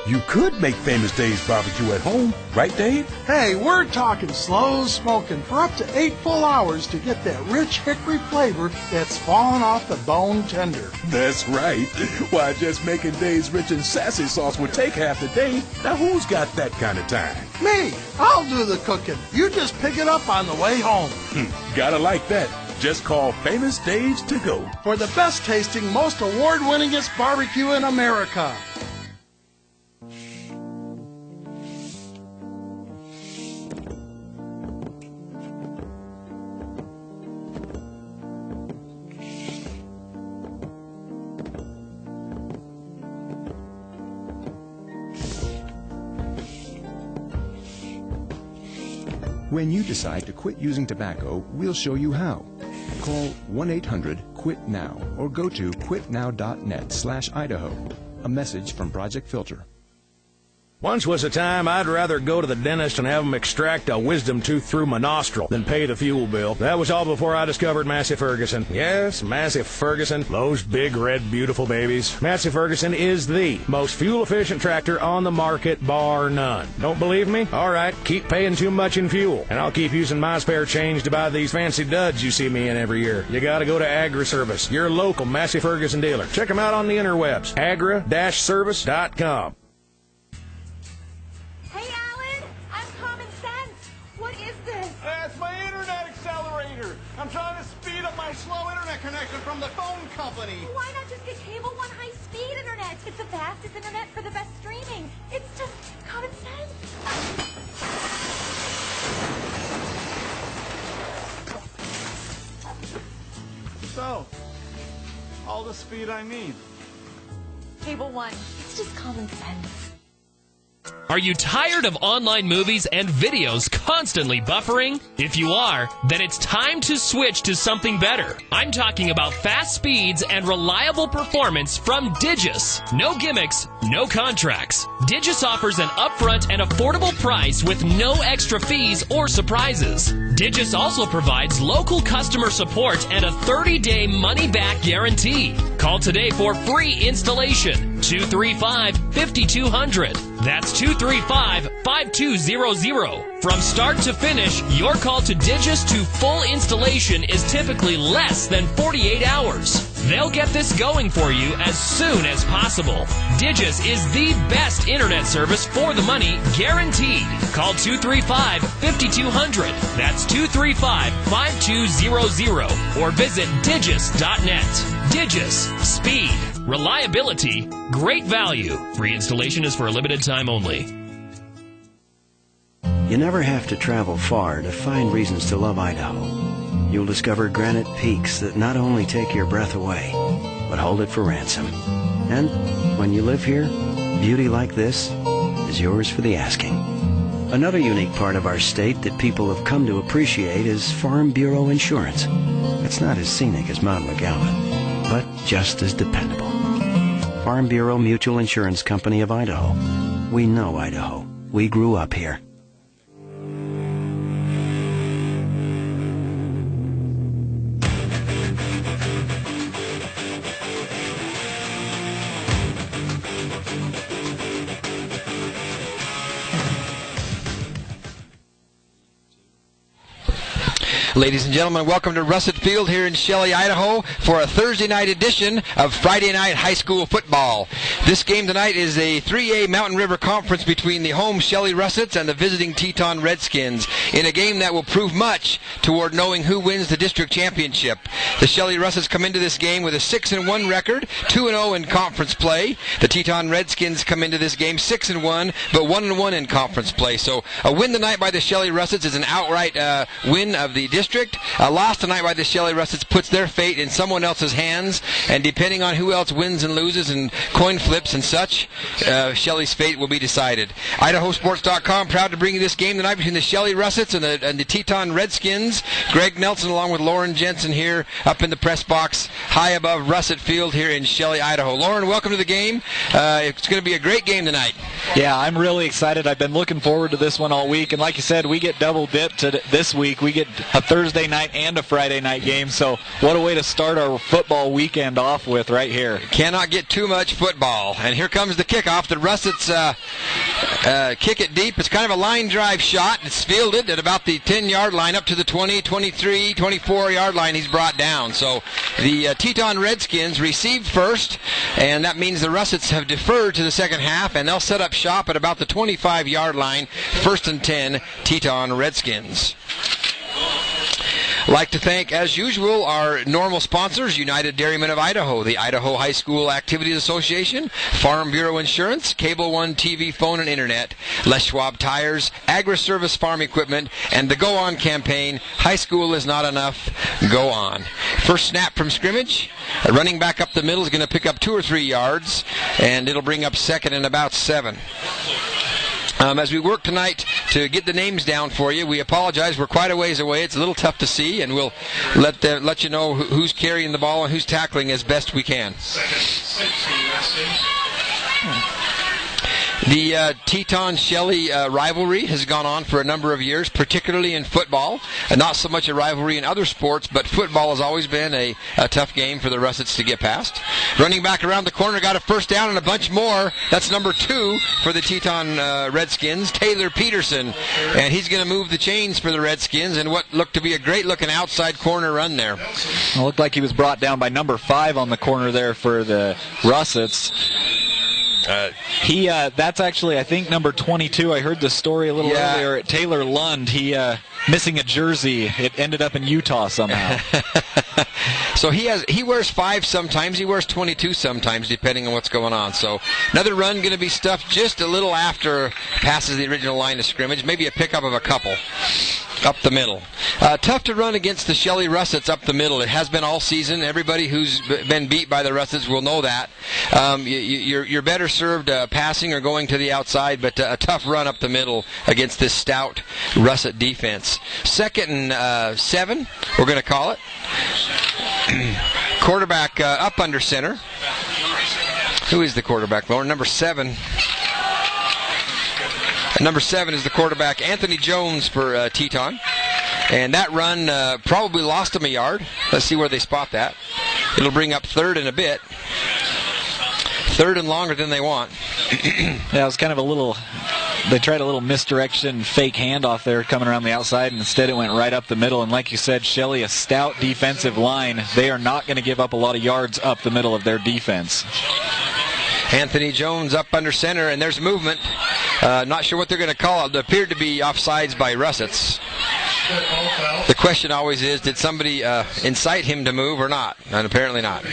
You could make Famous Dave's barbecue at home, right, Dave? Hey, we're talking slow smoking for up to 8 full hours to get that rich hickory flavor that's falling off the bone tender. That's right. Why, just making Dave's rich and sassy sauce would take half the day. Now, who's got that kind of time? Me, I'll do the cooking. You just pick it up on the way home. Gotta like that. Just call Famous Dave's to go. For the best tasting, most award-winningest barbecue in America. When you decide to quit using tobacco, we'll show you how. Call 1-800-QUIT-NOW or go to quitnow.net/Idaho. A message from Project Filter. Once was a time I'd rather go to the dentist and have them extract a wisdom tooth through my nostril than pay the fuel bill. That was all before I discovered Massey Ferguson. Yes, Massey Ferguson. Those big, red, beautiful babies. Massey Ferguson is the most fuel-efficient tractor on the market, bar none. Don't believe me? All right, keep paying too much in fuel, and I'll keep using my spare change to buy these fancy duds you see me in every year. You gotta go to Agri-Service, your local Massey Ferguson dealer. Check them out on the interwebs, agra-service.com. I'm trying to speed up my slow internet connection from the phone company. Why not just get Cable One high-speed internet? It's the fastest internet for the best streaming. It's just common sense. So, all the speed I need. Cable One. It's just common sense. Are you tired of online movies and videos constantly buffering? If you are, then it's time to switch to something better. I'm talking about fast speeds and reliable performance from Digis. No gimmicks, no contracts. Digis offers an upfront and affordable price with no extra fees or surprises. Digis also provides local customer support and a 30-day money-back guarantee. Call today for free installation. 235-5200. That's 235-5200. From start to finish, your call to Digis to full installation is typically less than 48 hours. They'll get this going for you as soon as possible. Digis is the best internet service for the money, guaranteed. Call 235-5200. That's 235-5200. Or visit digis.net. Digis. Speed. Reliability. Great value. Free installation is for a limited time only. You never have to travel far to find reasons to love Idaho. You'll discover granite peaks that not only take your breath away, but hold it for ransom. And when you live here, beauty like this is yours for the asking. Another unique part of our state that people have come to appreciate is Farm Bureau insurance. It's not as scenic as Mount McGowan, but just as dependable. Farm Bureau Mutual Insurance Company of Idaho. We know Idaho. We grew up here. Ladies and gentlemen, welcome to Russet Field here in Shelley, Idaho for a Thursday night edition of Friday Night High School Football. This game tonight is a 3A Mountain River Conference between the home Shelley Russets and the visiting Teton Redskins in a game that will prove much toward knowing who wins the district championship. The Shelley Russets come into this game with a 6-1 record, 2-0 in conference play. The Teton Redskins come into this game 6-1, but 1-1 in conference play. So a win tonight by the Shelley Russets is an outright win of the district. A loss tonight by the Shelley Russets puts their fate in someone else's hands, and depending on who else wins and loses and coin flips and such, Shelley's fate will be decided. IdahoSports.com proud to bring you this game tonight between the Shelley Russets and the Teton Redskins. Greg Nelson along with Lauren Jensen here up in the press box high above Russet Field here in Shelley, Idaho. Lauren, welcome to the game. It's going to be a great game tonight. Yeah, I'm really excited. I've been looking forward to this one all week. And like you said, we get double dipped this week. We get a Thursday night and a Friday night game. So what a way to start our football weekend off with right here. Cannot get too much football. And here comes the kickoff. The Russets kick it deep. It's kind of a line drive shot. It's fielded at about the 10-yard line up to the 20, 23, 24-yard line. He's brought down. So the Teton Redskins received first, and that means the Russets have deferred to the second half, and they'll set up shop at about the 25-yard line. 1st and 10, Teton Redskins. Like to thank, as usual, our normal sponsors, United Dairymen of Idaho, the Idaho High School Activities Association, Farm Bureau Insurance, Cable One TV, phone, and internet, Les Schwab Tires, Agri-Service Farm Equipment, and the Go On campaign. High school is not enough. Go on. First snap from scrimmage. Running back up the middle is going to pick up 2 or 3 yards, and it'll bring up second and about 7. As we work tonight to get the names down for you, we apologize. We're quite a ways away. It's a little tough to see, and we'll let you know who's carrying the ball and who's tackling as best we can. The Teton-Shelley rivalry has gone on for a number of years, particularly in football. And not so much a rivalry in other sports, but football has always been a tough game for the Russets to get past. Running back around the corner, got a first down and a bunch more. That's number 2 for the Teton Redskins, Taylor Peterson. And he's going to move the chains for the Redskins in what looked to be a great-looking outside corner run there. It looked like he was brought down by number 5 on the corner there for the Russets. That's actually, I think, number 22. I heard the story a little earlier. Taylor Lund, he missing a jersey. It ended up in Utah somehow. So he wears 5 sometimes. He wears 22 sometimes, depending on what's going on. So another run going to be stuffed just a little after passes the original line of scrimmage. Maybe a pickup of a couple. Up the middle. Tough to run against the Shelley Russets up the middle. It has been all season. Everybody who's been beat by the Russets will know that. You're better served passing or going to the outside, but a tough run up the middle against this stout Russet defense. 2nd and 7, we're going to call it. Quarterback up under center. Who is the quarterback, Lauren? Number 7. Number 7 is the quarterback, Anthony Jones for Teton. And that run probably lost him a yard. Let's see where they spot that. It'll bring up 3rd and a bit. 3rd and longer than they want. Yeah, it was kind of they tried a little misdirection, fake handoff there coming around the outside, and instead it went right up the middle. And like you said, Shelley, a stout defensive line. They are not going to give up a lot of yards up the middle of their defense. Anthony Jones up under center, and there's movement. Not sure what they're going to call it. It appeared to be offsides by Russets. The question always is, did somebody incite him to move or not? And apparently not.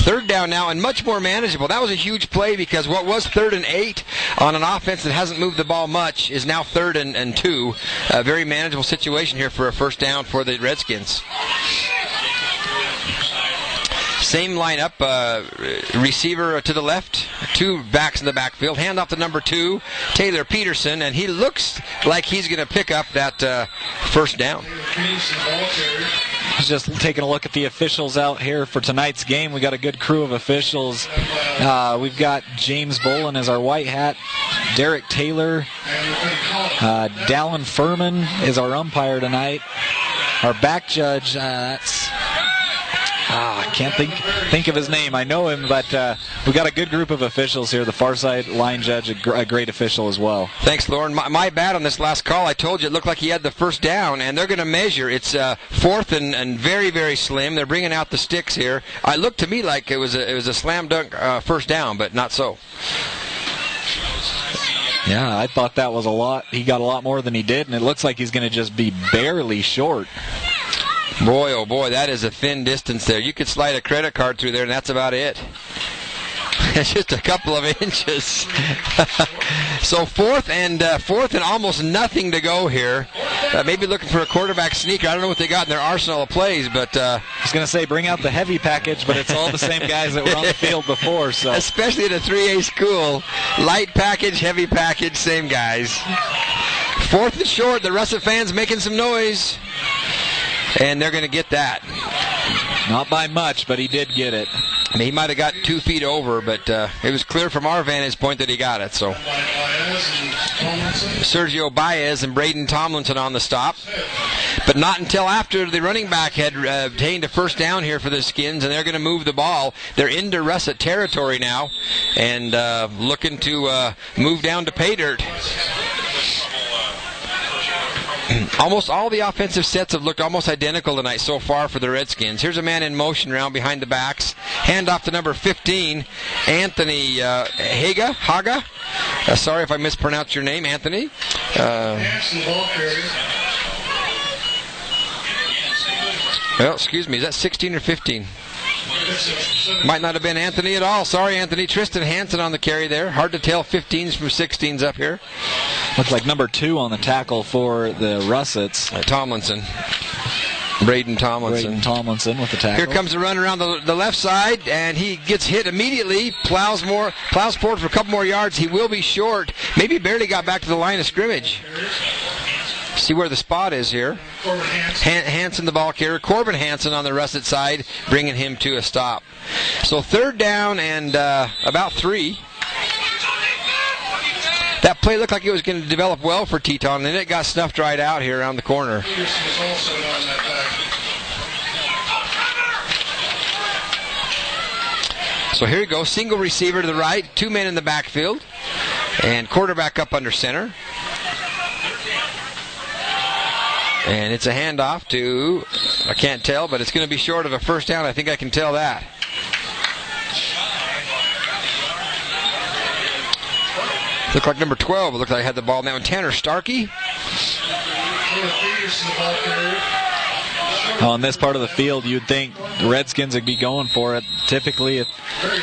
3rd down now, and much more manageable. That was a huge play because what was 3rd and 8 on an offense that hasn't moved the ball much is now 3rd and 2. A very manageable situation here for a first down for the Redskins. Same lineup, receiver to the left, 2 backs in the backfield. Hand off to number 2, Taylor Peterson, and he looks like he's going to pick up that first down. Just taking a look at the officials out here for tonight's game. We got a good crew of officials. We've got James Bolin as our white hat, Derek Taylor, Dallin Furman is our umpire tonight. Our back judge, I can't think of his name. I know him, but we've got a good group of officials here. The far side line judge, a great official as well. Thanks, Lauren. My bad on this last call. I told you it looked like he had the first down, and they're going to measure. It's 4th and very, very slim. They're bringing out the sticks here. It looked to me like it was a slam dunk first down, but not so. Yeah, I thought that was a lot. He got a lot more than he did, and it looks like he's going to just be barely short. Boy, oh boy, that is a thin distance there. You could slide a credit card through there, and that's about it. It's just a couple of inches. So 4th and almost nothing to go here. Maybe looking for a quarterback sneaker. I don't know what they got in their arsenal of plays, but I was going to say bring out the heavy package, but it's all the same guys that were on the field before. So especially at a 3A school, light package, heavy package, same guys. 4th and short. The Russet fans making some noise. And they're going to get that. Not by much, but he did get it. I mean, he might have got 2 feet over, but it was clear from our vantage point that he got it. So Sergio Baez and Braden Tomlinson on the stop. But not until after the running back had obtained a first down here for the Skins, and they're going to move the ball. They're into Russet territory now and looking to move down to pay dirt. Almost all the offensive sets have looked almost identical tonight so far for the Redskins. Here's a man in motion around behind the backs. Hand off to number 15, Anthony Haga. Sorry if I mispronounced your name, Anthony. Well, excuse me, is that 16 or 15? Might not have been Anthony at all. Sorry, Anthony. Tristan Hansen on the carry there. Hard to tell 15s from 16s up here. Looks like number 2 on the tackle for the Russets. Tomlinson. Braden Tomlinson. Braden Tomlinson with the tackle. Here comes the run around the left side, and he gets hit immediately. Plows forward for a couple more yards. He will be short. Maybe barely got back to the line of scrimmage. See where the spot is here. Hansen, the ball carrier. Corbin Hansen on the Russet side, bringing him to a stop. So 3rd down and about 3. That play looked like it was going to develop well for Teton, and then it got snuffed right out here around the corner. So here you go. Single receiver to the right. 2 men in the backfield. And quarterback up under center. And it's a handoff to, I can't tell, but it's going to be short of a first down. I think I can tell that. Looked like number 12. It looked like I had the ball in that one. Tanner Starkey. On this part of the field, you'd think the Redskins would be going for it. Typically, at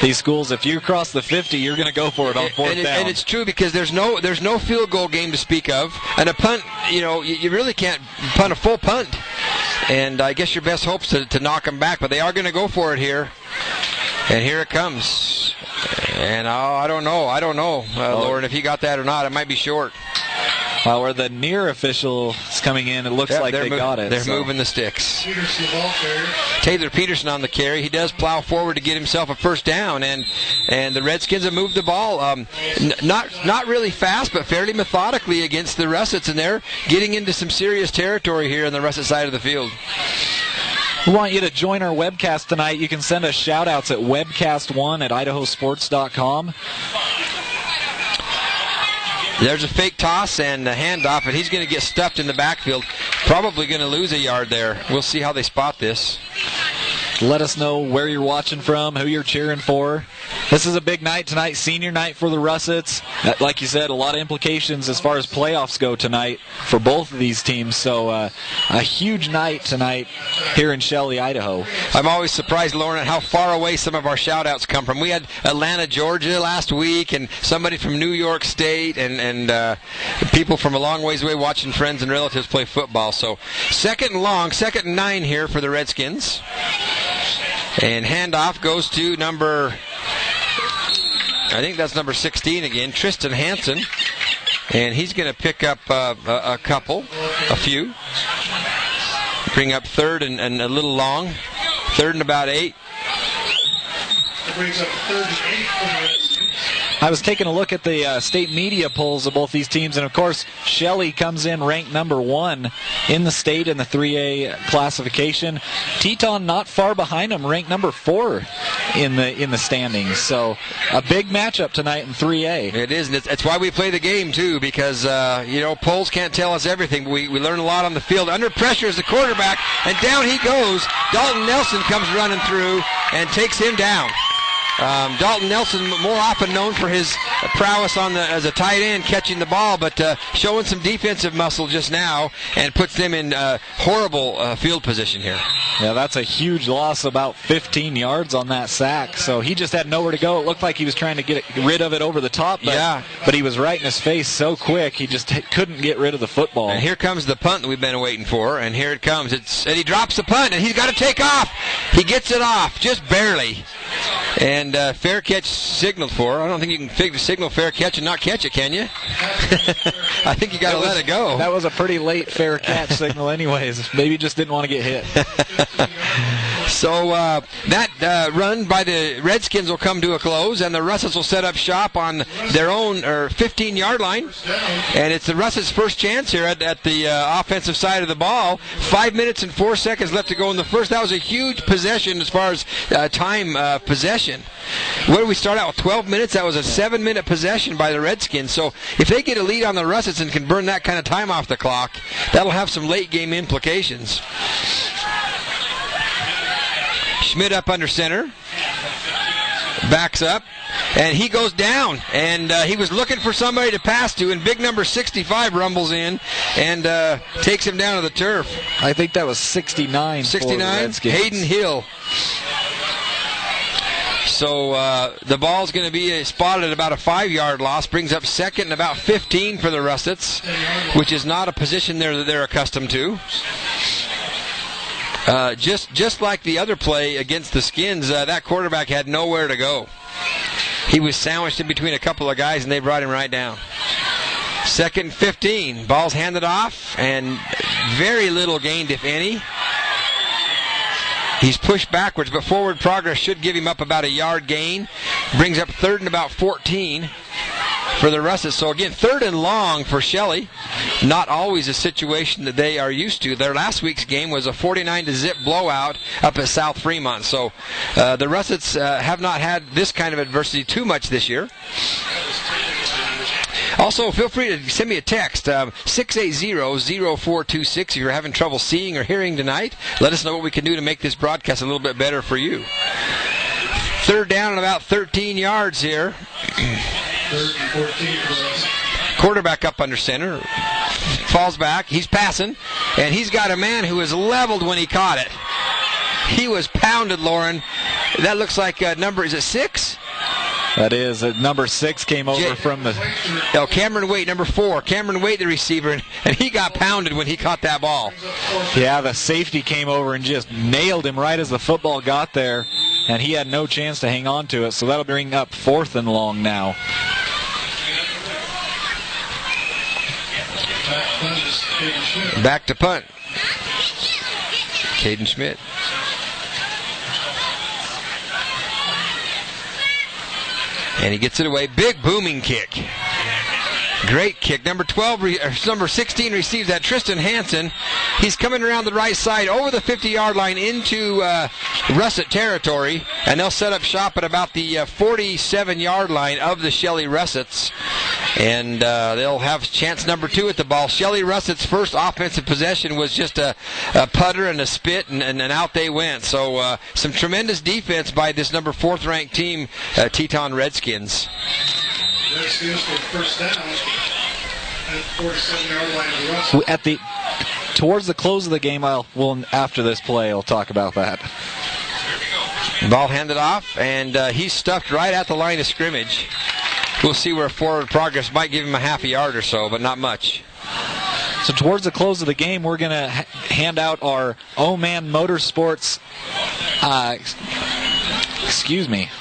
these schools, if you cross the 50, you're going to go for it on 4th down. And it's true because there's no field goal game to speak of. And a punt, you really can't punt a full punt. And I guess your best hope's to knock them back. But they are going to go for it here. And here it comes. And I don't know, Lauren, if he got that or not. It might be short. Where the near official is coming in, it looks like they got it. They're moving the sticks. Taylor Peterson on the carry. He does plow forward to get himself a first down, and the Redskins have moved the ball not really fast, but fairly methodically against the Russets, and they're getting into some serious territory here on the Russet side of the field. We want you to join our webcast tonight. You can send us shout-outs at webcast1@idahosports.com. There's a fake toss and a handoff, and he's going to get stuffed in the backfield. Probably going to lose a yard there. We'll see how they spot this. Let us know where you're watching from, who you're cheering for. This is a big night tonight, senior night for the Russets. Like you said, a lot of implications as far as playoffs go tonight for both of these teams. So a huge night tonight here in Shelley, Idaho. I'm always surprised, Lauren, at how far away some of our shout-outs come from. We had Atlanta, Georgia last week, and somebody from New York State, and people from a long ways away watching friends and relatives play football. So 2nd and long, 2nd and 9 here for the Redskins. And handoff goes to number 16 again, Tristan Hansen. And he's going to pick up a few. Bring up 3rd and a little long. 3rd and about 8. It brings up 3rd and 8 for the Redskins. I was taking a look at the state media polls of both these teams, and of course, Shelley comes in ranked number 1 in the state in the 3A classification. Teton not far behind them, ranked number 4 in the standings. So a big matchup tonight in 3A. It is, and it's why we play the game too, because polls can't tell us everything. We learn a lot on the field. Under pressure is the quarterback, and down he goes. Dalton Nelson comes running through and takes him down. Dalton Nelson, more often known for his prowess as a tight end, catching the ball, but showing some defensive muscle just now, and puts them in horrible field position here. Yeah, that's a huge loss, about 15 yards on that sack. So he just had nowhere to go. It looked like he was trying to get rid of it over the top, but he was right in his face so quick, he just couldn't get rid of the football. And here comes the punt that we've been waiting for, and here it comes. And he drops the punt, and he's got to take off. He gets it off, just barely. And fair catch signaled for. I don't think you can signal fair catch and not catch it, can you? I think you got to let it go. That was a pretty late fair catch signal anyways. Maybe just didn't want to get hit. So that run by the Redskins will come to a close, and the Russets will set up shop on their own 15-yard line. And it's the Russets' first chance here at the offensive side of the ball. 5 minutes and 4 seconds left to go in the first. That was a huge possession as far as time possession. Where did we start out with 12 minutes? That was a 7-minute possession by the Redskins. So if they get a lead on the Russets and can burn that kind of time off the clock, that'll have some late game implications. Schmidt up under center. Backs up. And he goes down. And he was looking for somebody to pass to. And big number 65 rumbles in and takes him down to the turf. I think that was 69. 69? Hayden Hill. So the ball's going to be spotted at about a 5-yard loss. Brings up second and about 15 for the Russets, which is not a position that they're accustomed to. Just like the other play against the Skins, that quarterback had nowhere to go. He was sandwiched in between a couple of guys, and they brought him right down. Second and 15. Ball's handed off, and very little gained, if any. He's pushed backwards, but forward progress should give him up about a yard gain. Brings up third and about 14 for the Russets. So again, third and long for Shelley. Not always a situation that they are used to. Their last week's game was a 49-0 blowout up at South Fremont. So the Russets have not had this kind of adversity too much this year. Also, feel free to send me a text, 680-0426 if you're having trouble seeing or hearing tonight. Let us know what we can do to make this broadcast a little bit better for you. Third down and about 13 yards here. Quarterback up under center. Falls back. He's passing. And he's got a man who is leveled when he caught it. He was pounded, Lauren. That looks like number, is it 6? That is, number 6 came over from the... No, Cameron Waite, number 4. Cameron Waite, the receiver, and he got pounded when he caught that ball. Yeah, the safety came over and just nailed him right as the football got there, and he had no chance to hang on to it, so that'll bring up 4th and long now. Back to punt. Caden Schmidt. And he gets it away. Big booming kick. Great kick. Number 16 receives that. Tristan Hansen. He's coming around the right side over the 50-yard line into Russet territory. And they'll set up shop at about the 47-yard line of the Shelley Russets. And they'll have chance number 2 at the ball. Shelley Russet's first offensive possession was just a putter and a spit, and out they went. So some tremendous defense by this number 4th ranked team, Teton Redskins. Redskins for first down at 47-yard line of Russell. Towards the close of the game, after this play, I'll talk about that. Ball handed off, and he's stuffed right at the line of scrimmage. We'll see where forward progress might give him a half a yard or so, but not much. So towards the close of the game, we're going to hand out our O-Man Motorsports,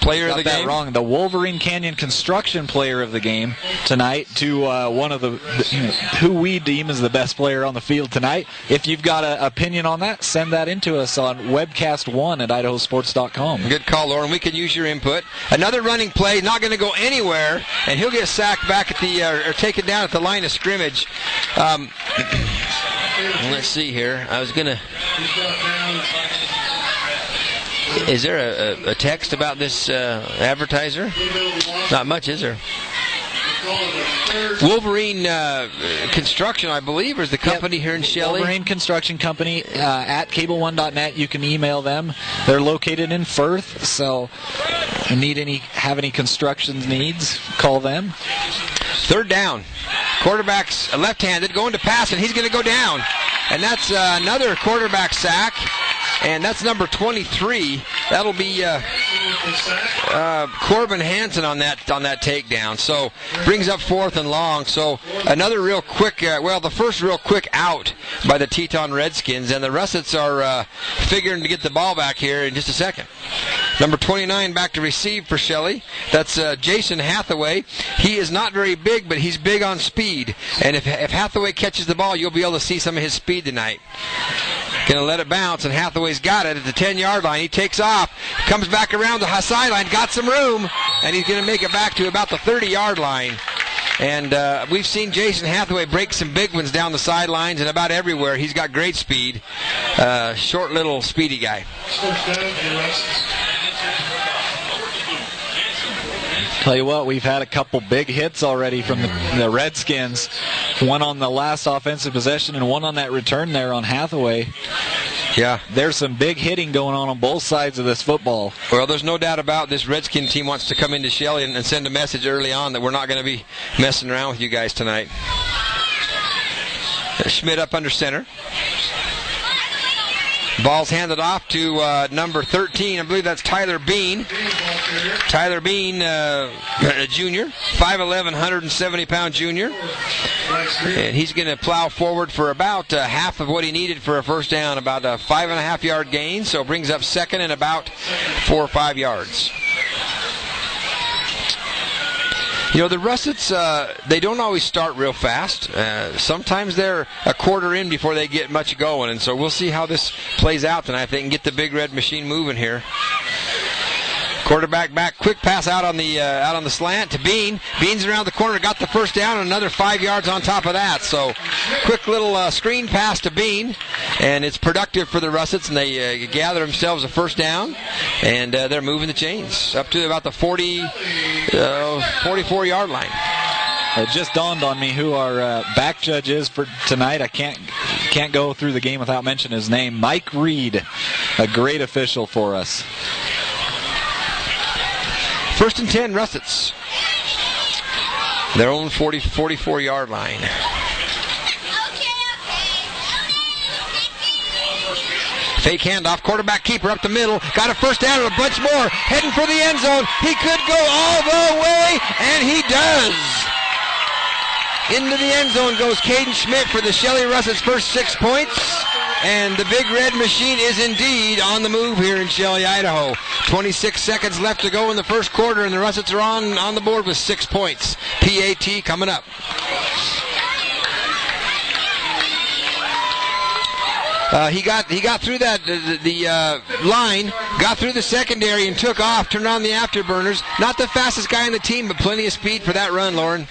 player of the game. Wrong. The Wolverine Canyon Construction Player of the Game tonight to one of the who we deem as the best player on the field tonight. If you've got an opinion on that, send that into us on webcast1@idahosports.com. Good call, Lauren. We can use your input. Another running play, not going to go anywhere, and he'll get sacked back at the or taken down at the line of scrimmage. Let's see here. I was going to... Is there a text about this advertiser? Not much, is there? Wolverine Construction, I believe, is the company here in Shelley. Wolverine Construction Company at cable1.net. You can email them. They're located in Firth, so if you have any construction needs, call them. Third down. Quarterback's left-handed, going to pass, and he's going to go down. And that's another quarterback sack. And that's number 23. That'll be Corbin Hansen on that takedown. So brings up 4th and long. So another real quick, the first real quick out by the Teton Redskins. And the Russets are figuring to get the ball back here in just a second. Number 29 back to receive for Shelley. That's Jason Hathaway. He is not very big, but he's big on speed. And if Hathaway catches the ball, you'll be able to see some of his speed tonight. Going to let it bounce, and Hathaway's got it at the 10-yard line. He takes off, comes back around the sideline, got some room, and he's going to make it back to about the 30-yard line. And we've seen Jason Hathaway break some big ones down the sidelines and about everywhere. He's got great speed. Short, little, speedy guy. Tell you what, we've had a couple big hits already from the Redskins. One on the last offensive possession and one on that return there on Hathaway. Yeah. There's some big hitting going on both sides of this football. Well, there's no doubt about this Redskin team wants to come into Shelley and send a message early on that we're not going to be messing around with you guys tonight. Schmidt up under center. Ball's handed off to number 13. I believe that's Tyler Bean. Tyler Bean, a junior, 5'11", 170-pound junior. And he's going to plow forward for about half of what he needed for a first down, about a 5.5-yard gain, so brings up second and about 4 or 5 yards. You know, the Russets, they don't always start real fast. Sometimes they're a quarter in before they get much going, and so we'll see how this plays out tonight if they can get the Big Red Machine moving here. Quarterback back, quick pass out on the slant to Bean. Bean's around the corner, got the first down, and another 5 yards on top of that. So, quick little screen pass to Bean, and it's productive for the Russets, and they gather themselves a first down, and they're moving the chains up to about the 44-yard line. It just dawned on me who our back judge is for tonight. I can't go through the game without mentioning his name. Mike Reed, a great official for us. First and 10, Russets. Their own 44-yard line. Fake handoff, quarterback keeper up the middle. Got a first down and a bunch more. Heading for the end zone. He could go all the way, and he does. Into the end zone goes Caden Schmidt for the Shelley Russets' first 6 points. And the Big Red Machine is indeed on the move here in Shelley, Idaho. 26 seconds left to go in the first quarter, and the Russets are on the board with 6 points. PAT coming up. He got through the line, got through the secondary and took off, turned on the afterburners. Not the fastest guy on the team, but plenty of speed for that run, Lauren.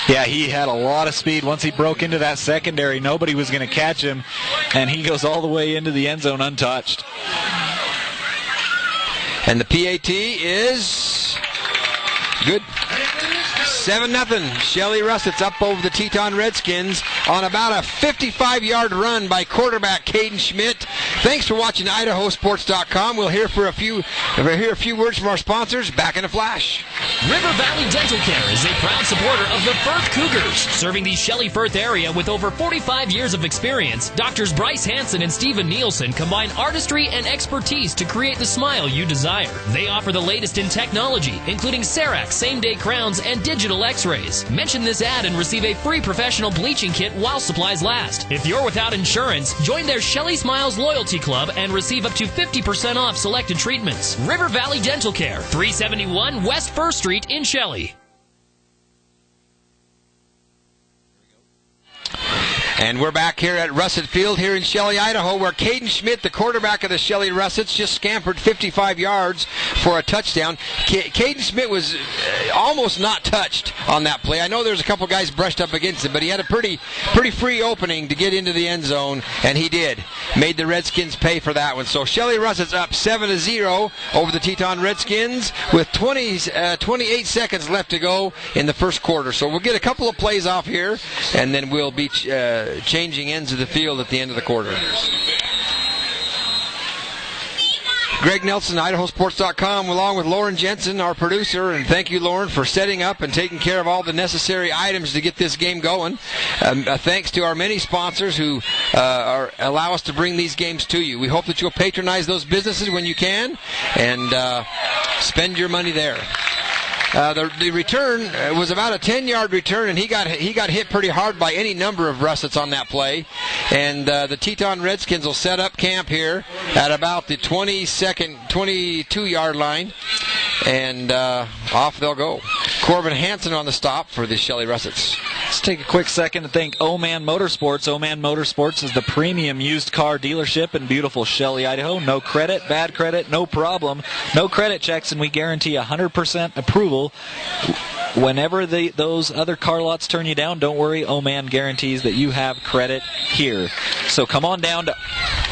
Yeah, he had a lot of speed. Once he broke into that secondary, nobody was going to catch him, and he goes all the way into the end zone untouched. And the PAT is good. 7-0. Shelley Russets up over the Teton Redskins on about a 55-yard run by quarterback Caden Schmidt. Thanks for watching IdahoSports.com. We'll hear a few words from our sponsors. Back in a flash. River Valley Dental Care is a proud supporter of the Firth Cougars. Serving the Shelley-Firth area with over 45 years of experience, Doctors Bryce Hansen and Stephen Nielsen combine artistry and expertise to create the smile you desire. They offer the latest in technology, including CEREC same-day crowns and digital x-rays. Mention this ad and receive a free professional bleaching kit while supplies last. If you're without insurance, join their Shelley Smiles Loyalty Club and receive up to 50% off selected treatments. River Valley Dental Care, 371 West 1st Street in Shelley. And we're back here at Russet Field here in Shelley, Idaho, where Caden Schmidt, the quarterback of the Shelley Russets, just scampered 55 yards for a touchdown. Caden Schmidt was almost not touched on that play. I know there's a couple guys brushed up against him, but he had a pretty free opening to get into the end zone, and he did. Made the Redskins pay for that one. So Shelley Russets up 7-0 over the Teton Redskins with 28 seconds left to go in the first quarter. So we'll get a couple of plays off here, and then we'll be changing ends of the field at the end of the quarter. Greg Nelson, IdahoSports.com, along with Lauren Jensen, our producer, and thank you, Lauren, for setting up and taking care of all the necessary items to get this game going. Thanks to our many sponsors who allow us to bring these games to you. We hope that you'll patronize those businesses when you can and spend your money there. The return was about a 10-yard return, and he got hit pretty hard by any number of Russets on that play. And the Teton Redskins will set up camp here at about the 22-yard line, and off they'll go. Corbin Hansen on the stop for the Shelley Russets. Let's take a quick second to thank O-Man Motorsports. O-Man Motorsports is the premium used car dealership in beautiful Shelley, Idaho. No credit, bad credit, no problem. No credit checks, and we guarantee 100% approval. Whenever those other car lots turn you down, don't worry. O-Man guarantees that you have credit here. So come on down to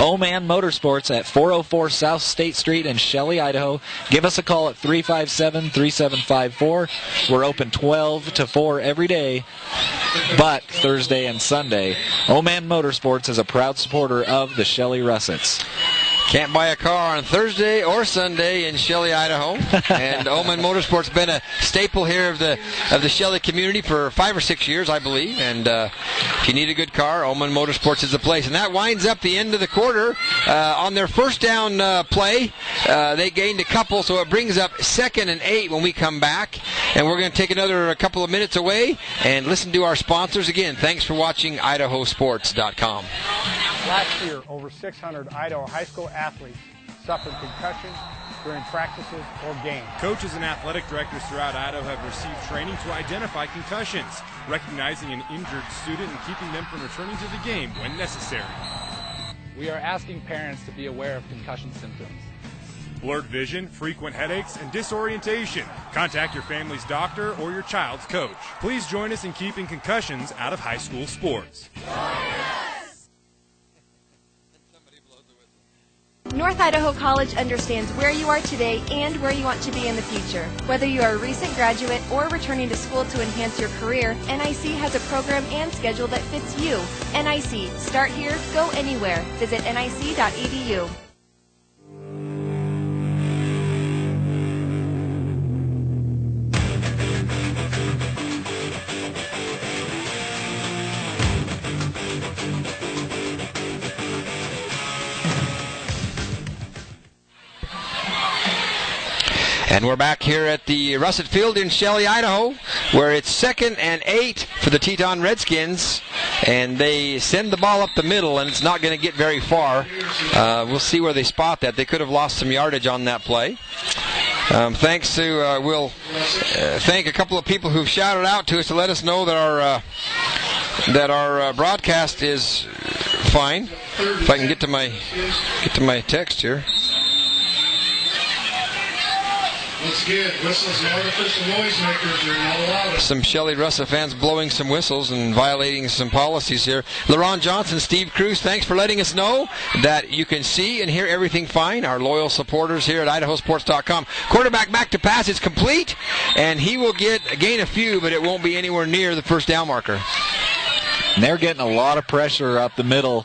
O-Man Motorsports at 404 South State Street in Shelley, Idaho. Give us a call at 357-3754. We're open 12 to 4 every day, but Thursday and Sunday. O-Man Motorsports is a proud supporter of the Shelley Russets. Can't buy a car on Thursday or Sunday in Shelley, Idaho. And Oman Motorsports been a staple here of the Shelley community for 5 or 6 years, I believe. And if you need a good car, Oman Motorsports is the place. And that winds up the end of the quarter. On their first down play, they gained a couple, so it brings up 2nd and 8 when we come back. And we're going to take another couple of minutes away and listen to our sponsors again. Thanks for watching IdahoSports.com. Last year, over 600 Idaho high school athletes suffered concussions during practices or games. Coaches and athletic directors throughout Idaho have received training to identify concussions, recognizing an injured student and keeping them from returning to the game when necessary. We are asking parents to be aware of concussion symptoms. Blurred vision, frequent headaches, and disorientation. Contact your family's doctor or your child's coach. Please join us in keeping concussions out of high school sports. North Idaho College understands where you are today and where you want to be in the future. Whether you are a recent graduate or returning to school to enhance your career, NIC has a program and schedule that fits you. NIC. Start here, go anywhere. Visit nic.edu. And we're back here at the Russet Field in Shelley, Idaho, where it's 2nd and 8 for the Teton Redskins. And they send the ball up the middle, and it's not going to get very far. We'll see where they spot that. They could have lost some yardage on that play. Thanks to, we'll thank a couple of people who've shouted out to us to let us know that our broadcast is fine. If I can get to my text here. Looks good. Whistles and artificial noisemakers are not allowed. Some Shelley Russell fans blowing some whistles and violating some policies here. LaRon Johnson, Steve Cruz, thanks for letting us know that you can see and hear everything fine. Our loyal supporters here at IdahoSports.com. Quarterback back to pass is complete, and he will gain a few, but it won't be anywhere near the first down marker. And they're getting a lot of pressure up the middle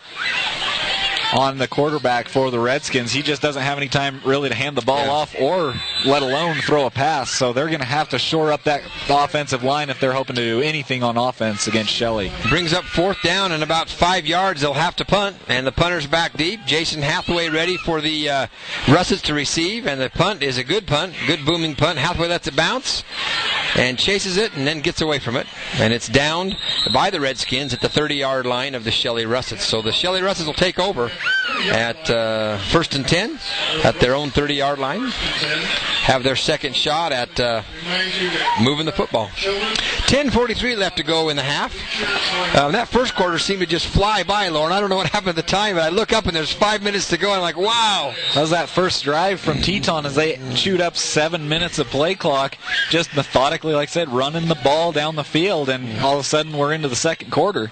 on the quarterback for the Redskins. He just doesn't have any time really to hand the ball off or let alone throw a pass. So they're going to have to shore up that offensive line if they're hoping to do anything on offense against Shelley. Brings up 4th down and about 5 yards. They'll have to punt, and the punter's back deep. Jason Hathaway ready for the Russets to receive, and the punt is a good punt, good booming punt. Hathaway lets it bounce and chases it and then gets away from it. And it's downed by the Redskins at the 30-yard line of the Shelley Russets. So the Shelley Russets will take over at 1st and 10 at their own 30-yard line. Have their second shot at moving the football. 10:43 left to go in the half. That first quarter seemed to just fly by, Lauren. I don't know what happened at the time, but I look up and there's 5 minutes to go, and I'm like, wow. That was that first drive from Teton as they chewed up 7 minutes of play clock, just methodically, like I said, running the ball down the field, and all of a sudden we're into the second quarter.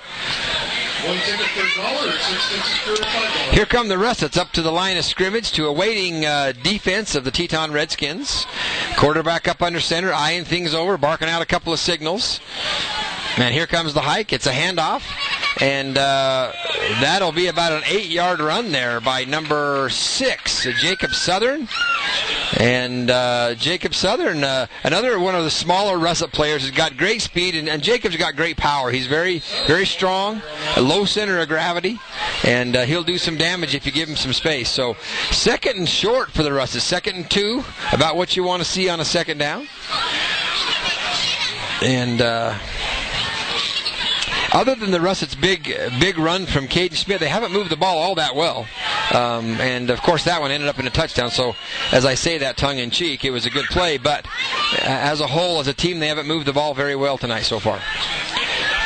Here come the Russets up to the line of scrimmage to a waiting defense of the Teton Redskins. Quarterback up under center, eyeing things over, barking out a couple of signals. And here comes the hike. It's a handoff. And that'll be about an 8-yard run there by number 6, Jacob Southern. And Jacob Southern, another one of the smaller Russet players, has got great speed, and Jacob's got great power. He's very, very strong, a low center of gravity, and he'll do some damage if you give him some space. So 2nd and short for the Russets, 2nd and 2, about what you want to see on a second down. And other than the Russets' big run from Caden Smith, they haven't moved the ball all that well. And, of course, that one ended up in a touchdown. So, as I say that tongue-in-cheek, it was a good play. But as a whole, as a team, they haven't moved the ball very well tonight so far.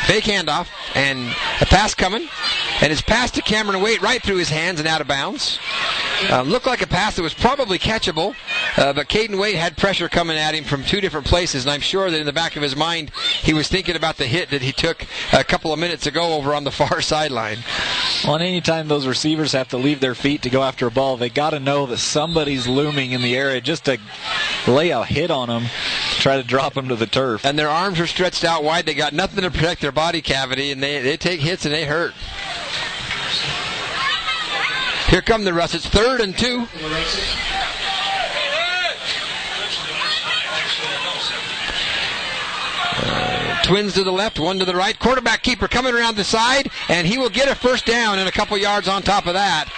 Fake handoff, and a pass coming, and his pass to Cameron Waite right through his hands and out of bounds. Looked like a pass that was probably catchable, but Caden Waite had pressure coming at him from two different places, and I'm sure that in the back of his mind he was thinking about the hit that he took a couple of minutes ago over on the far sideline. Well, and anytime those receivers have to leave their feet to go after a ball, they got to know that somebody's looming in the area just to lay a hit on them, try to drop them to the turf. And their arms are stretched out wide. They got nothing to protect their body cavity, and they take hits and they hurt. Here come the Russets, 3rd and 2. Twins to the left, one to the right. Quarterback keeper coming around the side, and he will get a first down and a couple yards on top of that.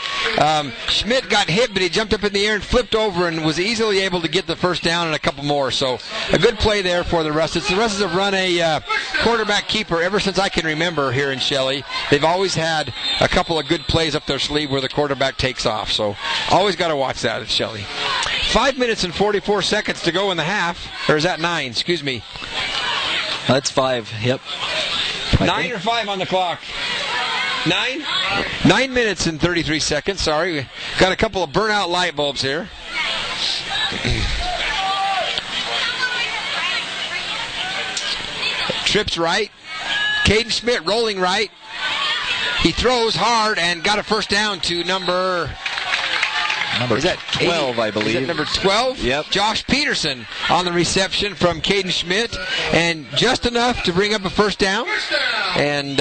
Schmidt got hit, but he jumped up in the air and flipped over and was easily able to get the first down and a couple more. So a good play there for the Russets. The Russets have run a quarterback keeper ever since I can remember here in Shelley. They've always had a couple of good plays up their sleeve where the quarterback takes off. So always got to watch that at Shelley. 5 minutes and 44 seconds to go in the half. Or is that 9? Excuse me. That's 5, yep. 9 or 5 on the clock? 9? 9 minutes and 33 seconds, sorry. We got a couple of burnout light bulbs here. Trips right. Caden Schmidt rolling right. He throws hard and got a first down to number 12, I believe. Is that number 12? Yep. Josh Peterson on the reception from Caden Schmidt, and just enough to bring up a first down. And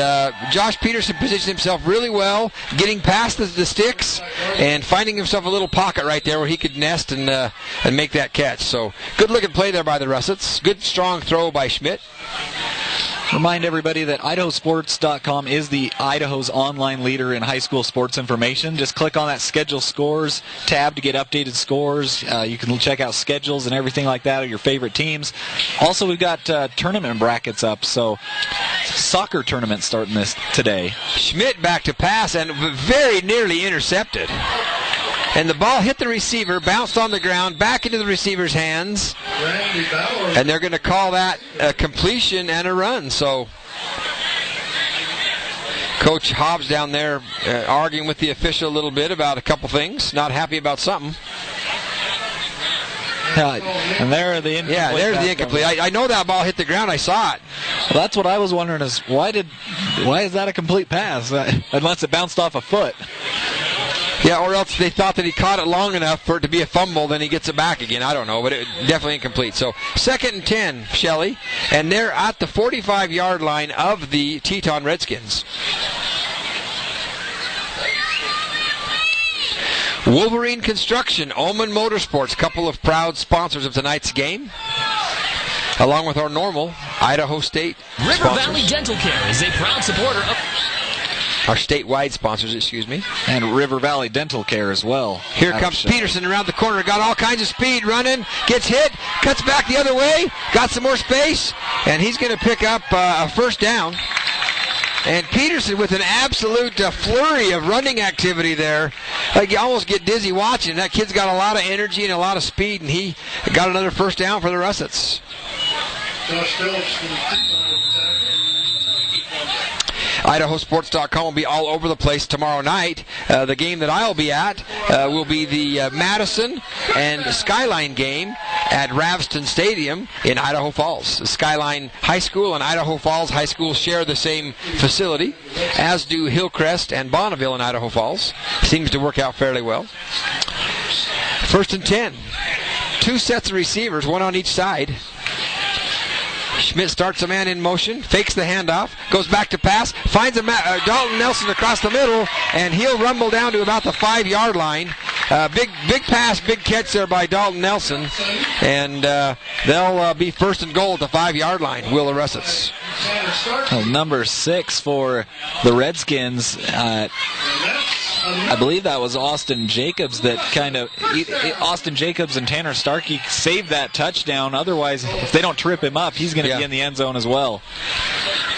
Josh Peterson positioned himself really well, getting past the sticks and finding himself a little pocket right there where he could nest and make that catch. So good looking play there by the Russets. Good strong throw by Schmidt. Remind everybody that idahosports.com is the Idaho's online leader in high school sports information. Just click on that schedule scores tab to get updated scores. You can check out schedules and everything like that of your favorite teams. Also, we've got tournament brackets up, so soccer tournament starting today. Schmidt back to pass and very nearly intercepted. And the ball hit the receiver, bounced on the ground, back into the receiver's hands. And they're going to call that a completion and a run. So Coach Hobbs down there arguing with the official a little bit about a couple things. Not happy about something. And there are the incomplete. Yeah, there's the incomplete. I know that ball hit the ground. I saw it. Well, that's what I was wondering is why is that a complete pass? Unless it bounced off a foot. Yeah, or else they thought that he caught it long enough for it to be a fumble, then he gets it back again. I don't know, but it definitely incomplete. So 2nd and 10, Shelley, and they're at the 45-yard line of the Teton Redskins. Wolverine Construction, Oman Motorsports, couple of proud sponsors of tonight's game, along with our normal Idaho State River sponsors. Valley Dental Care is a proud supporter of our statewide sponsors, excuse me. And River Valley Dental Care as well. Here comes Peterson around the corner. Got all kinds of speed running. Gets hit. Cuts back the other way. Got some more space. And he's going to pick up a first down. And Peterson with an absolute flurry of running activity there. Like you almost get dizzy watching. That kid's got a lot of energy and a lot of speed. And he got another first down for the Russets. IdahoSports.com will be all over the place tomorrow night. The game that I'll be at will be the Madison and Skyline game at Ravston Stadium in Idaho Falls. The Skyline High School and Idaho Falls High School share the same facility, as do Hillcrest and Bonneville in Idaho Falls. Seems to work out fairly well. 1st and 10. 2 sets of receivers, one on each side. Schmidt starts a man in motion, fakes the handoff, goes back to pass, finds Dalton Nelson across the middle, and he'll rumble down to about the 5-yard line. Big pass, big catch there by Dalton Nelson, and they'll be 1st and goal at the 5-yard line. Will the Russets. Number 6 for the Redskins. I believe that was Austin Jacobs that Austin Jacobs and Tanner Starkey saved that touchdown. Otherwise, if they don't trip him up, he's going to be in the end zone as well.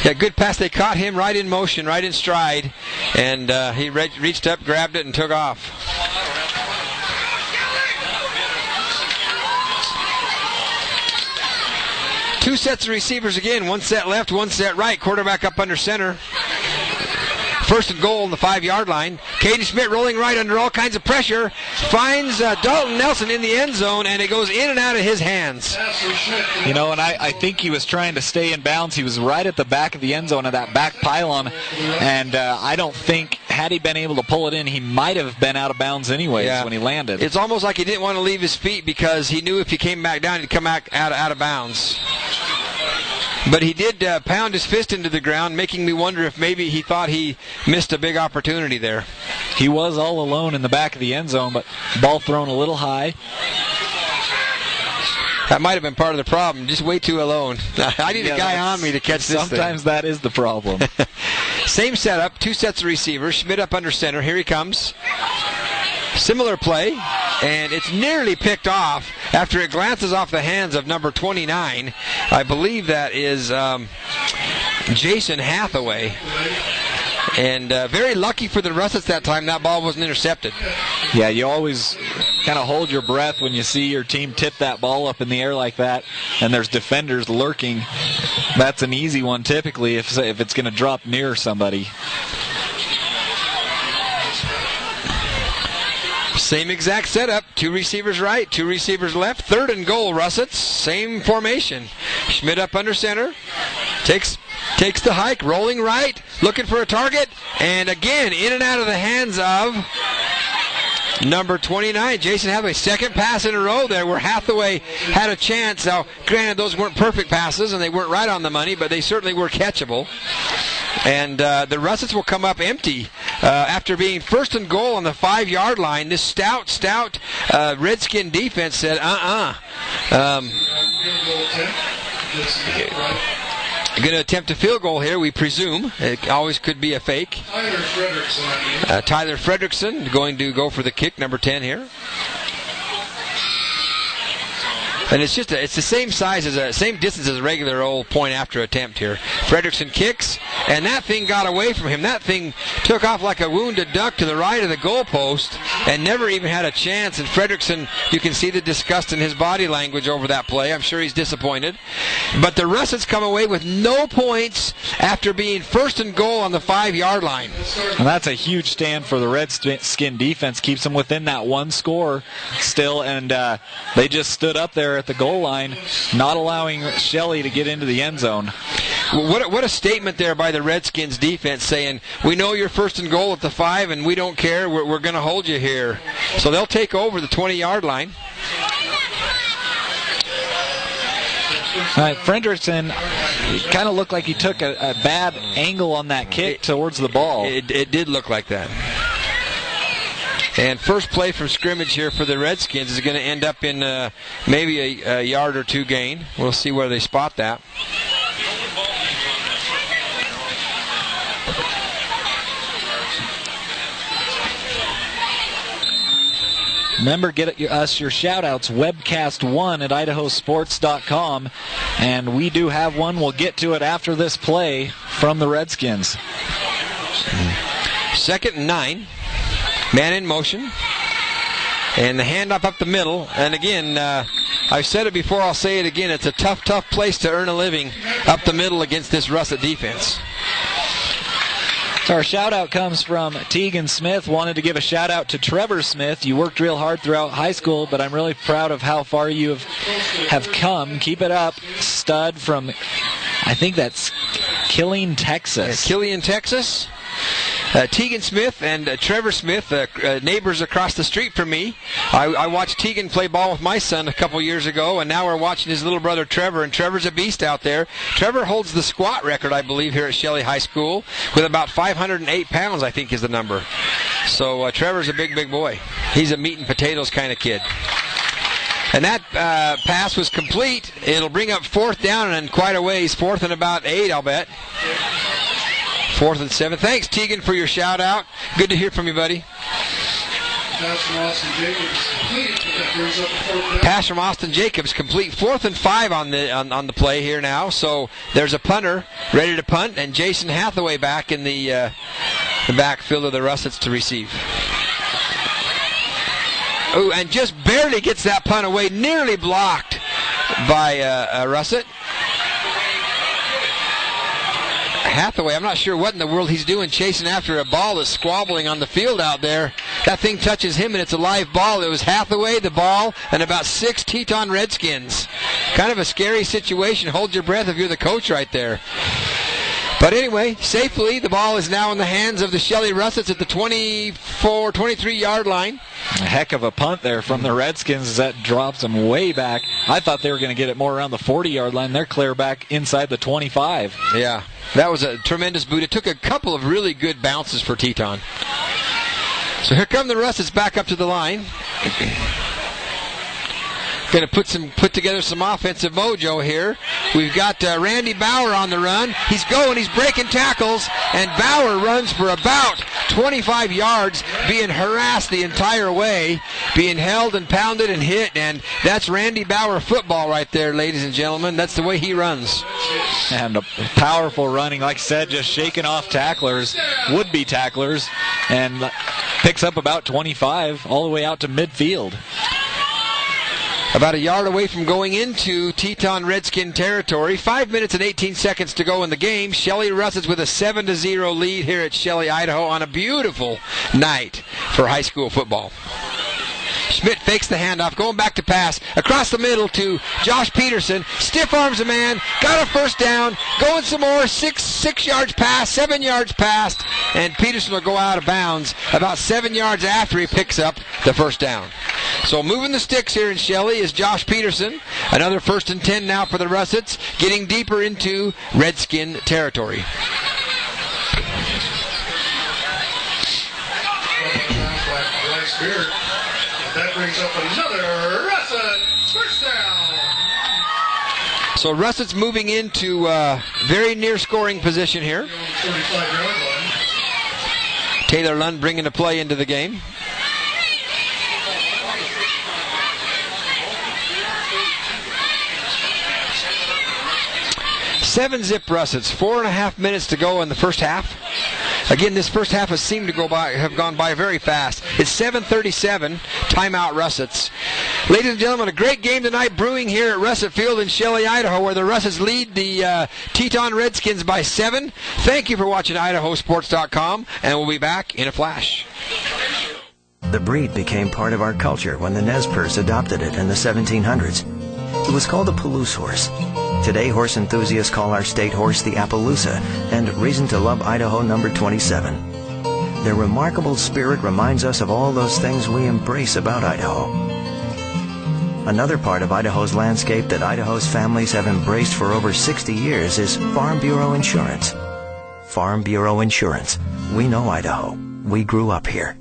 Yeah, good pass. They caught him right in motion, right in stride, and he reached up, grabbed it, and took off. Two sets of receivers again. One set left, one set right. Quarterback up under center. First and goal on the 5-yard line. Caden Schmidt rolling right under all kinds of pressure. Finds Dalton Nelson in the end zone, and it goes in and out of his hands. You know, and I think he was trying to stay in bounds. He was right at the back of the end zone of that back pylon, and I don't think, had he been able to pull it in, he might have been out of bounds anyways when he landed. It's almost like he didn't want to leave his feet because he knew if he came back down, he'd come out of bounds. But he did pound his fist into the ground, making me wonder if maybe he thought he missed a big opportunity there. He was all alone in the back of the end zone, but ball thrown a little high. That might have been part of the problem. Just way too alone. I need a guy on me to catch this thing. Sometimes that is the problem. Same setup, two sets of receivers. Schmidt up under center. Here he comes. Similar play, and it's nearly picked off after it glances off the hands of number 29. I believe that is Jason Hathaway. And very lucky for the Russets that time, that ball wasn't intercepted. Yeah, you always kind of hold your breath when you see your team tip that ball up in the air like that, and there's defenders lurking. That's an easy one typically if it's going to drop near somebody. Same exact setup. Two receivers right, two receivers left. Third and goal, Russets. Same formation. Schmidt up under center. Takes the hike, rolling right, looking for a target. And again, in and out of the hands of number 29, Jason Hathaway. Second pass in a row there where Hathaway had a chance. Now, granted, those weren't perfect passes, and they weren't right on the money, but they certainly were catchable. And the Russets will come up empty after being first and goal on the 5-yard line. This stout Redskin defense said, Going to attempt a field goal here, we presume. It always could be a fake. Tyler Fredrickson going to go for the kick, number 10 here. And it's just it's the same size same distance as a regular old point after attempt here. Fredrickson kicks, and that thing got away from him. That thing took off like a wounded duck to the right of the goalpost and never even had a chance. And Fredrickson, you can see the disgust in his body language over that play. I'm sure he's disappointed. But the Russets come away with no points after being first and goal on the 5-yard line. And that's a huge stand for the Redskin defense. Keeps them within that one score still, and they just stood up there at the goal line, not allowing Shelley to get into the end zone. What a statement there by the Redskins defense, saying, we know you're first and goal at the 5, and we don't care. We're going to hold you here. So they'll take over the 20-yard line. Fredrickson kind of looked like he took a bad angle on that kick towards the ball. It did look like that. And first play from scrimmage here for the Redskins is going to end up in maybe a yard or two gain. We'll see where they spot that. Remember, get us your shout-outs, webcast1 at idahosports.com. And we do have one. We'll get to it after this play from the Redskins. 2nd and 9. Man in motion. And the handoff up the middle. And again, I've said it before, I'll say it again. It's a tough place to earn a living up the middle against this Russet defense. So our shout-out comes from Tegan Smith. Wanted to give a shout-out to Trevor Smith. You worked real hard throughout high school, but I'm really proud of how far you have come. Keep it up. Stud from, I think that's Killeen, Texas. Killeen, Texas. Tegan Smith and Trevor Smith, neighbors across the street from me. I watched Tegan play ball with my son a couple years ago, and now we're watching his little brother Trevor, and Trevor's a beast out there. Trevor holds the squat record, I believe, here at Shelley High School with about 508 pounds, I think is the number. So Trevor's a big boy. He's a meat and potatoes kind of kid. And that pass was complete. It'll bring up 4th down and quite a ways. 4th and about 8, I'll bet. 4th and 7. Thanks, Tegan, for your shout-out. Good to hear from you, buddy. Pass from Austin Jacobs complete. 4th and 5 on the play here now. So there's a punter ready to punt, and Jason Hathaway back in the backfield of the Russets to receive. Oh, and just barely gets that punt away, nearly blocked by Russet. Hathaway, I'm not sure what in the world he's doing chasing after a ball that's squabbling on the field out there. That thing touches him and it's a live ball. It was Hathaway, the ball, and about 6 Teton Redskins. Kind of a scary situation. Hold your breath if you're the coach right there. But anyway, safely, the ball is now in the hands of the Shelley Russets at the 23-yard line. A heck of a punt there from the Redskins as that drops them way back. I thought they were going to get it more around the 40-yard line. They're clear back inside the 25. Yeah, that was a tremendous boot. It took a couple of really good bounces for Teton. So here come the Russets back up to the line. Going to put together some offensive mojo here. We've got Randy Bauer on the run. He's going, he's breaking tackles, and Bauer runs for about 25 yards, being harassed the entire way, being held and pounded and hit, and that's Randy Bauer football right there, ladies and gentlemen. That's the way he runs. And a powerful running, like I said, just shaking off tacklers, would-be tacklers, and picks up about 25 all the way out to midfield. About a yard away from going into Teton Redskin territory. 5 minutes and 18 seconds to go in the game. Shelley Russets with a 7-0 lead here at Shelley, Idaho on a beautiful night for high school football. Schmidt fakes the handoff, going back to pass, across the middle to Josh Peterson, stiff arms a man, got a first down, going some more, 6 yards past, 7 yards past, and Peterson will go out of bounds about 7 yards after he picks up the first down. So moving the sticks here in Shelley is Josh Peterson. Another 1st and 10 now for the Russets, getting deeper into Redskin territory. That brings up another Russet first down. So Russet's moving into very near scoring position here. 35-yard line. Taylor Lund bringing the play into the game. Seven-zip Russets, 4.5 minutes to go in the first half. Again, this first half has seemed to have gone by very fast. It's 7:37, timeout Russets. Ladies and gentlemen, a great game tonight brewing here at Russet Field in Shelley, Idaho, where the Russets lead the Teton Redskins by 7. Thank you for watching IdahoSports.com, and we'll be back in a flash. The breed became part of our culture when the Nez Perce adopted it in the 1700s. It was called a Palouse horse. Today, horse enthusiasts call our state horse the Appaloosa, and Reason to Love Idaho number 27. Their remarkable spirit reminds us of all those things we embrace about Idaho. Another part of Idaho's landscape that Idaho's families have embraced for over 60 years is Farm Bureau Insurance. Farm Bureau Insurance. We know Idaho. We grew up here.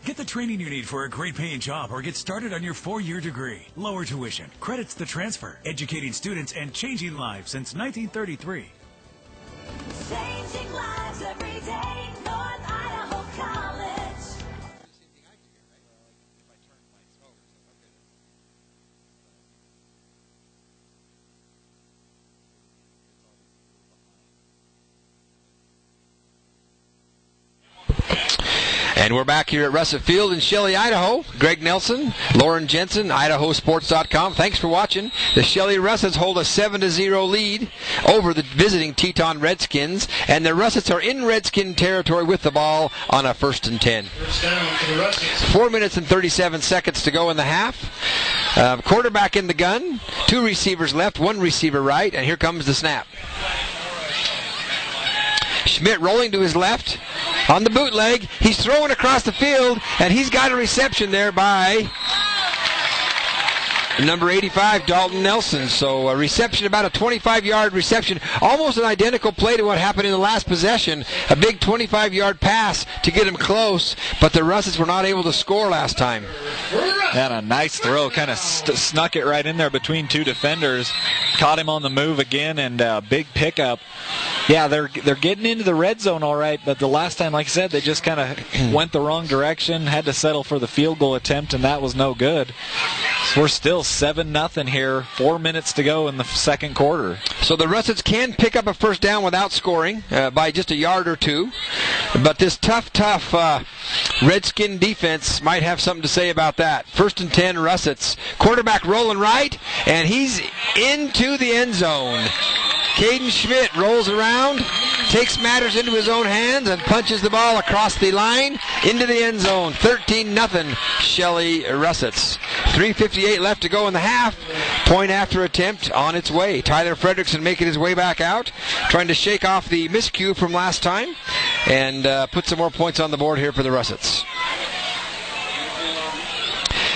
Get the training you need for a great-paying job or get started on your 4-year degree. Lower tuition, credits the transfer, educating students and changing lives since 1933. Changing lives every day, North Idaho College. And we're back here at Russet Field in Shelley, Idaho. Greg Nelson, Lauren Jensen, IdahoSports.com. Thanks for watching. The Shelley Russets hold a 7-0 lead over the visiting Teton Redskins, and the Russets are in Redskin territory with the ball on a 1st and 10. 4 minutes and 37 seconds to go in the half. Quarterback in the gun, 2 receivers left, 1 receiver right, and here comes the snap. Schmidt rolling to his left on the bootleg. He's throwing across the field, and he's got a reception there by number 85, Dalton Nelson. So a reception, about a 25-yard reception, almost an identical play to what happened in the last possession. A big 25-yard pass to get him close, but the Russets were not able to score last time. And a nice throw, kind of snuck it right in there between 2 defenders. Caught him on the move again, and a big pickup. Yeah, they're getting into the red zone all right, but the last time, like I said, they just kind of went the wrong direction, had to settle for the field goal attempt, and that was no good. So we're still 7-0 here, 4 minutes to go in the second quarter. So the Russets can pick up a first down without scoring by just a yard or 2, but this tough Redskin defense might have something to say about that. 1st and 10, Russets. Quarterback rolling right, and he's into the end zone. Caden Schmidt rolls around, takes matters into his own hands, and punches the ball across the line into the end zone. 13-0 Shelley Russets. 3:58 left to go in the half. Point after attempt on its way. Tyler Fredrickson making his way back out, trying to shake off the miscue from last time and put some more points on the board here for the Russets.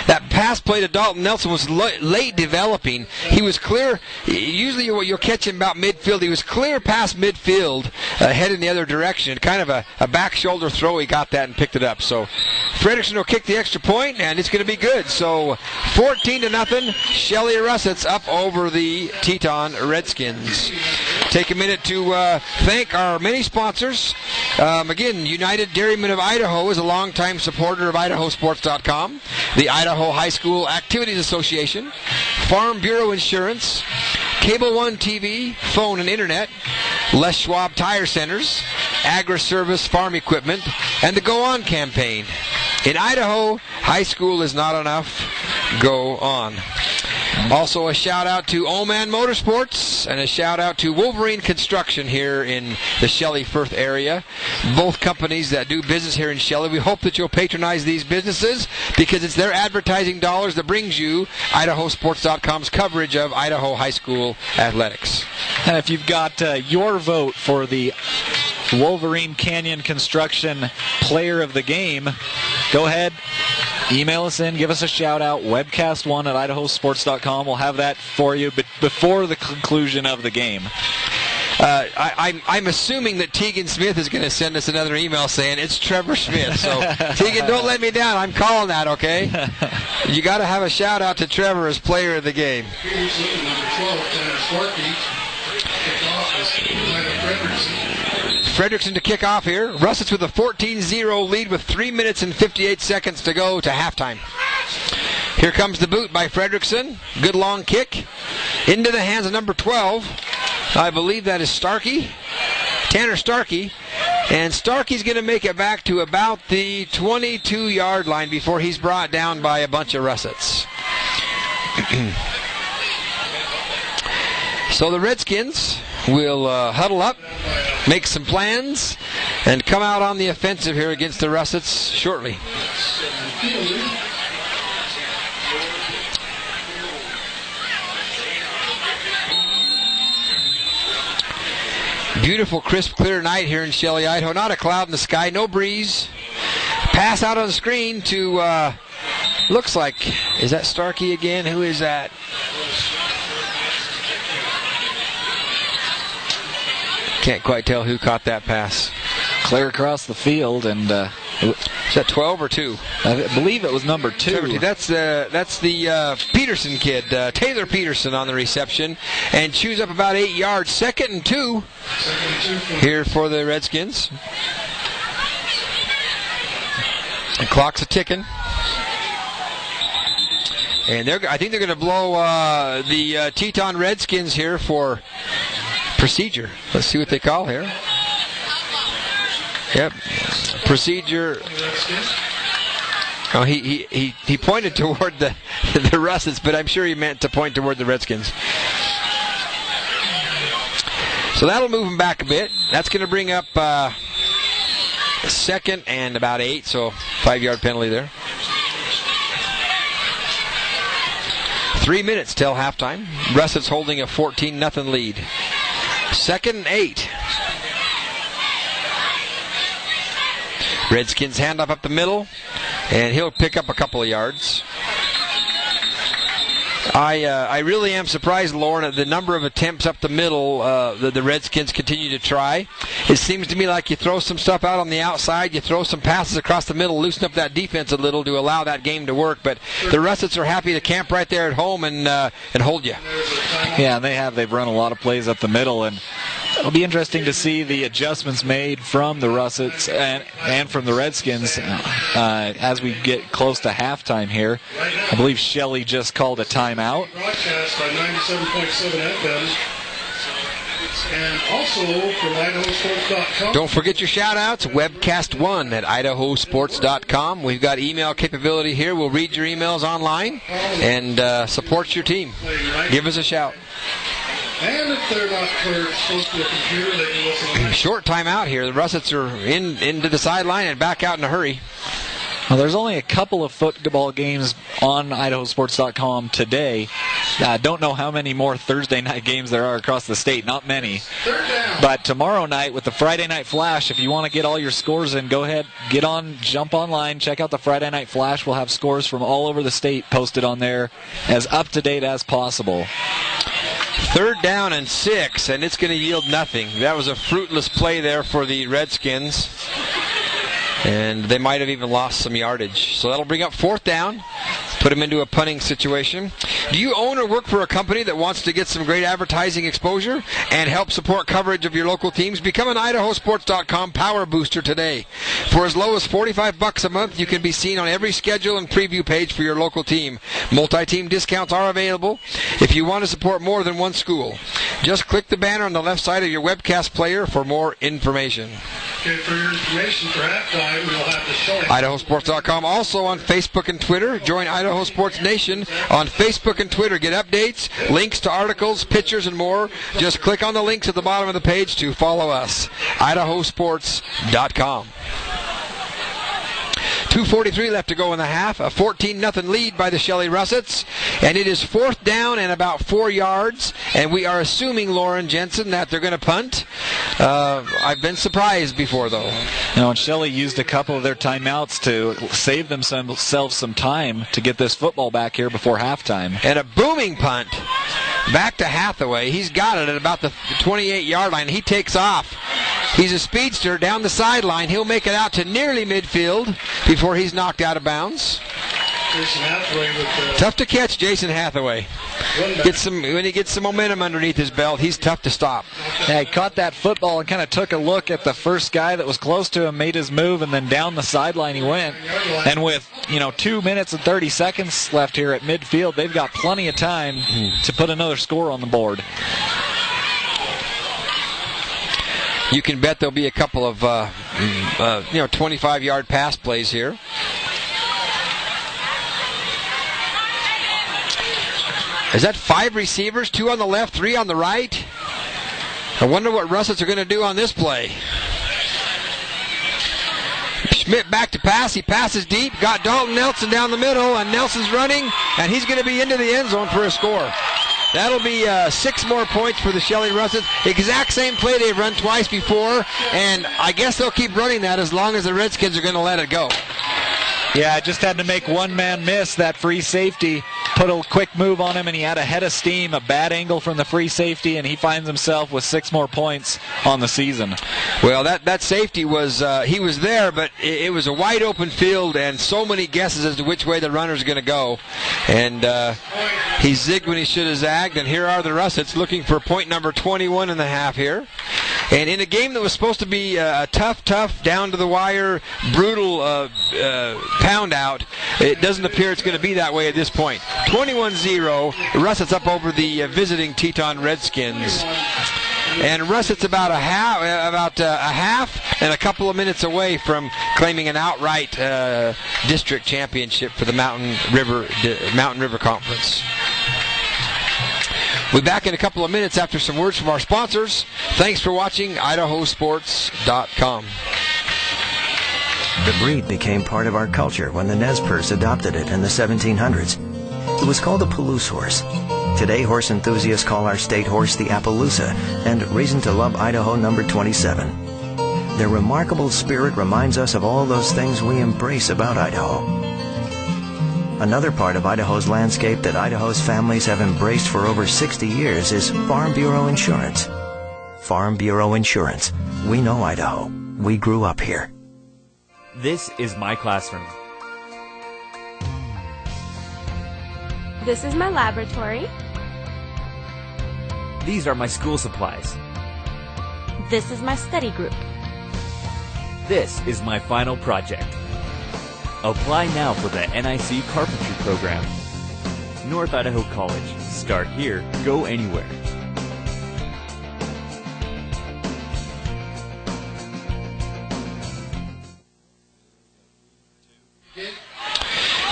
That pass play to Dalton Nelson was late developing. He was clear. Usually you'll catch him about midfield. He was clear past midfield, heading the other direction. Kind of a back shoulder throw. He got that and picked it up. So Fredrickson will kick the extra point, and it's going to be good. So 14-0, Shelley Russets up over the Teton Redskins. Take a minute to thank our many sponsors. Again, United Dairymen of Idaho is a longtime supporter of IdahoSports.com. The Idaho High School Activities Association, Farm Bureau Insurance, Cable One TV, Phone and Internet, Les Schwab Tire Centers, Agri-Service Farm Equipment, and the Go On campaign. In Idaho, high school is not enough. Go on. Also a shout out to Oman Motorsports and a shout out to Wolverine Construction here in the Shelley Firth area. Both companies that do business here in Shelley. We hope that you'll patronize these businesses because it's their advertising dollars that brings you IdahoSports.com's coverage of Idaho high school athletics. And if you've got your vote for the Wolverine Canyon Construction Player of the Game, go ahead. Email us in, give us a shout out, webcast1 at idahosports.com. We'll have that for you before the conclusion of the game. I'm assuming that Tegan Smith is going to send us another email saying it's Trevor Smith. So, Tegan, don't let me down. I'm calling that, okay? You got to have a shout out to Trevor as player of the game. Fredrickson to kick off here. Russets with a 14-0 lead with 3 minutes and 58 seconds to go to halftime. Here comes the boot by Fredrickson. Good long kick. Into the hands of number 12. I believe that is Starkey. Tanner Starkey. And Starkey's going to make it back to about the 22-yard line before he's brought down by a bunch of Russets. So the Redskins will huddle up, make some plans, and come out on the offensive here against the Russets shortly. Beautiful, crisp, clear night here in Shelley, Idaho. Not a cloud in the sky, no breeze. Pass out on the screen to, looks like, is that Starkey again? Who is that? Can't quite tell who caught that pass. Clear across the field, and is that 12 or 2? I believe it was number 2. 17. That's the Peterson kid, Taylor Peterson on the reception, and chews up about 8 yards. 2nd and 2 here for the Redskins. The clock's a ticking. And I think they're going to blow the Teton Redskins here for procedure. Let's see what they call here. Yep, procedure. Oh, he pointed toward the Russets, but I'm sure he meant to point toward the Redskins. So that'll move them back a bit. That's going to bring up 2nd and about 8, so 5-yard penalty there. 3 minutes till halftime. Russets holding a 14-0 lead. 2nd and 8. Redskins hand up the middle, and he'll pick up a couple of yards. I really am surprised, Lauren, at the number of attempts up the middle that the Redskins continue to try. It seems to me like you throw some stuff out on the outside, you throw some passes across the middle, loosen up that defense a little to allow that game to work. But the Russets are happy to camp right there at home and hold you. Yeah, they've run a lot of plays up the middle, and it'll be interesting to see the adjustments made from the Russets and from the Redskins as we get close to halftime here. I believe Shelley just called a timeout. Broadcast by 97.7 FM. And also from IdahoSports.com. Don't forget your shout-outs, webcast1 at IdahoSports.com. We've got email capability here. We'll read your emails online and support your team. Give us a shout. And if they're not close to a computer, they can listen. Short timeout here. The Russets are into the sideline and back out in a hurry. Well, there's only a couple of football games on IdahoSports.com today. I don't know how many more Thursday night games there are across the state. Not many. But tomorrow night with the Friday Night Flash, if you want to get all your scores in, go ahead, jump online, check out the Friday Night Flash. We'll have scores from all over the state posted on there as up to date as possible. 3rd down and 6, and it's going to yield nothing. That was a fruitless play there for the Redskins. And they might have even lost some yardage. So that'll bring up 4th down, put them into a punting situation. Do you own or work for a company that wants to get some great advertising exposure and help support coverage of your local teams? Become an IdahoSports.com power booster today. For as low as $45 a month, you can be seen on every schedule and preview page for your local team. Multi-team discounts are available if you want to support more than one school. Just click the banner on the left side of your webcast player for more information. Okay, for your information for halftime, we'll have the Shelley. IdahoSports.com, also on Facebook and Twitter. Join Idaho Sports Nation on Facebook and Twitter. Get updates, links to articles, pictures, and more. Just click on the links at the bottom of the page to follow us. IdahoSports.com. 2:43 left to go in the half. A 14-0 lead by the Shelley Russets. And it is 4th down and about 4 yards. And we are assuming, Lauren Jensen, that they're going to punt. I've been surprised before, though. And Shelley used a couple of their timeouts to save themselves some time to get this football back here before halftime. And a booming punt back to Hathaway. He's got it at about the 28-yard line. He takes off. He's a speedster down the sideline. He'll make it out to nearly midfield before he's knocked out of bounds. Tough to catch, Jason Hathaway. When he gets some momentum underneath his belt, he's tough to stop. Yeah, he caught that football and kind of took a look at the first guy that was close to him, made his move, and then down the sideline he went. And with 2 minutes and 30 seconds left here at midfield, they've got plenty of time to put another score on the board. You can bet there'll be a couple of 25-yard pass plays here. Is that 5 receivers, 2 on the left, 3 on the right? I wonder what Russets are going to do on this play. Schmidt back to pass. He passes deep. Got Dalton Nelson down the middle, and Nelson's running, and he's going to be into the end zone for a score. That'll be 6 more points for the Shelley Russets. Exact same play they've run twice before, and I guess they'll keep running that as long as the Redskins are going to let it go. Yeah, just had to make one man miss. That free safety put a quick move on him, and he had a head of steam, a bad angle from the free safety, and he finds himself with 6 more points on the season. Well, that safety was, he was there, but it was a wide open field and so many guesses as to which way the runner's going to go. And he zigged when he should have zagged, and here are the Russets looking for point number 21 in the half here. And in a game that was supposed to be a tough, down to the wire, brutal pound out, it doesn't appear it's going to be that way at this point. 21-0, Russets up over the visiting Teton Redskins. And Russets about a half and a couple of minutes away from claiming an outright district championship for the Mountain River Conference. We'll be back in a couple of minutes after some words from our sponsors. Thanks for watching IdahoSports.com. The breed became part of our culture when the Nez Perce adopted it in the 1700s. It was called a Palouse horse. Today, horse enthusiasts call our state horse the Appaloosa, and Reason to Love Idaho number 27. Their remarkable spirit reminds us of all those things we embrace about Idaho. Another part of Idaho's landscape that Idaho's families have embraced for over 60 years is Farm Bureau Insurance. Farm Bureau Insurance. We know Idaho. We grew up here. This is my classroom. This is my laboratory. These are my school supplies. This is my study group. This is my final project. Apply now for the NIC Carpentry Program. North Idaho College. Start here, go anywhere.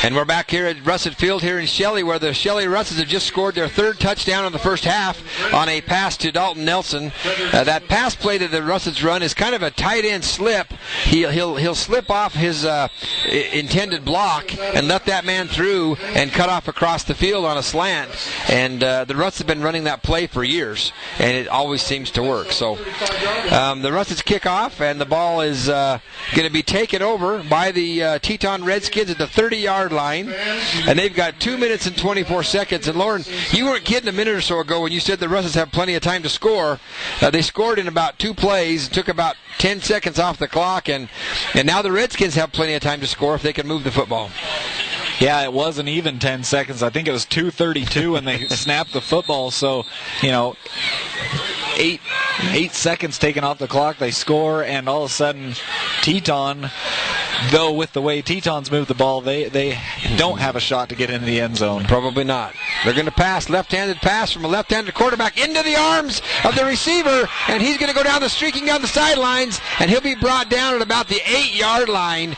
And we're back here at Russet Field here in Shelley, where the Shelley Russets have just scored their third touchdown in the first half on a pass to Dalton Nelson. That pass play that the Russets run is kind of a tight end slip. He'll slip off his intended block and let that man through and cut off across the field on a slant. And the Russets have been running that play for years, and it always seems to work. So the Russets kick off, and the ball is going to be taken over by the Teton Redskins at the 30-yard line, and they've got 2 minutes and 24 seconds. And Lauren, you weren't kidding a minute or so ago when you said the Russets have plenty of time to score. They scored in about 2 plays, took about 10 seconds off the clock, and now the Redskins have plenty of time to score if they can move the football. Yeah, it wasn't even 10 seconds. I think it was 2:32 when they snapped the football. So, 8 seconds taken off the clock. They score, and all of a sudden, Teton, though with the way Tetons move the ball, they don't have a shot to get into the end zone. Probably not. They're going to pass, left-handed pass from a left-handed quarterback into the arms of the receiver, and he's going to go streaking down the sidelines, and he'll be brought down at about the 8-yard line.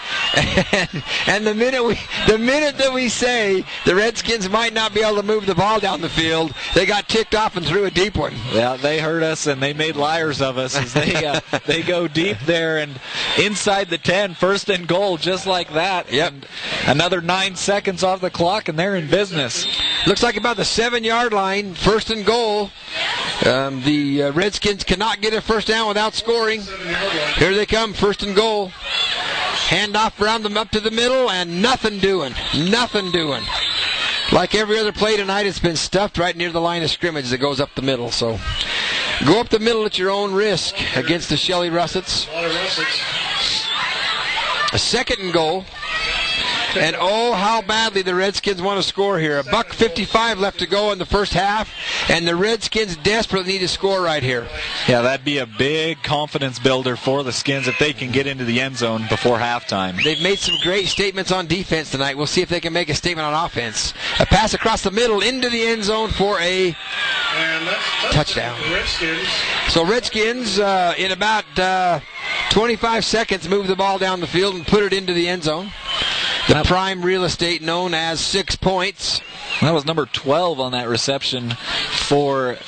And the minute that we say the Redskins might not be able to move the ball down the field, they got ticked off and threw a deep one. Yeah, they heard us, and they made liars of us as they go deep there, and inside the 10, first and goal, just like that. Yep. And another 9 seconds off the clock, and they're in business. Looks like about the 7-yard line, first and goal. The Redskins cannot get a first down without scoring. Here they come, first and goal. Handoff around them up to the middle, and nothing doing. Like every other play tonight, it's been stuffed right near the line of scrimmage that goes up the middle. So go up the middle at your own risk against the Shelley Russets. A second and goal. And oh, how badly the Redskins want to score here. $1:55 left to go in the first half, and the Redskins desperately need to score right here. Yeah, that'd be a big confidence builder for the Skins if they can get into the end zone before halftime. They've made some great statements on defense tonight. We'll see if they can make a statement on offense. A pass across the middle into the end zone for a touchdown. So Redskins, in about 25 seconds, move the ball down the field and put it into the end zone. The prime real estate known as 6 points. That was number 12 on that reception for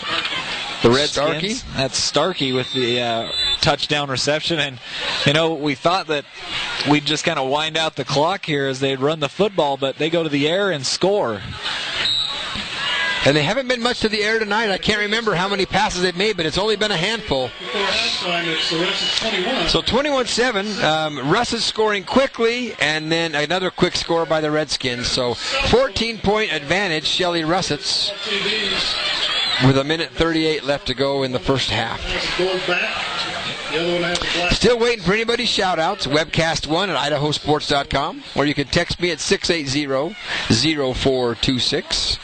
the Redskins. That's Starkey with the touchdown reception. And, we thought that we'd just kind of wind out the clock here as they'd run the football, but they go to the air and score. And they haven't been much to the air tonight. I can't remember how many passes they've made, but it's only been a handful. So 21-7. Russ is scoring quickly, and then another quick score by the Redskins. So 14-point advantage, Shelley Russets, with 1:38 left to go in the first half. Still waiting for anybody's shout-outs. Webcast1 at idahosports.com, or you can text me at 680-0426.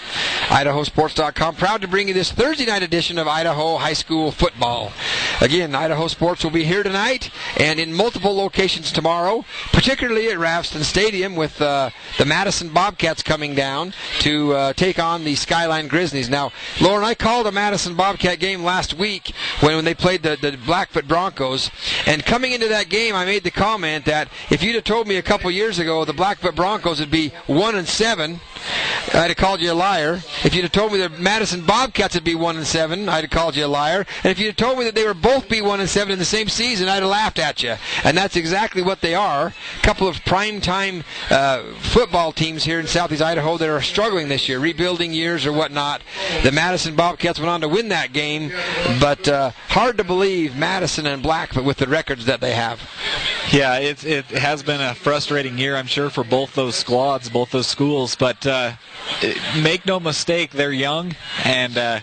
idahosports.com. Proud to bring you this Thursday night edition of Idaho High School Football. Again, Idaho Sports will be here tonight and in multiple locations tomorrow, particularly at Ravston Stadium with the Madison Bobcats coming down to take on the Skyline Grizzlies. Now, Lauren, I called a Madison Bobcat game last week when they played the Blackfoot Broncos, and coming into that game, I made the comment that if you'd have told me a couple years ago the Blackfoot Broncos would be 1-7, I'd have called you a liar. If you'd have told me the Madison Bobcats would be 1-7, I'd have called you a liar. And if you'd have told me that they were both be 1-7 in the same season, I'd have laughed at you. And that's exactly what they are. A couple of primetime football teams here in Southeast Idaho that are struggling this year, rebuilding years or whatnot. The Madison Bobcats went on to win that game, but hard to believe Madison and Blackfoot with the records that they have. Yeah, it has been a frustrating year, I'm sure, for both those squads, both those schools. But make no mistake, they're young, and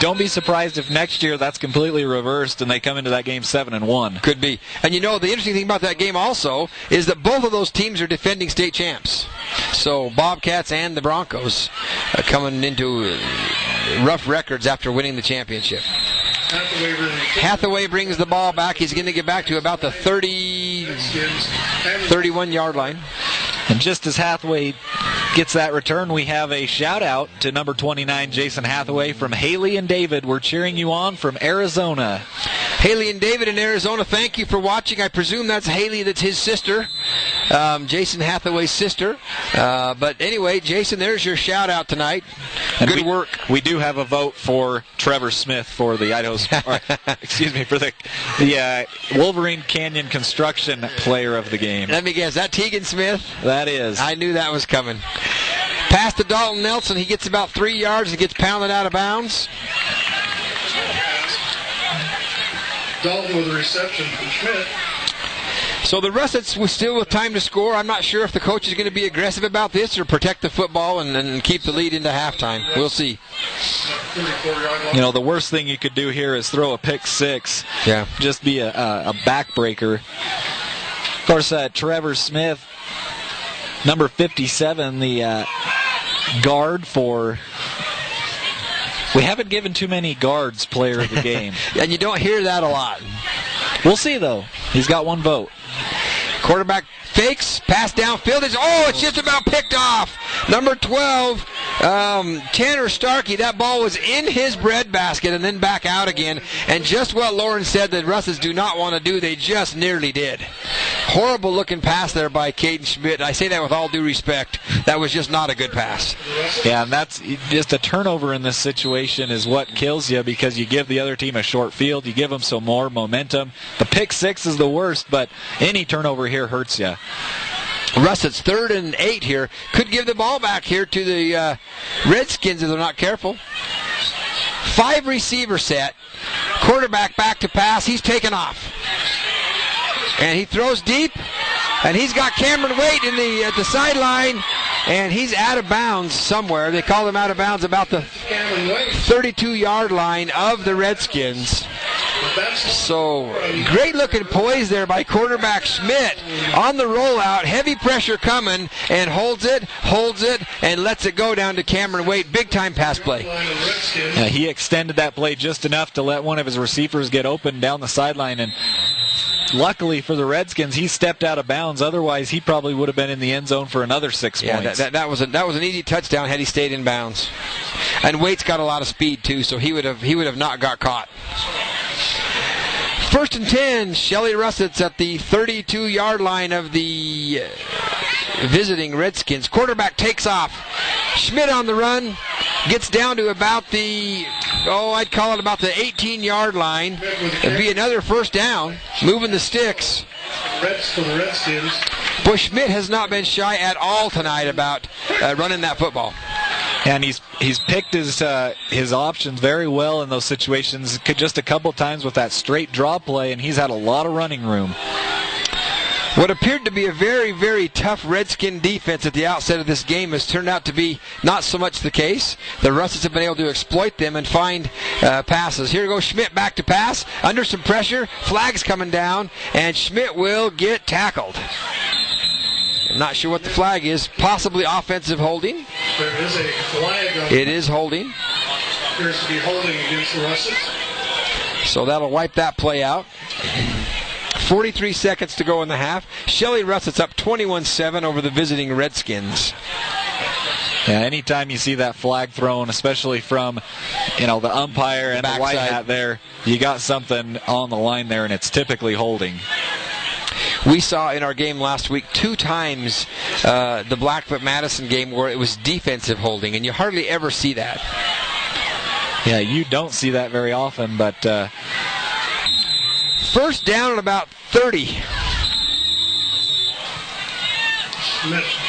don't be surprised if next year that's completely reversed and they come into that game 7-1. Could be. And the interesting thing about that game also is that both of those teams are defending state champs. So Bobcats and the Broncos coming into rough records after winning the championship. Hathaway brings the ball back. He's going to get back to about the 31-yard line. And just as Hathaway gets that return, we have a shout-out to number 29, Jason Hathaway, from Haley and David. We're cheering you on from Arizona. Haley and David in Arizona, thank you for watching. I presume that's Haley, that's his sister, Jason Hathaway's sister. But anyway, Jason, there's your shout out tonight. And Good work. We do have a vote for Trevor Smith for the Idaho's, for the Wolverine Canyon Construction Player of the Game. Let me guess, that Tegan Smith? That is. I knew that was coming. Pass to Dalton Nelson. He gets about 3 yards and gets pounded out of bounds. Dalton with a reception from Schmidt. So the Russets was still with time to score. I'm not sure if the coach is going to be aggressive about this or protect the football and keep the lead into halftime. We'll see. You know, the worst thing you could do here is throw a pick six. Yeah. Just be a backbreaker. Of course, Trevor Smith, number 57, the guard for... We haven't given too many guards player of the game. And you don't hear that a lot. We'll see, though. He's got one vote. Quarterback fakes, pass downfield. It's just about picked off. Number 12, Tanner Starkey. That ball was in his breadbasket and then back out again. And just what Lauren said that Russes do not want to do, they just nearly did. Horrible looking pass there by Caden Schmidt. I say that with all due respect. That was just not a good pass. Yeah, and that's just a turnover in this situation is what kills you because you give the other team a short field. You give them some more momentum. The pick six is the worst, but any turnover here hurts you. Russet's 3rd and 8 here. Could give the ball back here to the Redskins if they're not careful. 5 receiver set. Quarterback back to pass. He's taken off. And he throws deep. And he's got Cameron Waite at the sideline. And he's out of bounds somewhere. They call him out of bounds about the 32-yard line of the Redskins. So, great looking poise there by quarterback Schmidt on the rollout. Heavy pressure coming and holds it, and lets it go down to Cameron Waite. Big time pass play. He extended that play just enough to let one of his receivers get open down the sideline, and luckily for the Redskins, he stepped out of bounds. Otherwise, he probably would have been in the end zone for another 6 points. That was an easy touchdown had he stayed in bounds. And Waite's got a lot of speed too, so he would have not got caught. 1st and 10, Shelley Russet's at the 32-yard line of the visiting Redskins. Quarterback takes off. Schmidt on the run, gets down to about the, I'd call it about the 18-yard line. It'd be another first down, moving the sticks. For the Redskins. Boy, Schmidt has not been shy at all tonight about running that football. And he's picked his options very well in those situations. Just a couple times with that straight draw play, and he's had a lot of running room. What appeared to be a very, very tough Redskin defense at the outset of this game has turned out to be not so much the case. The Russets have been able to exploit them and find passes. Here goes Schmidt back to pass. Under some pressure. Flag's coming down, and Schmidt will get tackled. I'm not sure what the flag is. Possibly offensive holding. There is a flag. It is holding. Appears to be holding against the Russets. So that'll wipe that play out. 43 seconds to go in the half. Shelley Russet's up 21-7 over the visiting Redskins. Yeah, anytime you see that flag thrown, especially from, the umpire and the white hat there, you got something on the line there, and it's typically holding. We saw in our game last week 2 times the Blackfoot-Madison game where it was defensive holding, and you hardly ever see that. Yeah, you don't see that very often, but... First down at about 30. Schmidt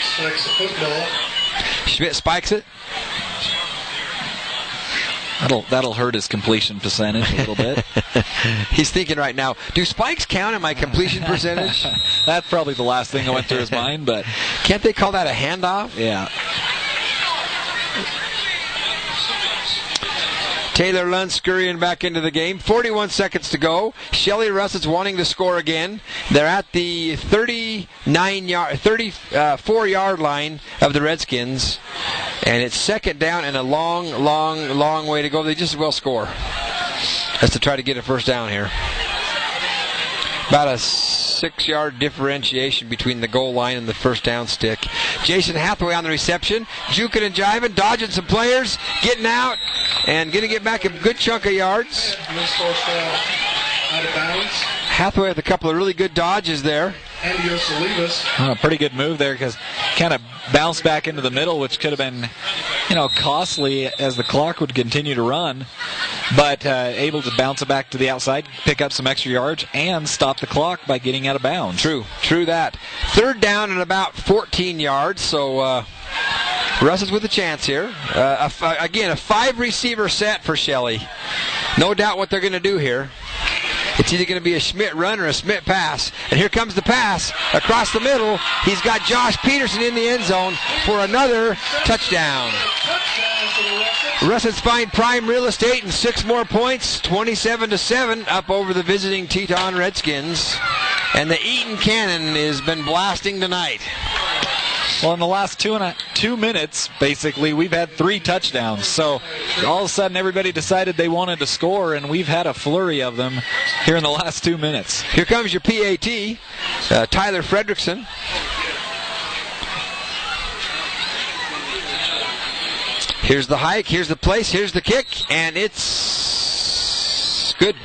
spikes the football. Schmidt spikes it. That'll hurt his completion percentage a little bit. He's thinking right now, do spikes count in my completion percentage? That's probably the last thing that went through his mind, but... Can't they call that a handoff? Yeah. Taylor Lund scurrying back into the game. 41 seconds to go. Shelley Russet's wanting to score again. They're at the 34-yard line of the Redskins. And it's second down and a long way to go. They just will score. That's to try to get a first down here. About a 6-yard differentiation between the goal line and the first down stick. Jason Hathaway on the reception. Juking and jiving, dodging some players, getting out, and going to get back a good chunk of yards. out of bounds. Hathaway with a couple of really good dodges there. A pretty good move there because kind of bounced back into the middle, which could have been, costly as the clock would continue to run. But able to bounce it back to the outside, pick up some extra yards, and stop the clock by getting out of bounds. True that. Third down and about 14 yards, so Russ is with a chance here. Again, a 5-receiver set for Shelley. No doubt what they're going to do here. It's either going to be a Schmidt run or a Schmidt pass. And here comes the pass across the middle. He's got Josh Peterson in the end zone for another touchdown. Russets find prime real estate and 6 more points, 27-7 up over the visiting Teton Redskins. And the Eaton Cannon has been blasting tonight. Well, in the last 2 minutes, basically, we've had 3 touchdowns. So all of a sudden, everybody decided they wanted to score, and we've had a flurry of them here in the last 2 minutes. Here comes your PAT, Tyler Fredrickson. Here's the hike, here's the place, here's the kick, and it's good.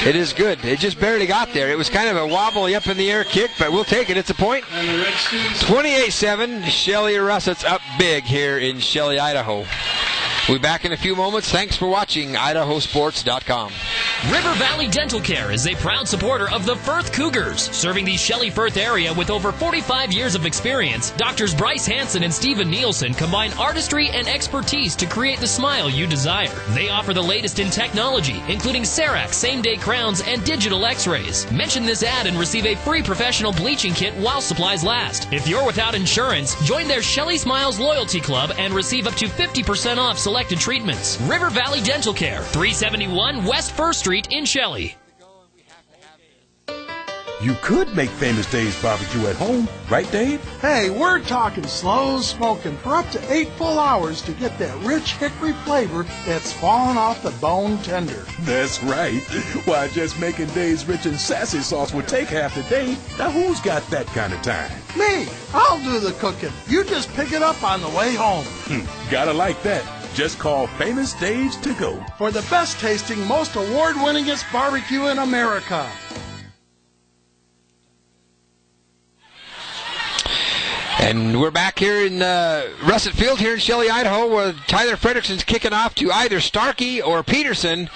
It is good. It just barely got there. It was kind of a wobbly up in the air kick, but we'll take it. It's a point. 28-7. Shelley Russets up big here in Shelley, Idaho. We'll be back in a few moments. Thanks for watching idahosports.com. River Valley Dental Care is a proud supporter of the Firth Cougars. Serving the Shelley-Firth area with over 45 years of experience, Doctors Bryce Hansen and Stephen Nielsen combine artistry and expertise to create the smile you desire. They offer the latest in technology, including CEREC same-day crowns and digital x-rays. Mention this ad and receive a free professional bleaching kit while supplies last. If you're without insurance, join their Shelley Smiles Loyalty Club and receive up to 50% off selected treatments. River Valley Dental Care, 371 West 1st Street in Shelley. You could make Famous Dave's barbecue at home, right, Dave? Hey, we're talking slow smoking for up to 8 full hours to get that rich hickory flavor that's falling off the bone tender. That's right. Why, just making Dave's rich and sassy sauce would take half the day. Now, who's got that kind of time? Me. I'll do the cooking. You just pick it up on the way home. Gotta like that. Just call Famous Dave's to go. For the best tasting, most award-winningest barbecue in America. And we're back here in Russet Field here in Shelley, Idaho, where Tyler Fredrickson's kicking off to either Starkey or Peterson.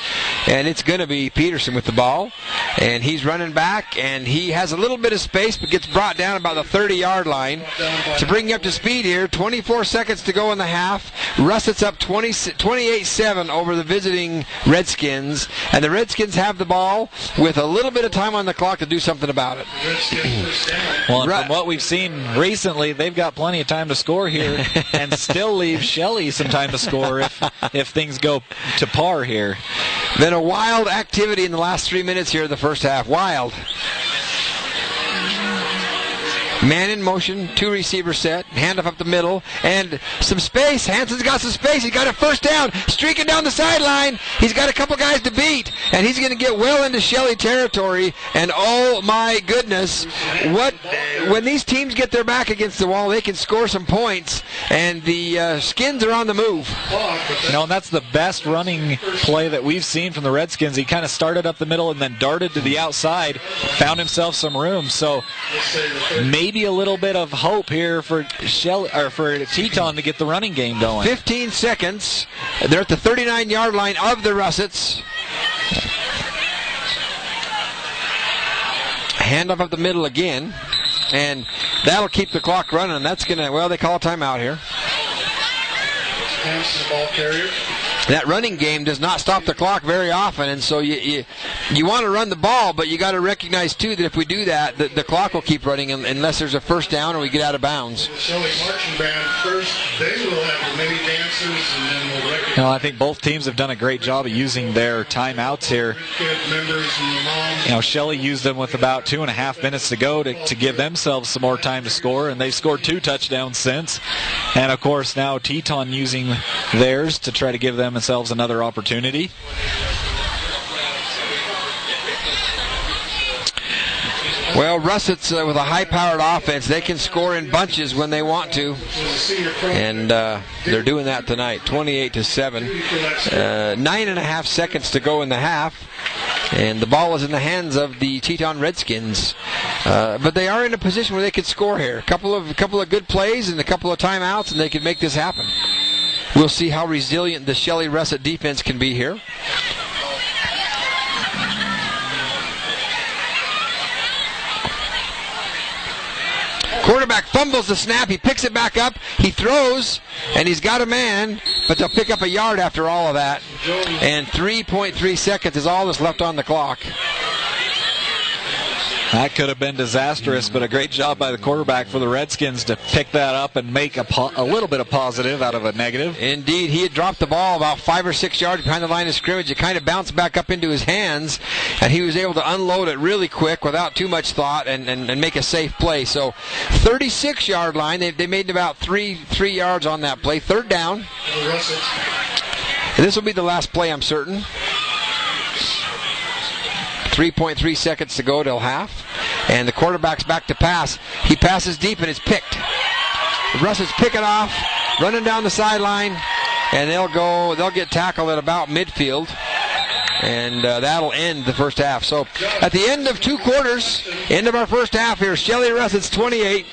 And it's going to be Peterson with the ball. And he's running back, and he has a little bit of space, but gets brought down about the 30-yard line. To bring you up to speed here, 24 seconds to go in the half. Russet's up 28-7 over the visiting Redskins. And the Redskins have the ball with a little bit of time on the clock to do something about it. Well, and from what we've seen recently, they've got plenty of time to score here and still leave Shelley some time to score if things go to par here. Been a wild activity in the last 3 minutes here of the first half. Wild. Man in motion, 2 receiver set, handoff up the middle, and some space. Hansen's got some space. He's got a first down, streaking down the sideline. He's got a couple guys to beat, and he's going to get well into Shelley territory. And oh my goodness, when these teams get their back against the wall, they can score some points, and the Skins are on the move. And that's the best running play that we've seen from the Redskins. He kind of started up the middle and then darted to the outside, found himself some room. So maybe a little bit of hope here for Teton to get the running game going. 15 seconds. They're at the 39-yard line of the Russets. Handoff up the middle again, and that'll keep the clock running. That's gonna, they call a timeout here. Ball carrier. That running game does not stop the clock very often, and so you want to run the ball, but you got to recognize too that if we do that, the clock will keep running unless there's a first down or we get out of bounds. Shelley marching band first. They will have the many dancers, and then we'll recognize. I think both teams have done a great job of using their timeouts here. Shelley used them with about 2.5 minutes to go to give themselves some more time to score, and they've scored 2 touchdowns since. And of course now Teton using theirs to try to give themselves another opportunity. Well, Russet's with a high-powered offense. They can score in bunches when they want to, and they're doing that tonight. 28-7. 9.5 seconds to go in the half. And the ball is in the hands of the Teton Redskins. But they are in a position where they could score here. A couple of good plays and a couple of timeouts, and they could make this happen. We'll see how resilient the Shelley Russet defense can be here. Quarterback fumbles the snap. He picks it back up. He throws, and he's got a man, but they'll pick up a yard after all of that. And 3.3 seconds is all that's left on the clock. That could have been disastrous, but a great job by the quarterback for the Redskins to pick that up and make a little bit of positive out of a negative. Indeed, he had dropped the ball about 5 or 6 yards behind the line of scrimmage. It kind of bounced back up into his hands, and he was able to unload it really quick without too much thought and make a safe play. So 36-yard line, they made about 3 yards on that play. Third down. And this will be the last play, I'm certain. 3.3 seconds to go till half. And the quarterback's back to pass. He passes deep and it's picked. Russell's picking off, running down the sideline, and they'll get tackled at about midfield. And that'll end the first half. So at the end of 2 quarters, end of our first half here, Shelley Russet's 28,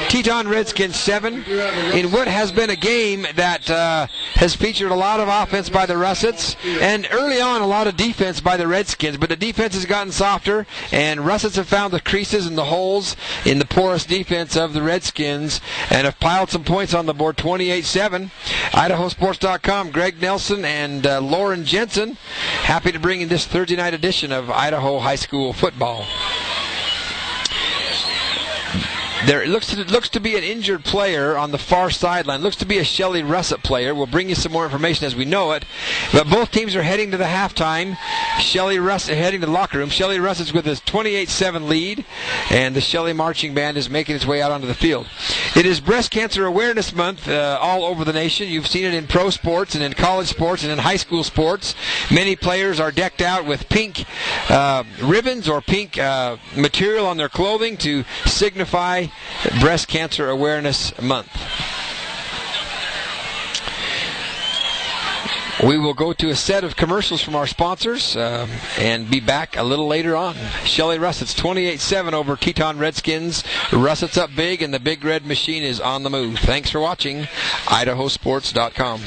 Teton Redskins 7, in what has been a game that has featured a lot of offense by the Russets, and early on a lot of defense by the Redskins. But the defense has gotten softer, and Russets have found the creases and the holes in the porous defense of the Redskins, and have piled some points on the board, 28-7. IdahoSports.com, Greg Nelson and Lauren Jensen. Happy to bring in this Thursday night edition of Idaho High School football. There looks to be an injured player on the far sideline. Looks to be a Shelley Russet player. We'll bring you some more information as we know it. But both teams are heading to the halftime. Shelley Russet heading to the locker room. Shelley Russet's with his 28-7 lead, and the Shelley Marching Band is making its way out onto the field. It is Breast Cancer Awareness Month all over the nation. You've seen it in pro sports and in college sports and in high school sports. Many players are decked out with pink ribbons or pink material on their clothing to signify Breast Cancer Awareness Month. We will go to a set of commercials from our sponsors and be back a little later on. Shelley Russet's 28-7 over Teton Redskins. Russet's up big, and the Big Red Machine is on the move. Thanks for watching IdahoSports.com.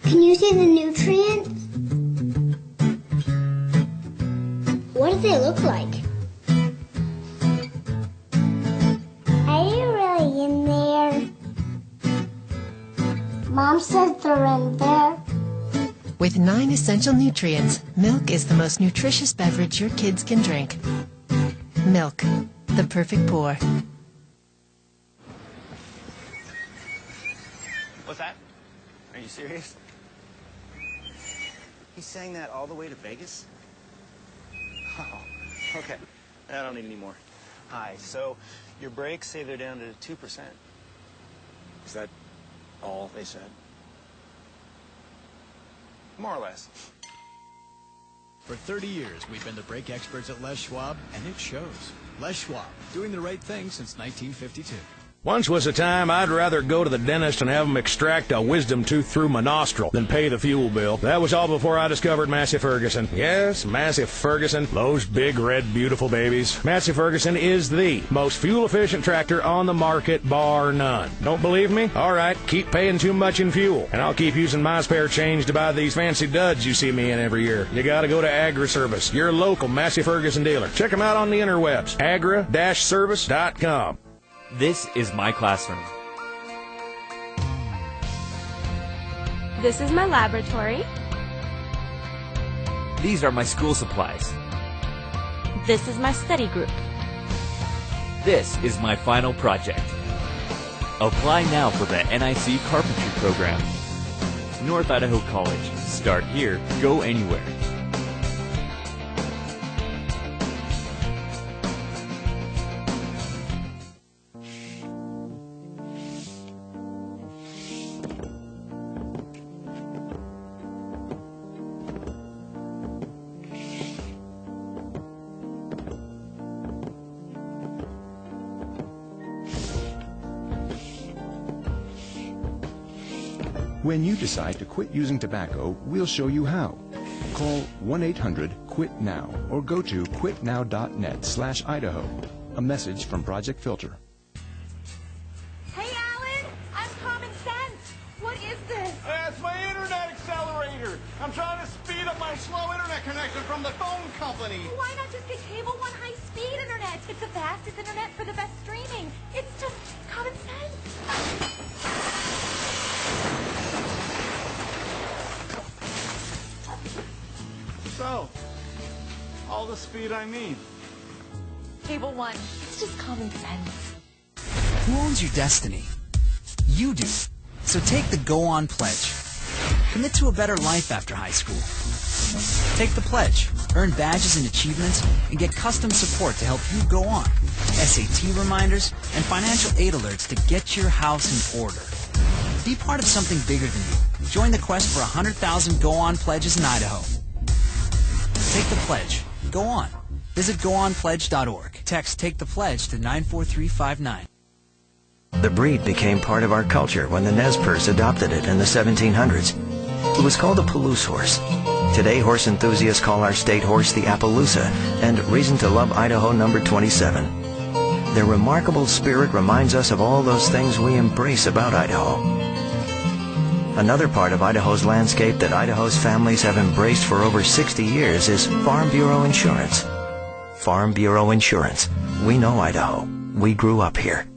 Can you see the nutrients? What do they look like? Are you really in there? Mom says they're in there. With 9 essential nutrients, milk is the most nutritious beverage your kids can drink. Milk, the perfect pour. What's that? Are you serious? He sang that all the way to Vegas? Oh, okay. I don't need any more. Hi, so your brakes say they're down to 2%. Is that all they said? More or less. For 30 years, we've been the brake experts at Les Schwab, and it shows. Les Schwab, doing the right thing since 1952. Once was a time I'd rather go to the dentist and have them extract a wisdom tooth through my nostril than pay the fuel bill. That was all before I discovered Massey Ferguson. Yes, Massey Ferguson, those big red beautiful babies. Massey Ferguson is the most fuel-efficient tractor on the market, bar none. Don't believe me? All right, keep paying too much in fuel, and I'll keep using my spare change to buy these fancy duds you see me in every year. You gotta go to Agri-Service, your local Massey Ferguson dealer. Check them out on the interwebs, agra-service.com. This is my classroom. This is my laboratory. These are my school supplies. This is my study group. This is my final project. Apply now for the NIC Carpentry program. North Idaho College. Start here, go anywhere. When you decide to quit using tobacco, we'll show you how. Call 1-800-QUIT-NOW or go to quitnow.net/Idaho. A message from Project Filter. Hey, Alan, I'm Common Sense. What is this? It's my internet accelerator. I'm trying to speed up my slow internet connection from the phone company. Why not just get Cable One high-speed internet? It's the fastest internet for the best streaming. It's just common sense. So, all the speed I need. Cable One, it's just common sense. Who owns your destiny? You do. So take the Go On Pledge. Commit to a better life after high school. Take the pledge, earn badges and achievements, and get custom support to help you go on. SAT reminders and financial aid alerts to get your house in order. Be part of something bigger than you. Join the quest for 100,000 Go On pledges in Idaho. Take the pledge. Go on. Visit goonpledge.org. Text Take the Pledge to 94359. The breed became part of our culture when the Nez Perce adopted it in the 1700s. It was called a Palouse horse. Today, horse enthusiasts call our state horse the Appaloosa, and Reason to Love Idaho number 27. Their remarkable spirit reminds us of all those things we embrace about Idaho. Another part of Idaho's landscape that Idaho's families have embraced for over 60 years is Farm Bureau Insurance. Farm Bureau Insurance. We know Idaho. We grew up here.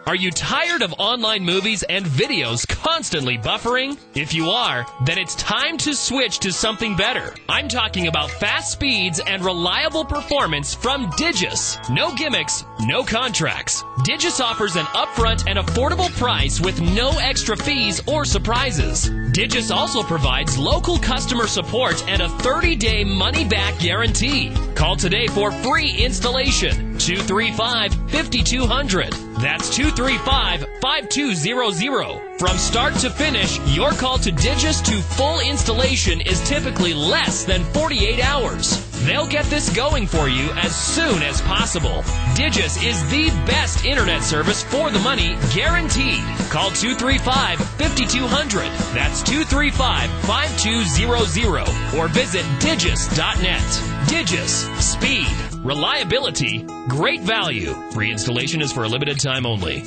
Are you tired of online movies and videos constantly buffering? If you are, then it's time to switch to something better. I'm talking about fast speeds and reliable performance from Digis. No gimmicks, no contracts. Digis offers an upfront and affordable price with no extra fees or surprises. Digis also provides local customer support and a 30-day money-back guarantee. Call today for free installation. 235-5200. That's 235-5200. From start to finish, your call to Digis to full installation is typically less than 48 hours. They'll get this going for you as soon as possible. Digis is the best internet service for the money, guaranteed. Call 235-5200. That's 235-5200. Or visit digis.net. Digis. Speed. Reliability. Great value. Free installation is for a limited time only.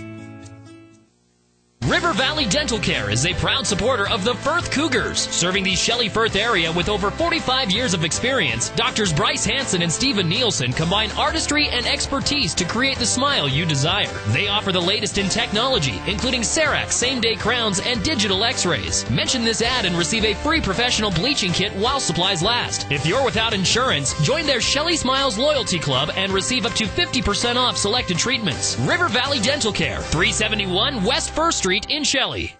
River Valley Dental Care is a proud supporter of the Firth Cougars. Serving the Shelley-Firth area with over 45 years of experience, Doctors Bryce Hansen and Stephen Nielsen combine artistry and expertise to create the smile you desire. They offer the latest in technology, including CEREC same-day crowns and digital x-rays. Mention this ad and receive a free professional bleaching kit while supplies last. If you're without insurance, join their Shelley Smiles Loyalty Club and receive up to 50% off selected treatments. River Valley Dental Care, 371 West 1st Street in Shelley.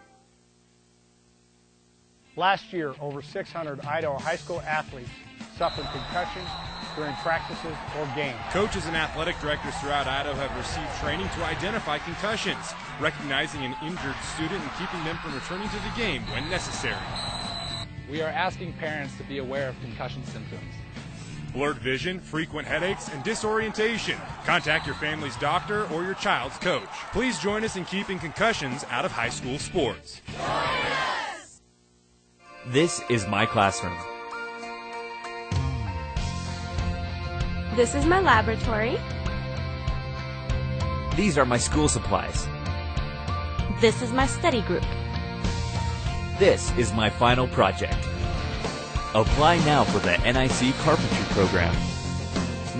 Last year, over 600 Idaho high school athletes suffered concussions during practices or games. Coaches and athletic directors throughout Idaho have received training to identify concussions, recognizing an injured student and keeping them from returning to the game when necessary. We are asking parents to be aware of concussion symptoms. Blurred vision, frequent headaches, and disorientation. Contact your family's doctor or your child's coach. Please join us in keeping concussions out of high school sports. This is my classroom. This is my laboratory. These are my school supplies. This is my study group. This is my final project. Apply now for the NIC Carpentry Program.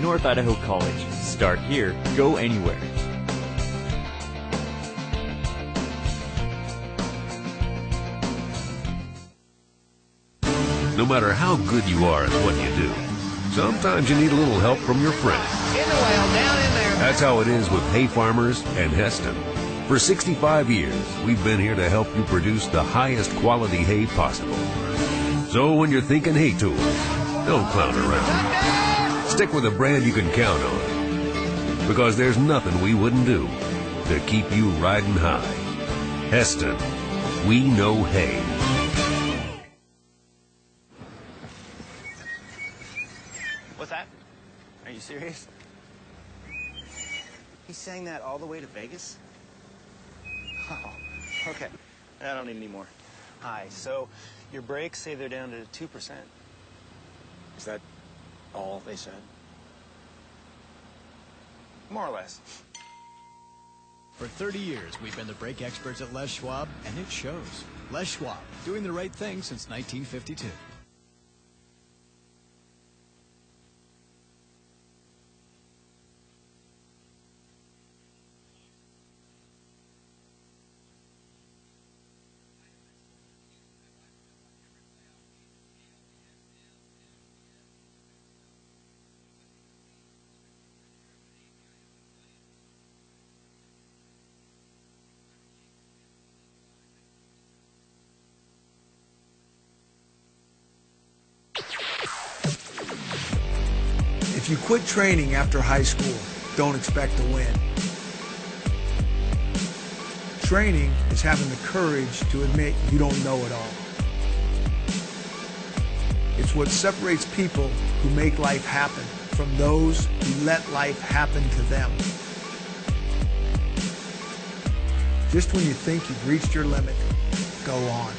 North Idaho College. Start here, go anywhere. No matter how good you are at what you do, sometimes you need a little help from your friends. That's how it is with Hay Farmers and Heston. For 65 years, we've been here to help you produce the highest quality hay possible. So when you're thinking hay tools, don't clown around. Stick with a brand you can count on. Because there's nothing we wouldn't do to keep you riding high. Heston. We know hay. What's that? Are you serious? He sang that all the way to Vegas? Oh, okay. I don't need any more. Hi, so your brakes say they're down to 2%. Is that all they said? More or less. For 30 years, we've been the brake experts at Les Schwab, and it shows. Les Schwab, doing the right thing since 1952. If you quit training after high school, don't expect to win. Training is having the courage to admit you don't know it all. It's what separates people who make life happen from those who let life happen to them. Just when you think you've reached your limit, go on.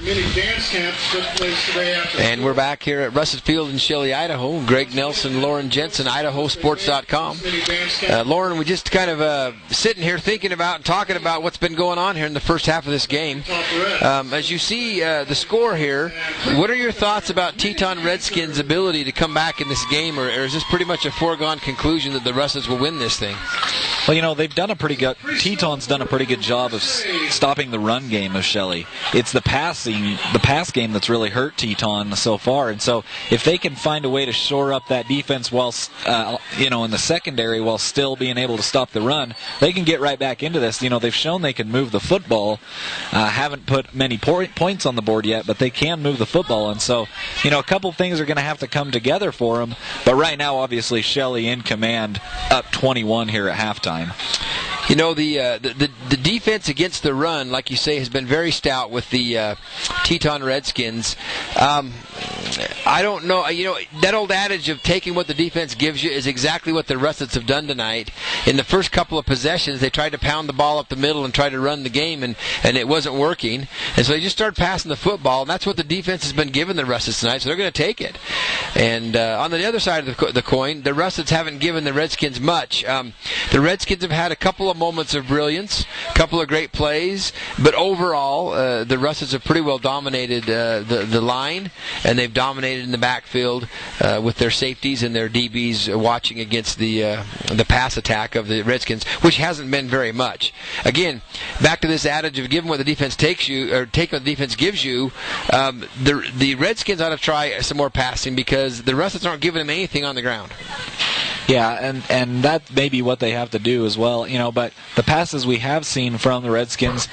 Mini dance camp took place today after. And we're back here at Russet Field in Shelley, Idaho. Greg Nelson, Lauren Jensen, IdahoSports.com. Lauren, we just kind of sitting here thinking about and talking about what's been going on here in the first half of this game. As you see the score here, what are your thoughts about Teton Redskins' ability to come back in this game, or is this pretty much a foregone conclusion that the Russets will win this thing? Well, you know, they've done a pretty good. Teton's done a pretty good job of stopping the run game of Shelley. It's the pass game that's really hurt Teton so far. And so, if they can find a way to shore up that defense while, in the secondary, while still being able to stop the run, they can get right back into this. You know, they've shown they can move the football. Haven't put many points on the board yet, but they can move the football. And so, a couple things are going to have to come together for them. But right now, obviously, Shelley in command, up 21 here at halftime. You know, the defense against the run, like you say, has been very stout with the Teton Redskins. I don't know. That old adage of taking what the defense gives you is exactly what the Russets have done tonight. In the first couple of possessions, they tried to pound the ball up the middle and try to run the game, and it wasn't working. And so they just started passing the football, and that's what the defense has been giving the Russets tonight, so they're going to take it. And on the other side of the coin, the Russets haven't given the Redskins much. The Redskins have had a couple of moments of brilliance, a couple of great plays, but overall, the Russets have pretty well dominated the line, and they've dominated in the backfield with their safeties and their DBs watching against the pass attack of the Redskins, which hasn't been very much. Again, back to this adage of giving what the defense takes you, or take what the defense gives you. The Redskins ought to try some more passing because the Russets aren't giving them anything on the ground. Yeah, and that may be what they have to do as well, but the passes we have seen from the Redskins,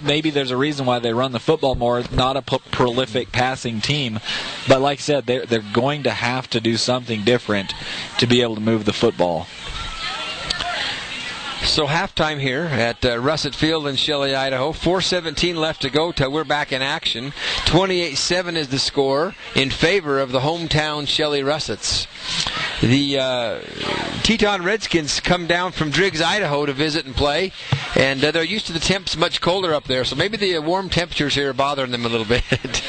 maybe there's a reason why they run the football more, not a prolific passing team, but like I said, they're going to have to do something different to be able to move the football. So halftime here at Russet Field in Shelley, Idaho. 4:17 left to go till we're back in action. 28-7 is the score in favor of the hometown Shelley Russets. The Teton Redskins come down from Driggs, Idaho to visit and play, and they're used to the temps much colder up there, so maybe the warm temperatures here are bothering them a little bit.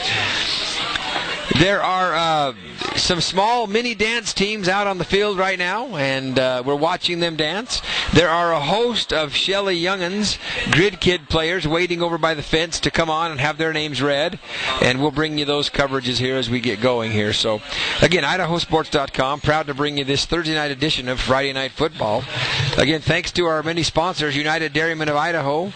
There are some small mini dance teams out on the field right now, and we're watching them dance. There are a host of Shelley Young'uns, Grid Kid players waiting over by the fence to come on and have their names read, and we'll bring you those coverages here as we get going here. So, again, IdahoSports.com, proud to bring you this Thursday night edition of Friday Night Football. Again, thanks to our many sponsors, United Dairymen of Idaho,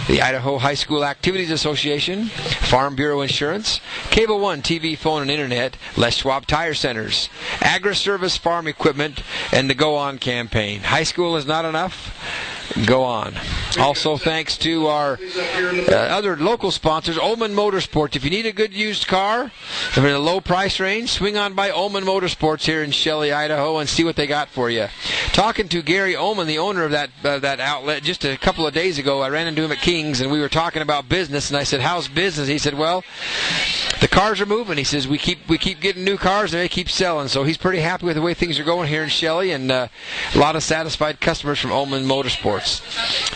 the Idaho High School Activities Association, Farm Bureau Insurance, Cable One TV, phone, and internet, Les Schwab Tire Centers, Agri-Service Farm Equipment, and the Go On campaign. High school is not enough. Go on. Also, thanks to our other local sponsors, Ullman Motorsports. If you need a good used car, if in a low price range, swing on by Ullman Motorsports here in Shelley, Idaho, and see what they got for you. Talking to Gary Ullman, the owner of that outlet, just a couple of days ago, I ran into him at King's, and we were talking about business, and I said, "How's business?" He said, "Well, the cars are moving." He says, we keep getting new cars, and they keep selling. So he's pretty happy with the way things are going here in Shelley, and a lot of satisfied customers from Ullman Motorsports.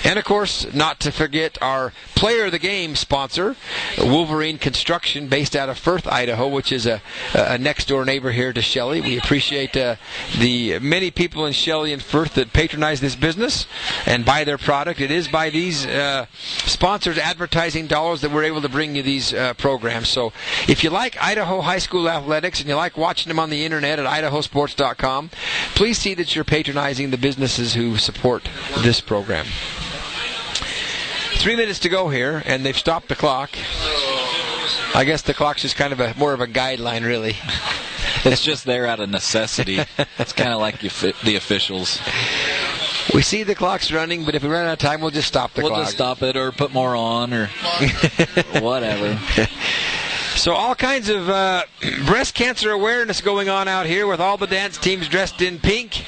And, of course, not to forget our Player of the Game sponsor, Wolverine Construction, based out of Firth, Idaho, which is a next-door neighbor here to Shelley. We appreciate the many people in Shelley and Firth that patronize this business and buy their product. It is by these sponsors' advertising dollars that we're able to bring you these programs. So if you like Idaho high school athletics and you like watching them on the internet at idahosports.com, please see that you're patronizing the businesses who support this program. 3 minutes to go here, and they've stopped the clock. I guess the clock's just kind of more of a guideline, really. It's just there out of necessity. It's kind of like the officials. We see the clock's running, but if we run out of time, we'll just stop the clock. We'll just stop it or put more on or whatever. So all kinds of breast cancer awareness going on out here with all the dance teams dressed in pink.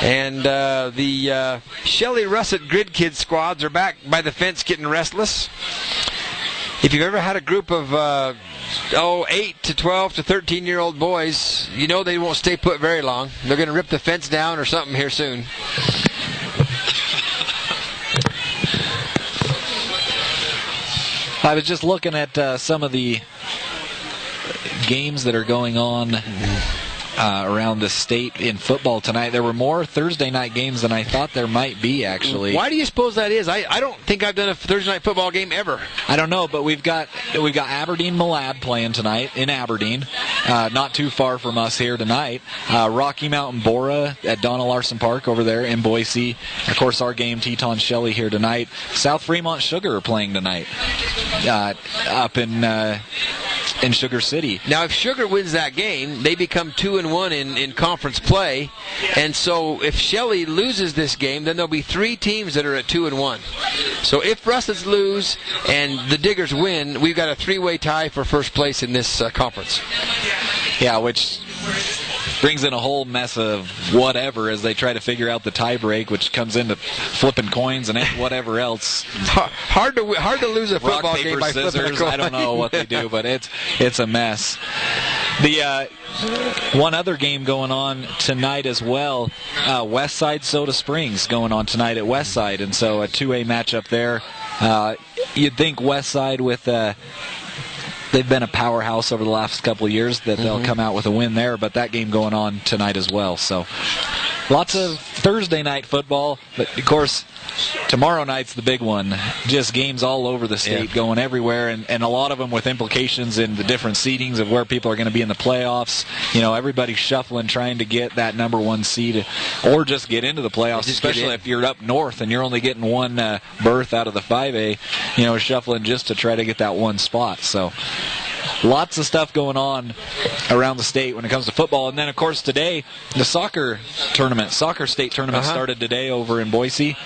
And the Shelley Russet Grid Kids squads are back by the fence getting restless. If you've ever had a group of 8 to 12 to 13-year-old boys, you know they won't stay put very long. They're going to rip the fence down or something here soon. I was just looking at some of the games that are going on around the state in football tonight. There were more Thursday night games than I thought there might be, actually. Why do you suppose that is? I don't think I've done a Thursday night football game ever. I don't know, but we've got Aberdeen Malad playing tonight in Aberdeen, not too far from us here tonight. Rocky Mountain Bora at Donna Larson Park over there in Boise. Of course, our game, Teton Shelley, here tonight. South Fremont Sugar are playing tonight up in Sugar City. Now, if Sugar wins that game, they become 2-1 in conference play, and so if Shelley loses this game, then there'll be 3 teams that are at 2-1. So if Russets lose and the Diggers win, we've got a 3-way tie for first place in this conference. Yeah, which brings in a whole mess of whatever as they try to figure out the tie break, which comes into flipping coins and whatever else. Hard to lose a football game by scissors. Flipping a coin. I don't know what they do, but it's a mess. The one other game going on tonight as well, Westside Soda Springs going on tonight at Westside, and so a 2A matchup there. You'd think Westside with they've been a powerhouse over the last couple of years that they'll come out with a win there, but that game going on tonight as well. So lots of Thursday night football, but of course tomorrow night's the big one. Just games all over the state, going everywhere, and a lot of them with implications in the different seedings of where people are going to be in the playoffs. You know, everybody's shuffling, trying to get that number 1 seed or just get into the playoffs, especially if you're up north and you're only getting one berth out of the 5A, you know, shuffling just to try to get that one spot. So lots of stuff going on around the state when it comes to football. And then, of course, today, the soccer state tournament started today over in Boise.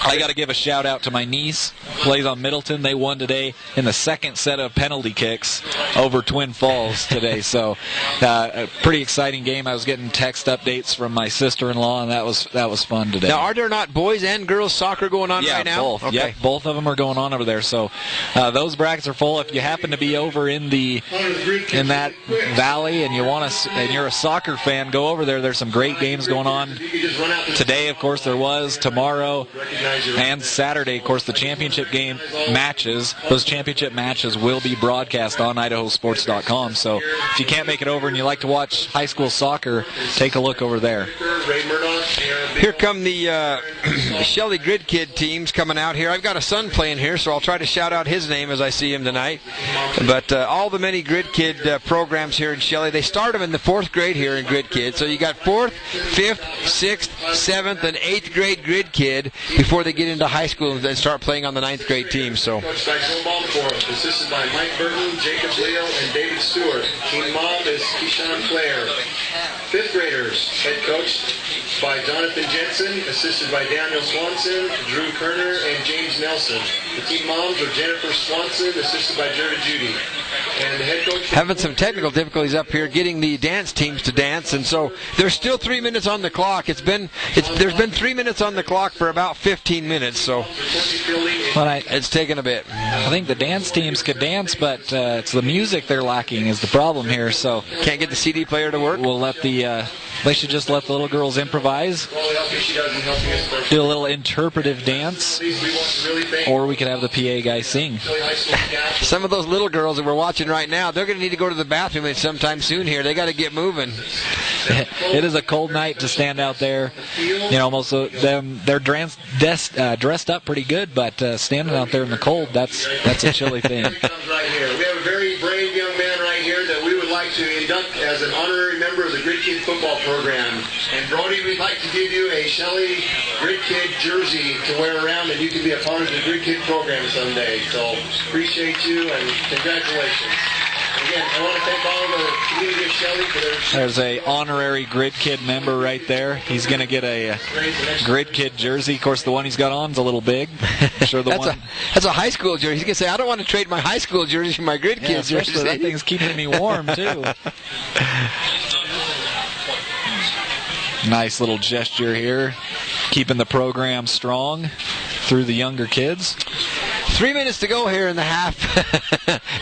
I got to give a shout out to my niece, plays on Middleton. They won today in the second set of penalty kicks over Twin Falls today. So a pretty exciting game. I was getting text updates from my sister-in-law, and that was fun today. Now, are there not boys and girls soccer going on right now? Both. Okay. Yep, both of them are going on over there. So those brackets are full. If you happen to be over in that valley and you're a soccer fan, go over there. There's some great games going on today. Of course, there was tomorrow and Saturday. Of course, the championship game matches. Those championship matches will be broadcast on IdahoSports.com. So if you can't make it over and you like to watch high school soccer, take a look over there. Here come the Shelley Grid Kid teams coming out here. I've got a son playing here, so I'll try to shout out his name as I see him tonight. But all the many Grid Kid programs here in Shelley, they start them in the 4th grade here in Grid Kid. So you got 4th, 5th, 6th, 7th, and 8th grade Grid Kid before they get into high school and then start playing on the 9th grade team. So. Coached by Zilbaum Forrest, assisted by Mike Burton, Jacob Leo, and David Stewart. Team mom is Keyshawn Clare. 5th graders, head coached by Jonathan Jensen, assisted by Daniel Swanson, Drew Kerner, and James Nelson. The team moms are Jennifer Swanson, assisted by Jared Judy. And the head coach... Having some technical difficulties up here getting the dance teams to dance, and so there's still 3 minutes on the clock. There's been 3 minutes on the clock for about 15 minutes, so it's taken a bit. I think the dance teams could dance, but it's the music they're lacking is the problem here. So can't get the CD player to work. We'll let they should just let the little girls improvise, do a little interpretive dance, or we could have the PA guy sing. Some of those little girls that we're watching right now, they're going to need to go to the bathroom sometime soon here. They got to get moving. It is a cold night to stand out there. Most of them, they're dressed up pretty good, but standing out there in the cold, that's a chilly thing. We have a very brave young man right here that we would like to induct as an honorary member of the Grid Kid football program. And Brody, we'd like to give you a Shelley Grid Kid jersey to wear around, and you can be a part of the Grid Kid program someday. So appreciate you and congratulations. Again, I want to thank all the community of Shelley for their... There's a honorary Grid Kid member right there. He's going to get a Grid Kid jersey. Of course, the one he's got on is a little big. Sure, that's a high school jersey. He's going to say, I don't want to trade my high school jersey for my Grid Kid jersey. That thing's keeping me warm, too. Nice little gesture here, keeping the program strong through the younger kids. 3 minutes to go here in the half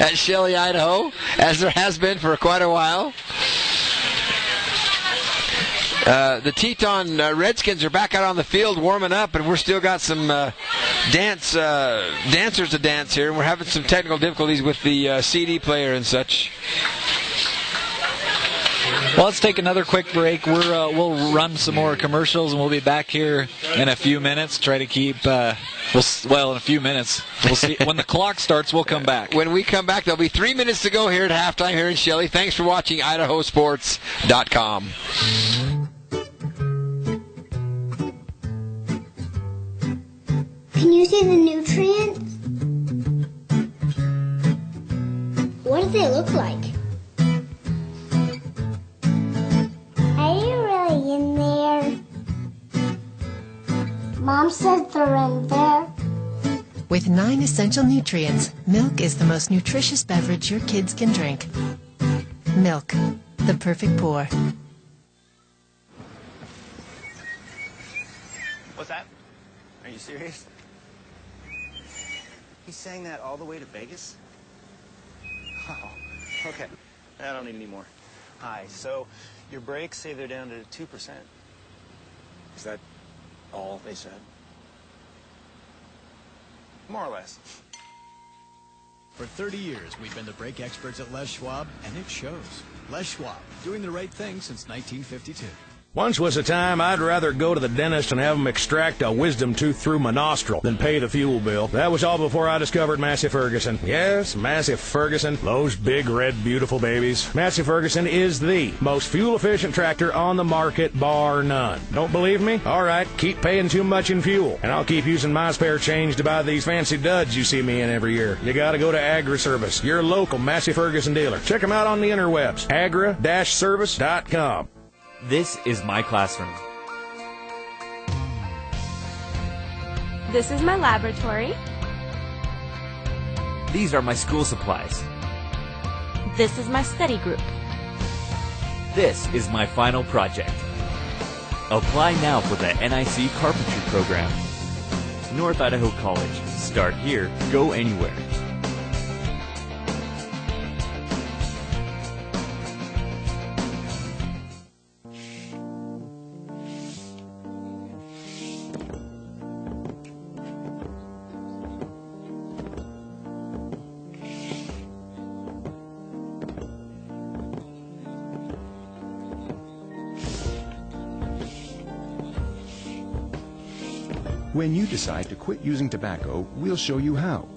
at Shelley, Idaho, as there has been for quite a while. The Teton Redskins are back out on the field warming up, and we're still got some dancers to dance here, and we're having some technical difficulties with the CD player and such. Well, let's take another quick break. We'll run some more commercials, and we'll be back here in a few minutes. Try to keep, in a few minutes. We'll see. When the clock starts, we'll come back. When we come back, there'll be 3 minutes to go here at halftime here in Shelley. Thanks for watching IdahoSports.com. Can you see the nutrients? What do they look like? Are you really in there? Mom says they're in there. With 9 essential nutrients, milk is the most nutritious beverage your kids can drink. Milk, the perfect pour. What's that? Are you serious? He's saying that all the way to Vegas? Oh, okay. I don't need any more. Hi, so your brakes say they're down to 2%. Is that all they said? More or less. For 30 years, we've been the brake experts at Les Schwab, and it shows. Les Schwab, doing the right thing since 1952. Once was a time I'd rather go to the dentist and have them extract a wisdom tooth through my nostril than pay the fuel bill. That was all before I discovered Massey Ferguson. Yes, Massey Ferguson. Those big, red, beautiful babies. Massey Ferguson is the most fuel-efficient tractor on the market, bar none. Don't believe me? All right, keep paying too much in fuel, and I'll keep using my spare change to buy these fancy duds you see me in every year. You gotta go to Agri-Service, your local Massey Ferguson dealer. Check them out on the interwebs. agra-service.com. This is my classroom. This is my laboratory. These are my school supplies. This is my study group. This is my final project. Apply now for the NIC Carpentry Program. North Idaho College. Start here, go anywhere. When you decide to quit using tobacco, we'll show you how.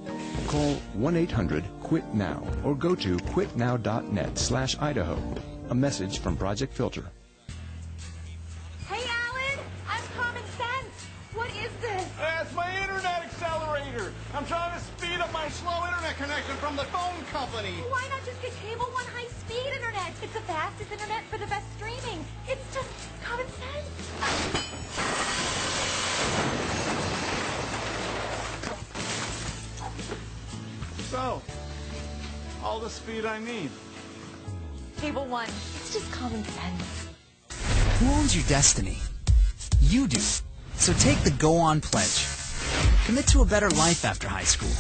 Call 1-800-QUIT-NOW or go to quitnow.net/Idaho. A message from Project Filter. Hey, Alan, I'm Common Sense. What is this? That's my internet accelerator. I'm trying to speed up my slow internet connection from the phone company. Well, why not just get Cable One high-speed internet? It's the fastest internet for the best streaming. It's just common sense. So, all the speed I need. Cable One, it's just common sense. Who owns your destiny? You do. So take the Go On Pledge. Commit to a better life after high school.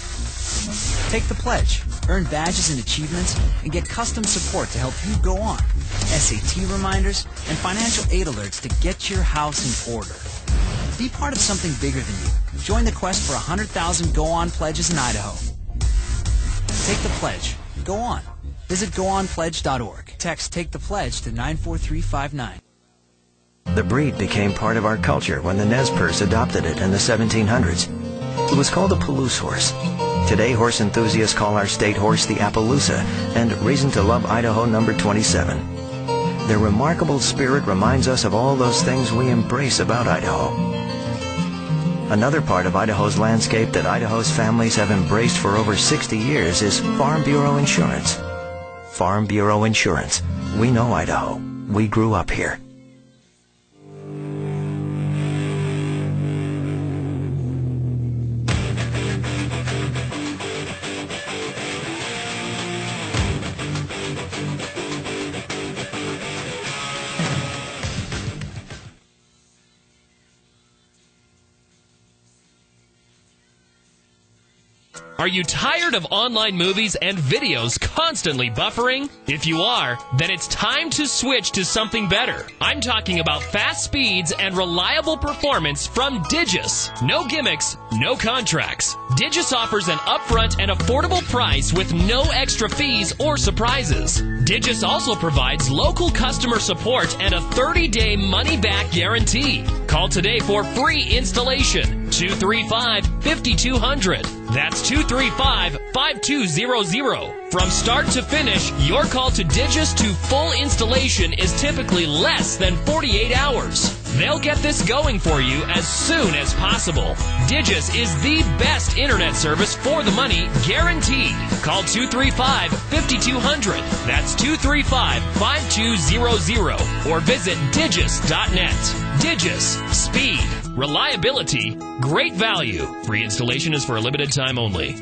Take the pledge, earn badges and achievements, and get custom support to help you go on. SAT reminders and financial aid alerts to get your house in order. Be part of something bigger than you. Join the quest for 100,000 Go On pledges in Idaho. Take the pledge. Go on. Visit goonpledge.org. Text Take the Pledge to 94359. The breed became part of our culture when the Nez Perce adopted it in the 1700s. It was called a Palouse horse. Today, horse enthusiasts call our state horse the Appaloosa and Reason to Love Idaho number 27. Their remarkable spirit reminds us of all those things we embrace about Idaho. Another part of Idaho's landscape that Idaho's families have embraced for over 60 years is Farm Bureau Insurance. Farm Bureau Insurance. We know Idaho. We grew up here. Are you tired of online movies and videos constantly buffering? If you are, then it's time to switch to something better. I'm talking about fast speeds and reliable performance from Digis. No gimmicks, no contracts. Digis offers an upfront and affordable price with no extra fees or surprises. Digis also provides local customer support and a 30-day money-back guarantee. Call today for free installation. 235-5200. That's 235-5200. From start to finish, your call to Digis to full installation is typically less than 48 hours. They'll get this going for you as soon as possible. Digis is the best internet service for the money, guaranteed. Call 235-5200. That's 235-5200. Or visit digis.net. Digis. Speed. Reliability. Great value. Free installation is for a limited time only.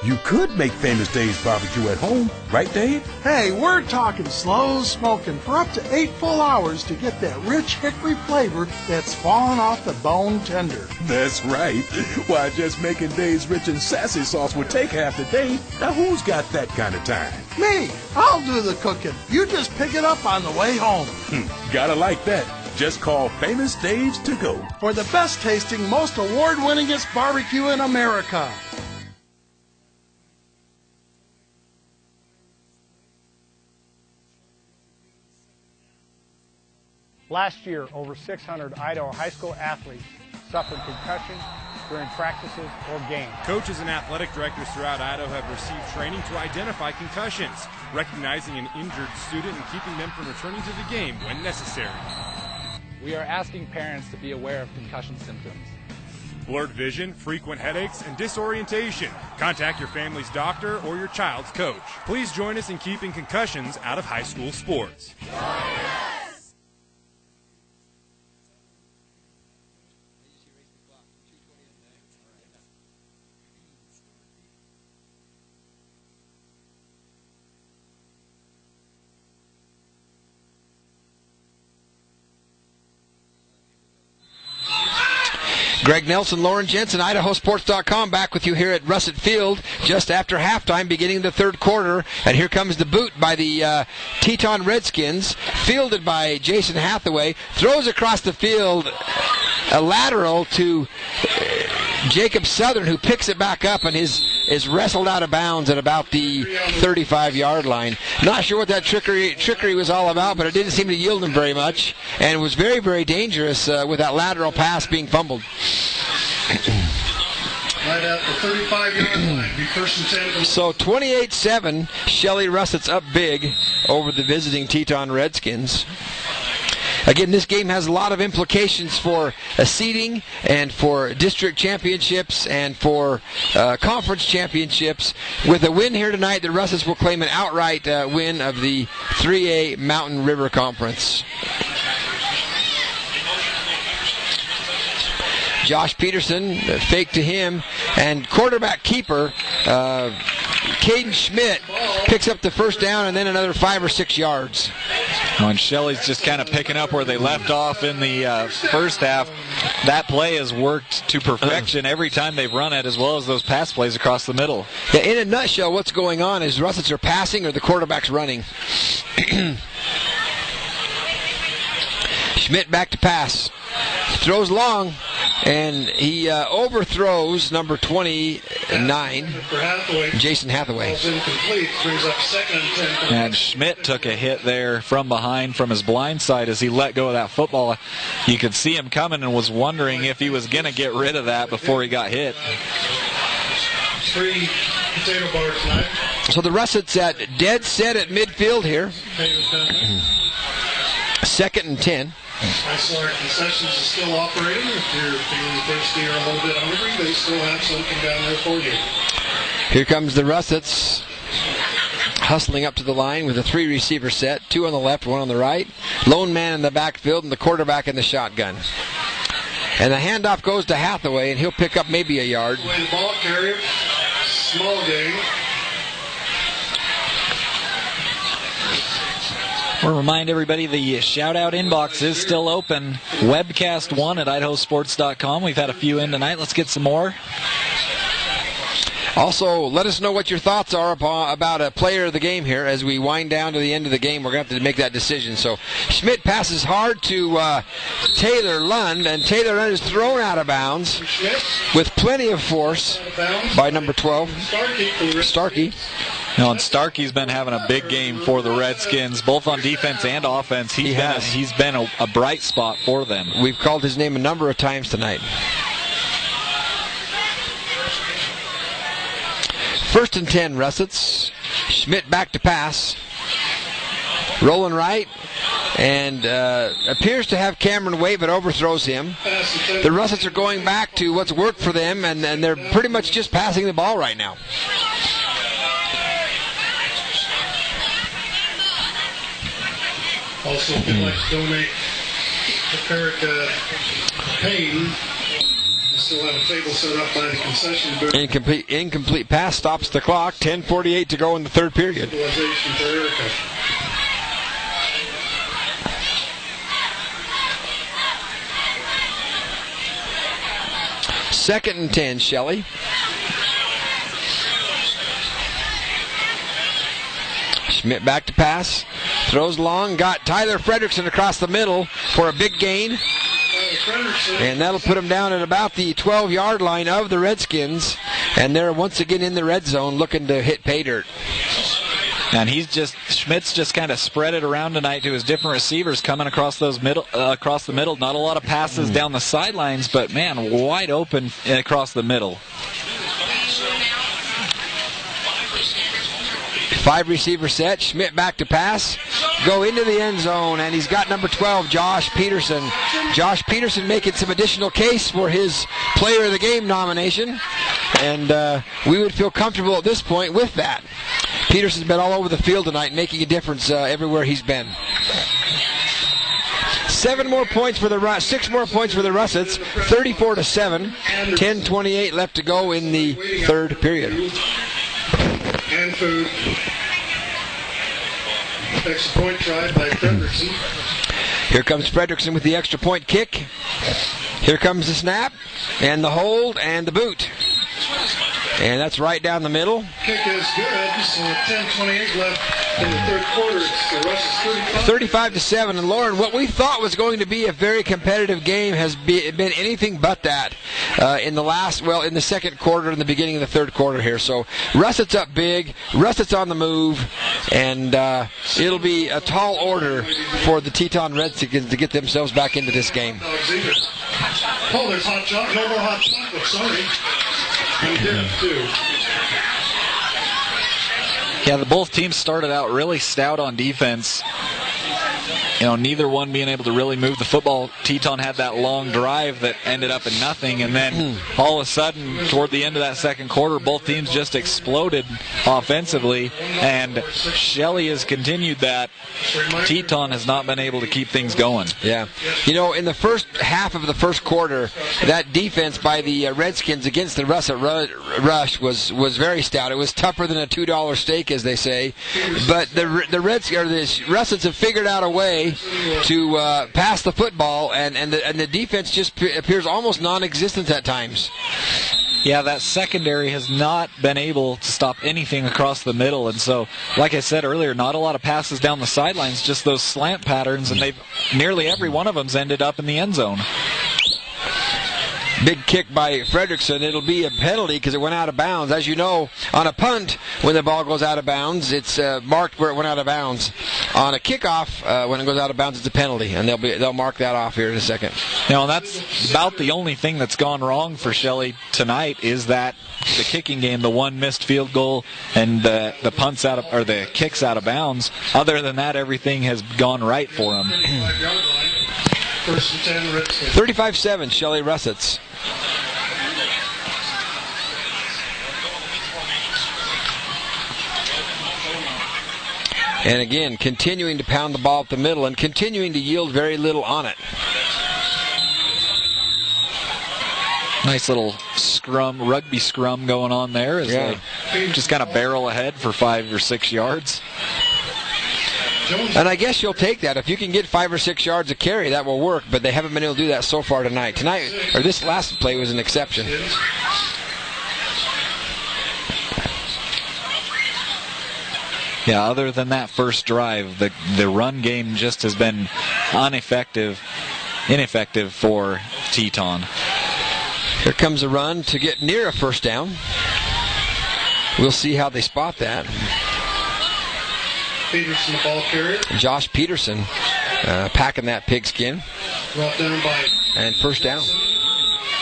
You could make Famous Dave's barbecue at home, right, Dave? Hey, we're talking slow smoking for up to 8 full hours to get that rich hickory flavor that's falling off the bone tender. That's right. Why, just making Dave's rich and sassy sauce would take half the day. Now, who's got that kind of time? Me, I'll do the cooking. You just pick it up on the way home. Gotta like that. Just call Famous Dave's to go. For the best tasting, most award-winningest barbecue in America. Last year, over 600 Idaho high school athletes suffered concussions during practices or games. Coaches and athletic directors throughout Idaho have received training to identify concussions, recognizing an injured student and keeping them from returning to the game when necessary. We are asking parents to be aware of concussion symptoms. Blurred vision, frequent headaches, and disorientation. Contact your family's doctor or your child's coach. Please join us in keeping concussions out of high school sports. Greg Nelson, Lauren Jensen, IdahoSports.com, back with you here at Russet Field just after halftime, beginning the third quarter. And here comes the boot by the Teton Redskins, fielded by Jason Hathaway. Throws across the field a lateral to Jacob Southern, who picks it back up and is wrestled out of bounds at about the 35-yard line. Not sure what that trickery was all about, but it didn't seem to yield him very much, and it was very, very dangerous with that lateral pass being fumbled. Right at the 35-yard line. Be first and 10. So 28-7, Shelley Russett's up big over the visiting Teton Redskins. Again, this game has a lot of implications for seeding and for district championships and for conference championships. With a win here tonight, the Russets will claim an outright win of the 3A Mountain River Conference. Josh Peterson, fake to him, and quarterback keeper Caden Schmidt picks up the first down and then another 5 or 6 yards. And Shelley's just kind of picking up where they left off in the first half. That play has worked to perfection every time they've run it, as well as those pass plays across the middle. Yeah, in a nutshell, what's going on is Russets are passing or the quarterback's running. Schmidt back to pass. Throws long, and he overthrows number 29, Jason Hathaway. And Schmidt took a hit there from behind from his blind side as he let go of that football. You could see him coming and was wondering if he was going to get rid of that before he got hit. 3 potato bars tonight. So the Russets at dead set at midfield here. 2nd and 10. Isolar concessions is still operating. If you're feeling thirsty or a little bit hungry, they still have something down there for you. Here comes the Russets, hustling up to the line with a 3-receiver set, 2 on the left, 1 on the right. Lone man in the backfield and the quarterback in the shotgun. And the handoff goes to Hathaway, and he'll pick up maybe a yard. The ball carrier, small game. We'll remind everybody the shout-out inbox is still open. Webcast1 at idahosports.com. We've had a few in tonight. Let's get some more. Also, let us know what your thoughts are about a player of the game here as we wind down to the end of the game. We're going to have to make that decision. So Schmidt passes hard to Taylor Lund, and Taylor Lund is thrown out of bounds with plenty of force by number 12, Starkey. No, and Starkey's been having a big game for the Redskins, both on defense and offense. He's been a bright spot for them. We've called his name a number of times tonight. 1st and 10, Russets. Schmidt back to pass. Rolling right, and appears to have Cameron Waite, but overthrows him. The Russets are going back to what's worked for them, and they're pretty much just passing the ball right now. Also, if you'd like to donate to Perica Payne, we still have a table set up by the concession booth. Incomplete pass stops the clock. 10:48 to go in the third period. Utilization for Erica. Second and 10, Shelley. Schmidt back to pass. Throws long. Got Tyler Fredrickson across the middle for a big gain. And that'll put him down at about the 12-yard line of the Redskins. And they're once again in the red zone looking to hit pay dirt. And Schmidt's just kind of spread it around tonight to his different receivers coming across the middle. Not a lot of passes down the sidelines, but man, wide open across the middle. 5 receiver set. Schmidt back to pass. Go into the end zone, and he's got number 12, Josh Peterson. Josh Peterson making some additional case for his Player of the Game nomination, and we would feel comfortable at this point with that. Peterson's been all over the field tonight, making a difference everywhere he's been. 6 more points for the Russets. 34-7. 10:28 left to go in the third period. And food. Extra point tried by Fredrickson. Here comes Fredrickson with the extra point kick. Here comes the snap, and the hold, and the boot. And that's right down the middle. Kick is good, so 10:28 left in the third quarter. It's the Russ's 35-7. And Lauren, what we thought was going to be a very competitive game has been anything but that in the second quarter and the beginning of the third quarter here. So Russet's up big, Russet's on the move, and it'll be a tall order for the Teton Redskins to get themselves back into this game. Oh, there's hot chocolate. No more hot chocolate, sorry. And dip, too. Yeah, both teams started out really stout on defense. Neither one being able to really move the football. Teton had that long drive that ended up in nothing, and then all of a sudden, toward the end of that second quarter, both teams just exploded offensively, and Shelley has continued that. Teton has not been able to keep things going. Yeah. In the first half of the first quarter, that defense by the Redskins against the Russet Rush was very stout. It was tougher than a $2 steak, as they say, but the Russets have figured out a way to pass the football, and the defense just appears almost non-existent at times. Yeah, that secondary has not been able to stop anything across the middle, and so, like I said earlier, not a lot of passes down the sidelines, just those slant patterns, and nearly every one of them's ended up in the end zone. Big kick by Fredrickson. It'll be a penalty because it went out of bounds. As you know, on a punt, when the ball goes out of bounds, it's marked where it went out of bounds. On a kickoff, when it goes out of bounds, it's a penalty, and they'll mark that off here in a second. That's about the only thing that's gone wrong for Shelley tonight is that the kicking game, the one missed field goal, and the kicks out of bounds. Other than that, everything has gone right for them. 35-7, Shelley Russets. And again, continuing to pound the ball up the middle and continuing to yield very little on it. Nice little rugby scrum going on there as they just kind of barrel ahead for 5 or 6 yards. And I guess you'll take that. If you can get 5 or 6 yards of carry, that will work, but they haven't been able to do that so far tonight. This last play was an exception. Yeah, other than that first drive, the run game just has been ineffective for Teton. Here comes a run to get near a first down. We'll see how they spot that. Peterson, the ball carrier. Josh Peterson packing that pigskin. Brought down by. And first down.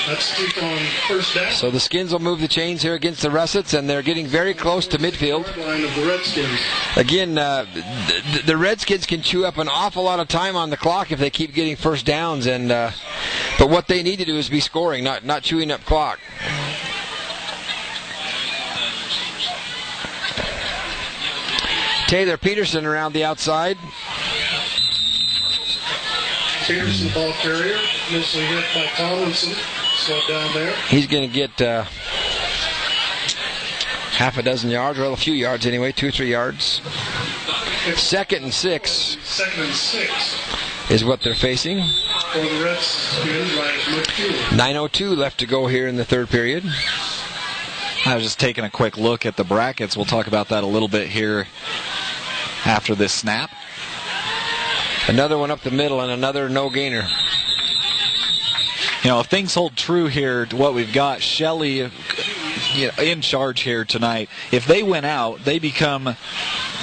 That's Teton first down. So the Skins will move the chains here against the Russets, and they're getting very close to midfield. Line of the Redskins. Again, the Redskins can chew up an awful lot of time on the clock if they keep getting first downs, and but what they need to do is be scoring, not chewing up clock. Taylor Peterson around the outside. Peterson, ball carrier, initially hit by Tomlinson. Slowed down there. He's going to get half a dozen yards, or a few yards anyway, 2 or 3 yards. Second and 6. 2nd and 6 is what they're facing. For the Redskins, right at midfield. 9:02 left to go here in the third period. I was just taking a quick look at the brackets. We'll talk about that a little bit here after this snap. Another one up the middle and another no-gainer. If things hold true here to what we've got, Shelley in charge here tonight. If they win out, they become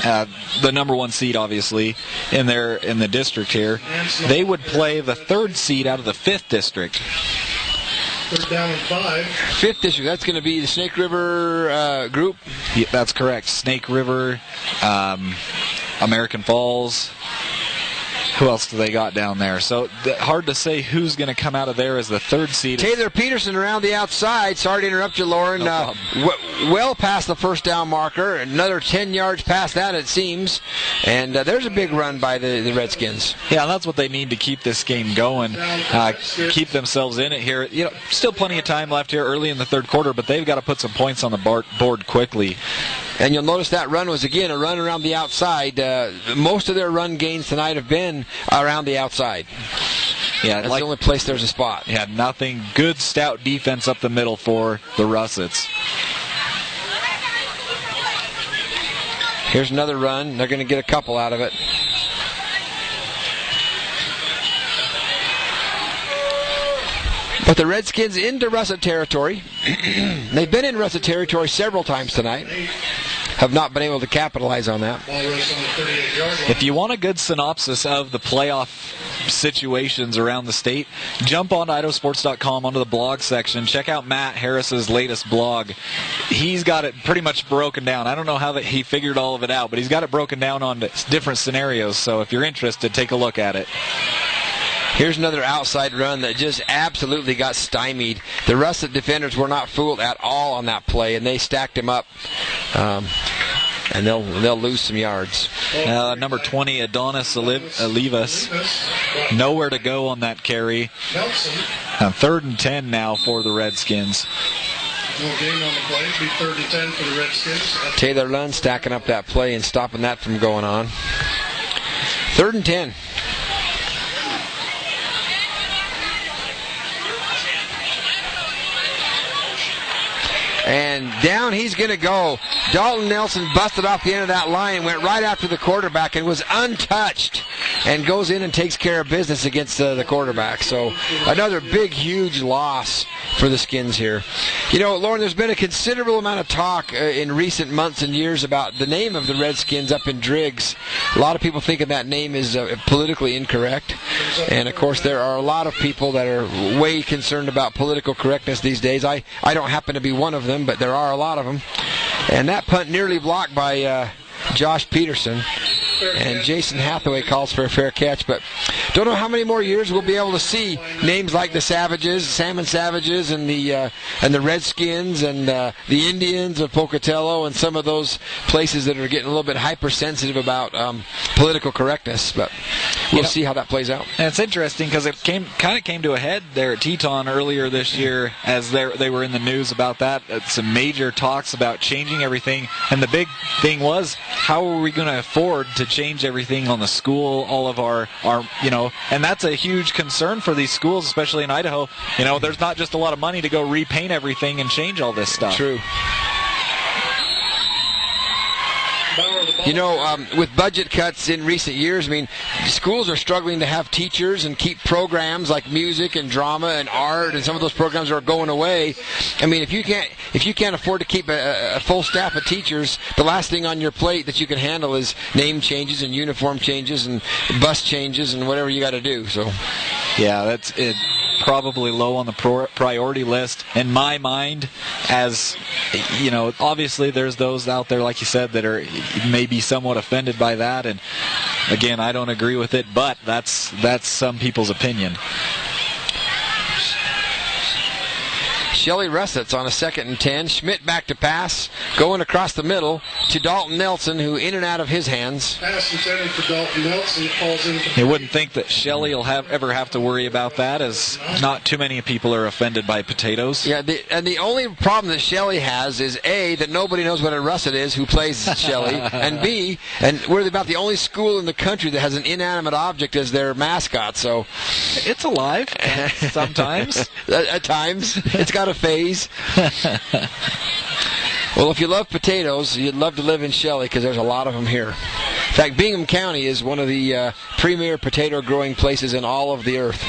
the number 1 seed, obviously, in the district here. They would play the 3rd seed out of the 5th district. 3rd down and 5. 5th district, that's going to be the Snake River group? Yeah, that's correct. Snake River, American Falls. Who else do they got down there? So hard to say who's going to come out of there as the 3rd seed. Taylor Peterson around the outside. Sorry to interrupt you, Lauren. No well past the first down marker. Another 10 yards past that, it seems. And there's a big run by the Redskins. Yeah, that's what they need to keep this game going. Keep themselves in it here. Still plenty of time left here early in the 3rd quarter, but they've got to put some points on the board quickly. And you'll notice that run was, again, a run around the outside. Most of their run gains tonight have been around the outside. Yeah, that's the only place there's a spot. Yeah, nothing. Good, stout defense up the middle for the Russets. Here's another run. They're going to get a couple out of it. But the Redskins into Russet territory. They've been in Russet territory several times tonight. Have not been able to capitalize on that. If you want a good synopsis of the playoff situations around the state, jump on idahosports.com onto the blog section. Check out Matt Harris's latest blog. He's got it pretty much broken down. I don't know how he figured all of it out, but he's got it broken down on different scenarios. So if you're interested, take a look at it. Here's another outside run that just absolutely got stymied. The Russet defenders were not fooled at all on that play, and they stacked him up. And they'll lose some yards. Number 20, Adonis Olivas, nowhere to go on that carry. 3rd and 10 now for the Redskins. No gain on the play. It'll be 3rd and 10 for the Redskins. Taylor Lund stacking up that play and stopping that from going on. 3rd and 10. And down he's going to go. Dalton Nelson busted off the end of that line and went right after the quarterback and was untouched and goes in and takes care of business against the quarterback. So another big, huge loss for the Skins here. Lauren, there's been a considerable amount of talk in recent months and years about the name of the Redskins up in Driggs. A lot of people thinking that name is politically incorrect. And, of course, there are a lot of people that are way concerned about political correctness these days. I don't happen to be one of them, but there are a lot of them. And that punt nearly blocked by Josh Peterson. And Jason Hathaway calls for a fair catch, but don't know how many more years we'll be able to see names like the Savages, Salmon Savages, and the Redskins, and the Indians of Pocatello, and some of those places that are getting a little bit hypersensitive about political correctness. But we'll see how that plays out. And it's interesting because it kind of came to a head there at Teton earlier this year as they were in the news about that. Some major talks about changing everything, and the big thing was, how are we going to afford to change everything on the school, all of our and that's a huge concern for these schools, especially in Idaho. There's not just a lot of money to go repaint everything and change all this stuff. True. With budget cuts in recent years, schools are struggling to have teachers and keep programs like music and drama and art, and some of those programs are going away. If you can't afford to keep a full staff of teachers, the last thing on your plate that you can handle is name changes and uniform changes and bus changes and whatever you got to do. So, yeah, that's it. Probably low on the priority list in my mind. As obviously there's those out there, like you said, that are maybe somewhat offended by that, and again, I don't agree with it, but that's some people's opinion. Shelley Russet's on a 2nd and 10. Schmidt back to pass, going across the middle to Dalton Nelson, who in and out of his hands. Pass intended for Dalton Nelson. Falls into. You wouldn't think that Shelley will ever have to worry about that, as not too many people are offended by potatoes. Yeah, the only problem that Shelley has is A, that nobody knows what a Russet is who plays Shelley, and B, and we're about the only school in the country that has an inanimate object as their mascot. So it's alive sometimes. At times, it's got a phase. Well, if you love potatoes, you'd love to live in Shelley because there's a lot of them here. In fact, Bingham County is one of the premier potato growing places in all of the earth.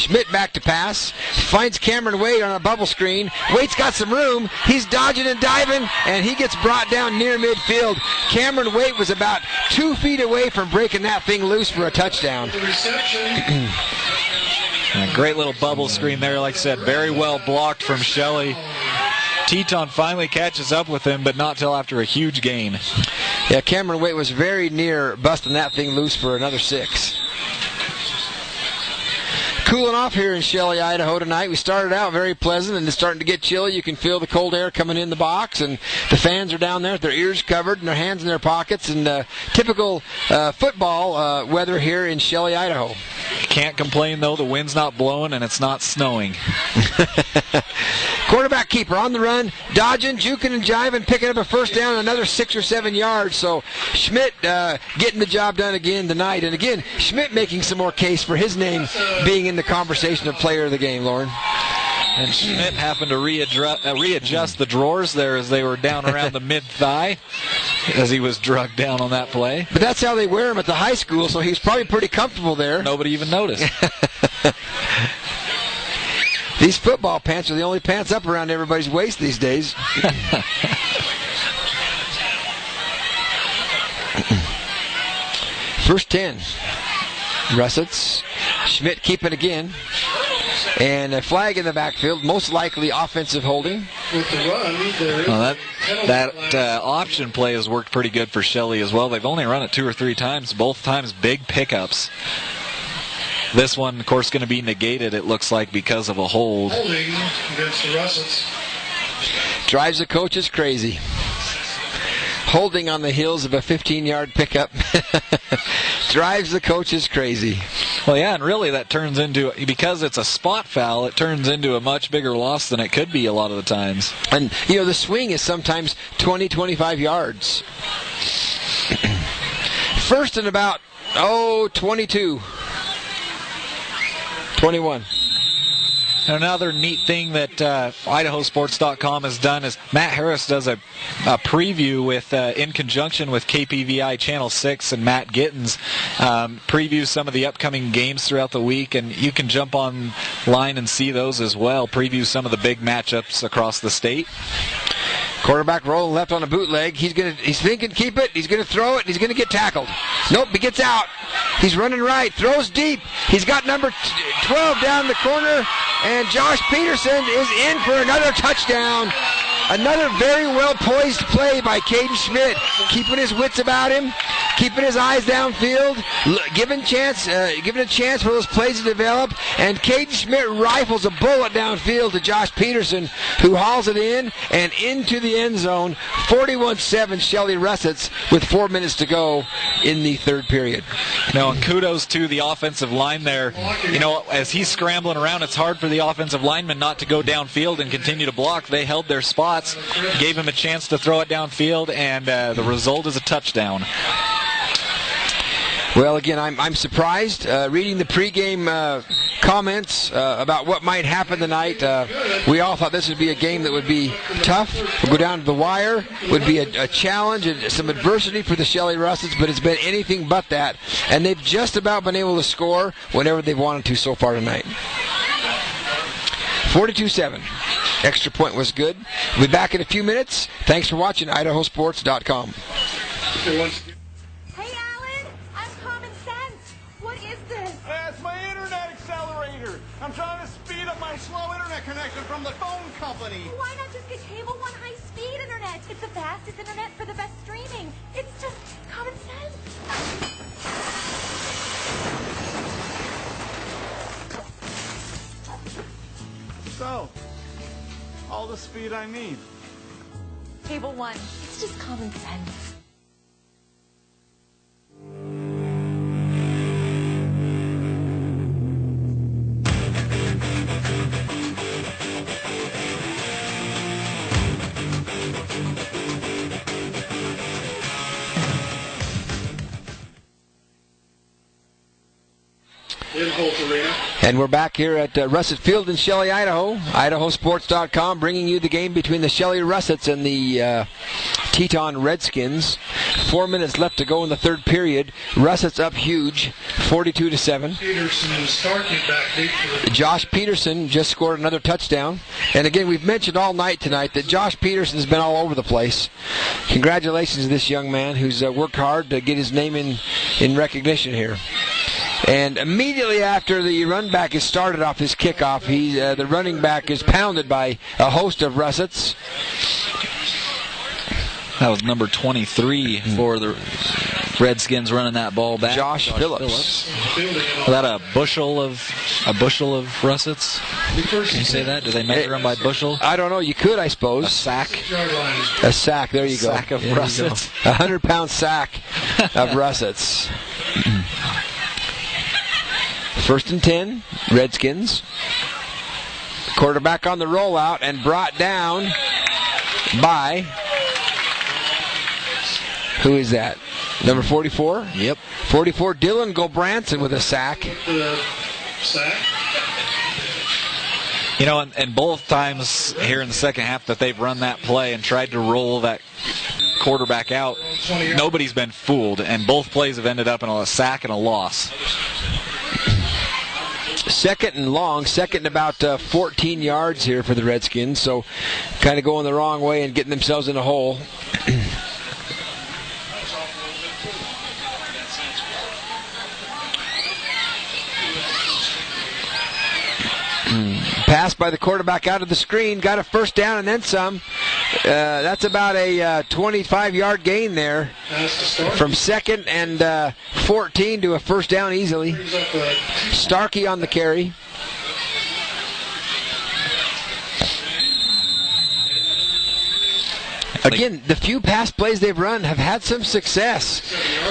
Schmidt back to pass. Finds Cameron Wade on a bubble screen. Wade's got some room. He's dodging and diving, and he gets brought down near midfield. Cameron Wade was about 2 feet away from breaking that thing loose for a touchdown. A great little bubble screen there, like I said, very well blocked from Shelley. Teton finally catches up with him, but not till after a huge gain. Yeah, Cameron Wade was very near busting that thing loose for another 6. Cooling off here in Shelley, Idaho tonight. We started out very pleasant, and it's starting to get chilly. You can feel the cold air coming in the box, and the fans are down there with their ears covered and their hands in their pockets, and typical football weather here in Shelley, Idaho. Can't complain, though. The wind's not blowing, and it's not snowing. Quarterback keeper on the run, dodging, juking, and jiving, picking up a first down, another 6 or 7 yards. So Schmidt getting the job done again tonight. And again, Schmidt making some more case for his name being in the conversation of player of the game, Lauren. And Schmidt happened to readjust the drawers there as they were down around the mid-thigh as he was drugged down on that play. But that's how they wear him at the high school, so he's probably pretty comfortable there. Nobody even noticed. These football pants are the only pants up around everybody's waist these days. First 10. Russets. Schmidt keeping again. And a flag in the backfield, most likely offensive holding. Well, that option play has worked pretty good for Shelley as well. They've only run it 2 or 3 times, both times big pickups. This one, of course, going to be negated, it looks like, because of a hold. Holding against the Russets. Drives the coaches crazy. Holding on the heels of a 15-yard pickup. Drives the coaches crazy. Well, yeah, and really that turns into, because it's a spot foul, it turns into a much bigger loss than it could be a lot of the times. And, the swing is sometimes 20, 25 yards. First and about, 22. 21. Another neat thing that IdahoSports.com has done is Matt Harris does a preview with in conjunction with KPVI Channel 6 and Matt Gittens, previews some of the upcoming games throughout the week, and you can jump online and see those as well, preview some of the big matchups across the state. Quarterback rolling left on a bootleg. He's thinking keep it. He's going to throw it. He's going to get tackled. Nope, he gets out. He's running right. Throws deep. He's got number 12 down the corner. And Josh Peterson is in for another touchdown. Another very well poised play by Caden Schmidt, keeping his wits about him, keeping his eyes downfield, giving a chance for those plays to develop. And Caden Schmidt rifles a bullet downfield to Josh Peterson, who hauls it in and into the end zone. 41-7 Shelley Russets with 4 minutes to go in the third period. Now, and kudos to the offensive line there. As he's scrambling around, it's hard for the offensive linemen not to go downfield and continue to block. They held their spots, gave him a chance to throw it downfield, and the result is a touchdown. Well, again, I'm surprised. Reading the pregame comments about what might happen tonight, we all thought this would be a game that would be tough, would go down to the wire, would be a challenge and some adversity for the Shelley Russets, but it's been anything but that. And they've just about been able to score whenever they've wanted to so far tonight. 42-7. Extra point was good. We'll be back in a few minutes. Thanks for watching IdahoSports.com. Hey, Alan, I'm Common Sense. What is this? That's my internet accelerator. I'm trying to speed up my slow internet connection from the phone company. Why not just get Cable One high-speed internet? It's the fastest internet for the best streaming. It's just common sense. So, all the speed I need. Cable One, it's just common sense. And we're back here at Russet Field in Shelley, Idaho. IdahoSports.com bringing you the game between the Shelley Russets and the Teton Redskins. 4 minutes left to go in the third period. Russett's up huge, 42-7. Peterson and Starkey back deep for the Josh Peterson just scored another touchdown. And again, we've mentioned all night tonight that Josh Peterson's been all over the place. Congratulations to this young man who's worked hard to get his name in recognition here. And immediately after the run back is started off his kickoff, the running back is pounded by a host of Russets. That was number 23 for the Redskins running that ball back. Josh Phillips. Was that a bushel of Russets? Can you say that? Do they measure them by bushel? I don't know. You could, I suppose. A sack. A sack. There you go. Sack of Russets. A 100-pound sack of Russets. 1st and 10, Redskins. Quarterback on the rollout and brought down by, who is that? Number 44? Yep. 44, Dylan Gulbranson with a sack. You know, and both times here in the second half that they've run that play and tried to roll that quarterback out, nobody's been fooled, and both plays have ended up in a sack and a loss. Second and long, second and about 14 yards here for the Redskins, so kind of going the wrong way and getting themselves in a hole. Pass by the quarterback out of the screen, got a first down and then some. That's about a 25-yard gain there. From second and 14 to a first down easily. Starkey on the carry. Again, the few pass plays they've run have had some success.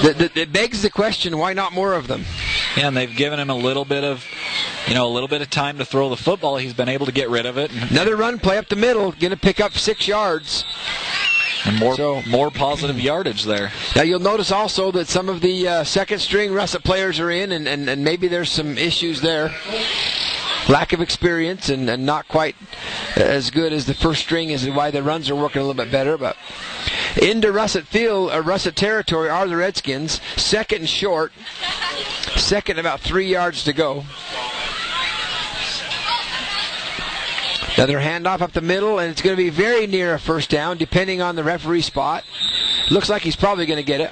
It begs the question, why not more of them? Yeah, and they've given him a little bit of time to throw the football. He's been able to get rid of it. Another run play up the middle, going to pick up 6 yards. And more positive yardage there. Now you'll notice also that some of the second-string Russet players are in, and maybe there's some issues there. Lack of experience and not quite as good as the first string is why the runs are working a little bit better. But into Russet field, Russet territory are the Redskins. Second and short. Second, about 3 yards to go. Another handoff up the middle, and it's going to be very near a first down, depending on the referee spot. Looks like he's probably going to get it.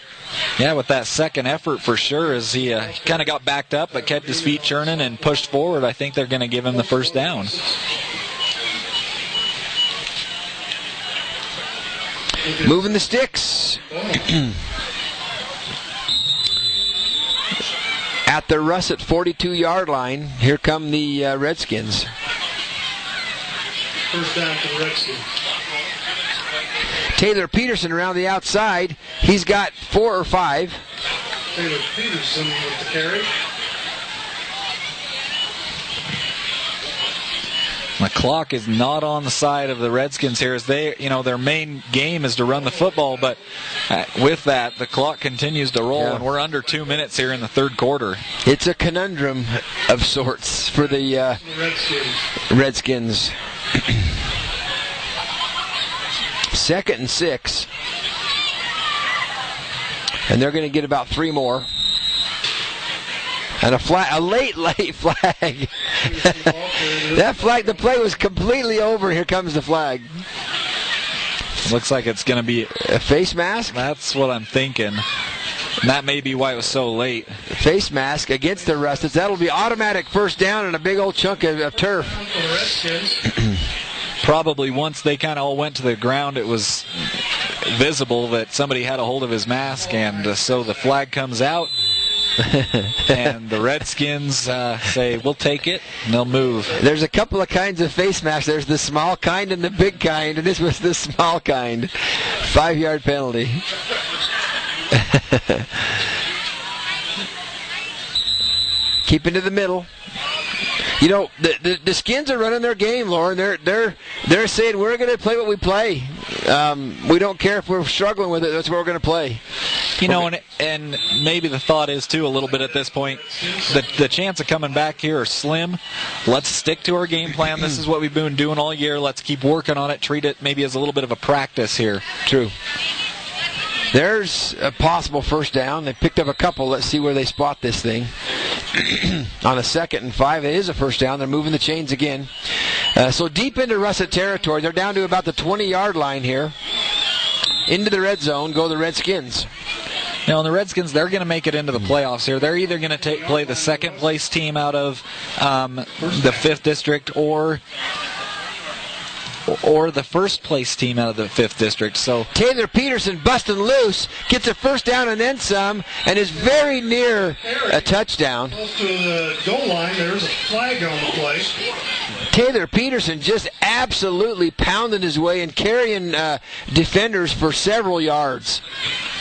Yeah, with that second effort for sure, as he kind of got backed up but kept his feet churning and pushed forward. I think they're going to give him the first down. Moving the sticks. At the Russet 42-yard line, here come the Redskins. first down for the Redskins. Taylor Peterson around the outside. He's got 4 or 5. Taylor Peterson with the carry. The clock is not on the side of the Redskins here, as they, their main game is to run the football, but with that, the clock continues to roll, and we're under 2 minutes here in the third quarter. It's a conundrum of sorts for the Redskins. Second and 6. And they're going to get about 3 more. And a late flag. That flag, the play was completely over. Here comes the flag. Looks like it's going to be a face mask. That's what I'm thinking. And that may be why it was so late. Face mask against the Russets. That'll be automatic first down and a big old chunk of turf. Probably once they kind of all went to the ground, it was visible that somebody had a hold of his mask, and so the flag comes out. And the Redskins say, we'll take it, and they'll move. There's a couple of kinds of face masks. There's the small kind and the big kind, and this was the small kind. 5-yard penalty. Keep into the middle. The Skins are running their game, Lauren. They're saying we're going to play what we play. We don't care if we're struggling with it. That's what we're going to play. And maybe the thought is, too, a little bit at this point, the chance of coming back here are slim. Let's stick to our game plan. This is what we've been doing all year. Let's keep working on it. Treat it maybe as a little bit of a practice here. True. There's a possible first down. They picked up a couple. Let's see where they spot this thing. On a 2nd and 5, it is a first down. They're moving the chains again. So deep into Russet territory. They're down to about the 20-yard line here. Into the red zone go the Redskins. Now, the Redskins, they're going to make it into the playoffs here. They're either going to play the second-place team out of the 5th District or the first-place team out of the 5th District. So Taylor Peterson busting loose, gets a first down and then some, and is very near a touchdown. Close to the goal line, there's a flag on the play. Taylor Peterson just absolutely pounding his way and carrying defenders for several yards.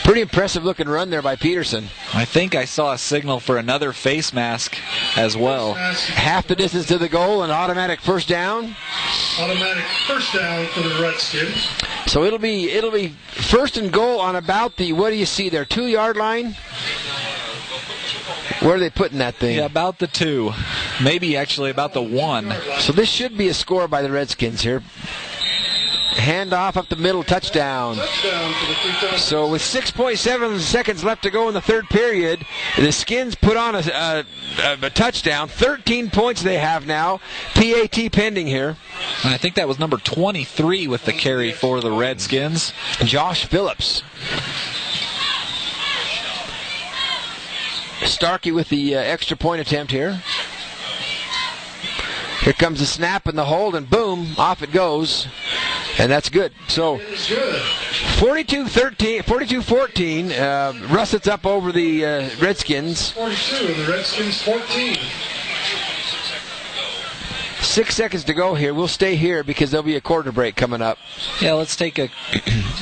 Pretty impressive looking run there by Peterson. I think I saw a signal for another face mask as well. Half the distance to the goal, an automatic first down. Automatic first down for the Redskins. So it'll be first and goal on about the, what do you see there, 2-yard line? Where are they putting that thing? Yeah, about the 2. Maybe actually about the 1. So this should be a score by the Redskins here. Handoff up the middle, touchdown. So with 6.7 seconds left to go in the third period, the Skins put on a touchdown. 13 points they have now. PAT pending here. And I think that was number 23 with the carry for the Redskins. Josh Phillips. Starkey with the extra point attempt here. Here comes the snap and the hold, and boom, off it goes. And that's good. So 42-14, Russet's up over the Redskins. 42, the Redskins 14. 6 seconds to go here. We'll stay here because there'll be a quarter break coming up. Yeah, let's take a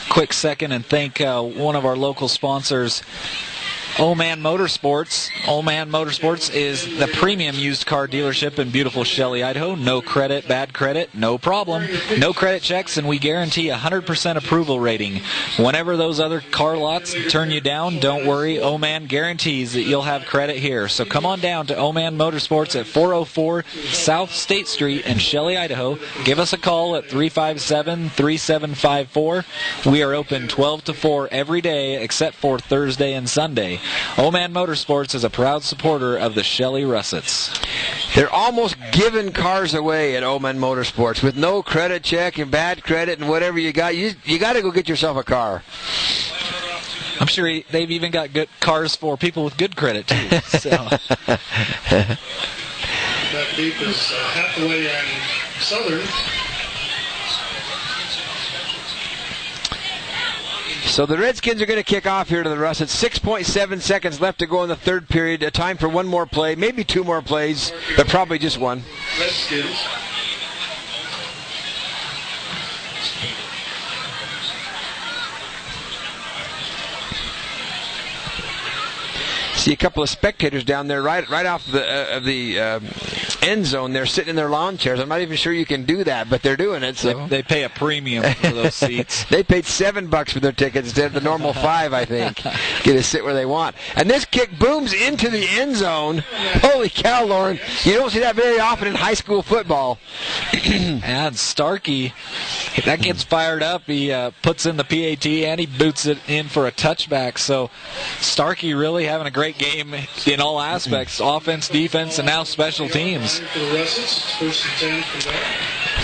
quick second and thank one of our local sponsors, O-Man Motorsports. O-Man Motorsports is the premium used car dealership in beautiful Shelley, Idaho. No credit, bad credit, no problem. No credit checks, and we guarantee 100% approval rating. Whenever those other car lots turn you down, don't worry. O-Man guarantees that you'll have credit here. So come on down to O-Man Motorsports at 404 South State Street in Shelley, Idaho. Give us a call at 357-3754. We are open 12 to 4 every day except for Thursday and Sunday. O-Man Motorsports is a proud supporter of the Shelley Russets. They're almost giving cars away at O-Man Motorsports with no credit check and bad credit and whatever you got. You got to go get yourself a car. I'm sure they've even got good cars for people with good credit too. So. That deep is Hathaway and Southern. So the Redskins are going to kick off here to the Russets. 6.7 seconds left to go in the third period. A time for one more play, maybe two more plays, but probably just one. Redskins. See a couple of spectators down there right off the end zone. They're sitting in their lawn chairs. I'm not even sure you can do that, but they're doing it. So they pay a premium for those seats. They paid $7 for their tickets instead of the normal $5, I think. Get to sit where they want. And this kick booms into the end zone. Holy cow, Lauren! You don't see that very often in high school football. And Starkey, that gets fired up. He puts in the PAT and he boots it in for a touchback. So Starkey really having a great game in all aspects, offense, defense, and now special teams.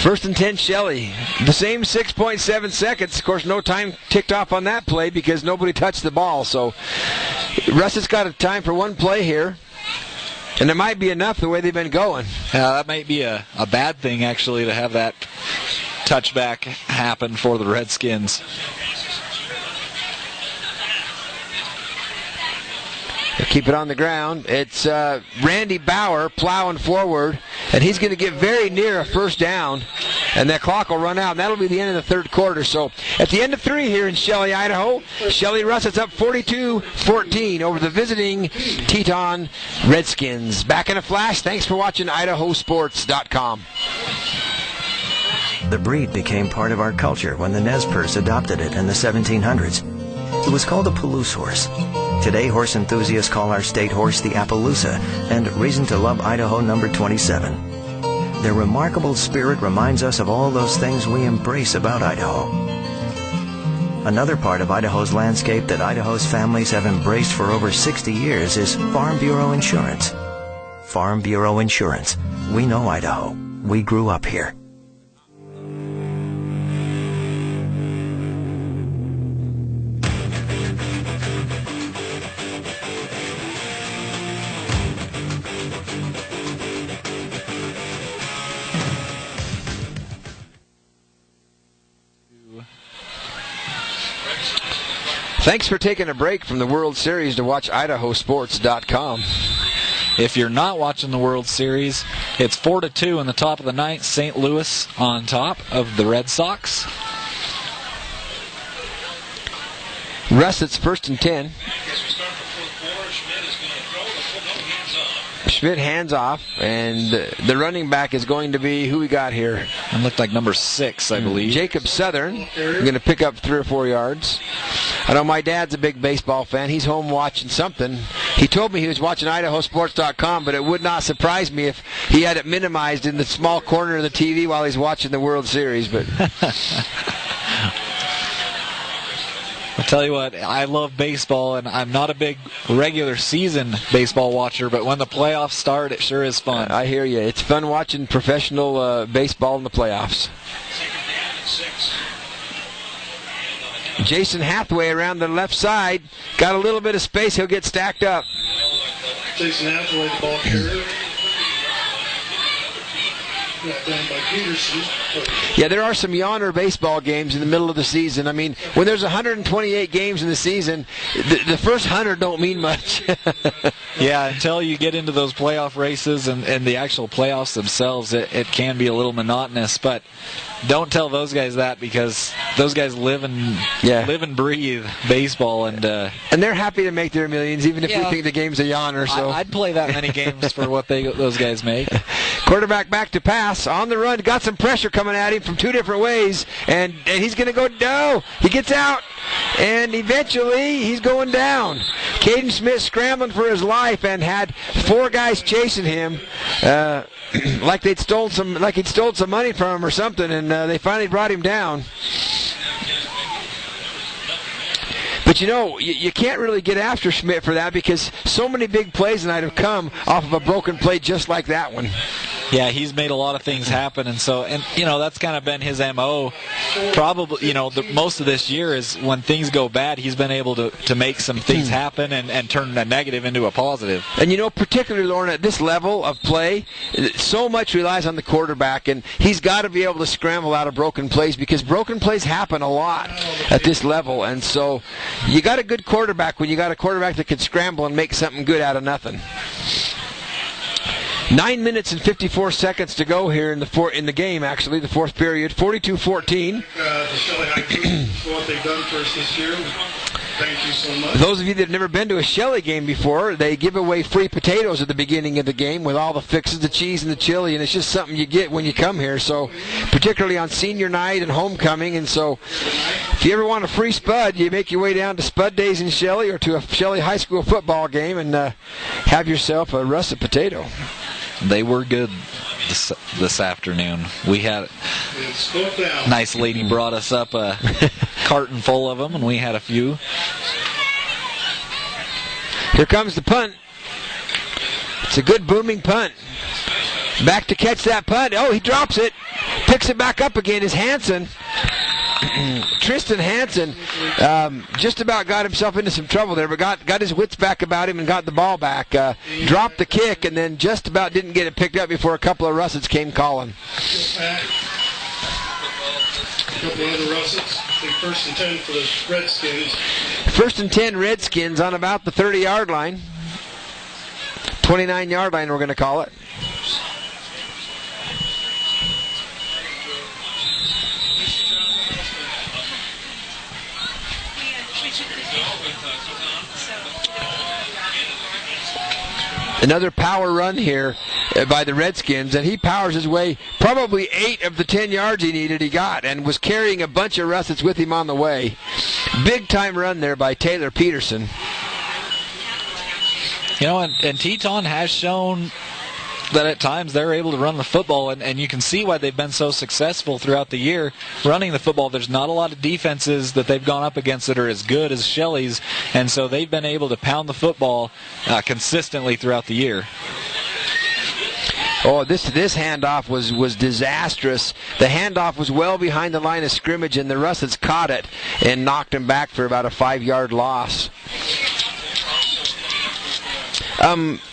First and 10, Shelley. The same 6.7 seconds. Of course, no time ticked off on that play because nobody touched the ball. So Russ has got a time for one play here. And it might be enough the way they've been going. That might be a bad thing, actually, to have that touchback happen for the Redskins. They'll keep it on the ground. It's Randy Bauer plowing forward, and he's going to get very near a first down, and that clock will run out, and that'll be the end of the third quarter. So at the end of 3 here in Shelley, Idaho, Shelley Russets up 42-14 over the visiting Teton Redskins. Back in a flash. Thanks for watching IdahoSports.com. The breed became part of our culture when the Nez Perce adopted it in the 1700s. It was called a Palouse horse. Today, horse enthusiasts call our state horse the Appaloosa, and reason to love Idaho number 27. Their remarkable spirit reminds us of all those things we embrace about Idaho. Another part of Idaho's landscape that Idaho's families have embraced for over 60 years is Farm Bureau Insurance. Farm Bureau Insurance. We know Idaho. We grew up here. Thanks for taking a break from the World Series to watch idahosports.com. If you're not watching the World Series, it's 4-2 in the top of the ninth. St. Louis on top of the Red Sox. Russ, it's 1st and 10. Schmidt hands off, and the running back is going to be, who we got here? It looked like number 6, I believe. Jacob Southern. We're going to pick up 3 or 4 yards. I know my dad's a big baseball fan. He's home watching something. He told me he was watching idahosports.com, but it would not surprise me if he had it minimized in the small corner of the TV while he's watching the World Series. But I'll tell you what, I love baseball, and I'm not a big regular season baseball watcher, but when the playoffs start, it sure is fun. I hear you. It's fun watching professional baseball in the playoffs. Jason Hathaway around the left side. Got a little bit of space. He'll get stacked up. Jason Hathaway, the ball carrier. Down by Peterson. Yeah, there are some yawner baseball games in the middle of the season. I mean, when there's 128 games in the season, the first 100 don't mean much. Yeah, until you get into those playoff races and the actual playoffs themselves, it can be a little monotonous. But don't tell those guys that, because those guys live and breathe baseball, and they're happy to make their millions, even if we think the game's a yawner. So I'd play that many games for what those guys make. Quarterback back to pass on the run, got some pressure coming at him from 2 different ways, and he's going to go down. He gets out, and eventually he's going down. Caden Smith scrambling for his life and had 4 guys chasing him, like he'd stole some money from him or something, and they finally brought him down. But you can't really get after Schmidt for that, because so many big plays tonight have come off of a broken play just like that one. Yeah, he's made a lot of things happen, and that's kind of been his MO. Probably, most of this year is when things go bad, he's been able to make some things happen and turn a negative into a positive. And particularly, Lauren, at this level of play, so much relies on the quarterback, and he's got to be able to scramble out of broken plays, because broken plays happen a lot at this level. And so you got a good quarterback when you got a quarterback that can scramble and make something good out of nothing. 9 minutes and 54 seconds to go here in the game, actually, the fourth period. 42-14. The Shelley High Group for what they've done for us this year. Thank you so much. Those of you that have never been to a Shelley game before, they give away free potatoes at the beginning of the game with all the fixes, the cheese and the chili, and it's just something you get when you come here. So, particularly on senior night and homecoming, and so if you ever want a free spud, you make your way down to Spud Days in Shelley or to a Shelley High School football game and have yourself a russet potato. They were good this afternoon. We had a nice lady brought us up a carton full of them, and we had a few. Here comes the punt. It's a good booming punt. Back to catch that punt. Oh, he drops it. Picks it back up again is Hansen. Tristan Hansen just about got himself into some trouble there, but got his wits back about him and got the ball back. Dropped the kick and then just about didn't get it picked up before a couple of Russets came calling. A couple of other Russets. 1st and 10 for the Redskins. 1st and 10 Redskins on about the 30-yard line. 29-yard line, we're going to call it. Another power run here by the Redskins, and he powers his way. Probably 8 of the 10 yards he needed he got, and was carrying a bunch of Russets with him on the way. Big time run there by Taylor Peterson. And Teton has shown that at times they're able to run the football, and you can see why they've been so successful throughout the year running the football. There's not a lot of defenses that they've gone up against that are as good as Shelley's, and so they've been able to pound the football consistently throughout the year. Oh, this handoff was disastrous. The handoff was well behind the line of scrimmage, and the Russets caught it and knocked him back for about a 5-yard loss.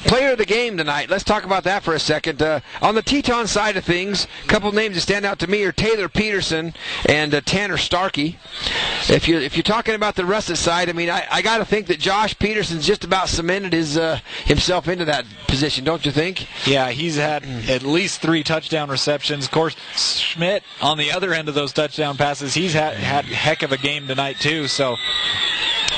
Player of the game tonight. Let's talk about that for a second. On the Teton side of things, a couple names that stand out to me are Taylor Peterson and Tanner Starkey. If you're talking about the Russet side, I mean, I got to think that Josh Peterson's just about cemented himself into that position, don't you think? Yeah, he's had at least 3 touchdown receptions. Of course, Schmidt on the other end of those touchdown passes, he's had a heck of a game tonight too. So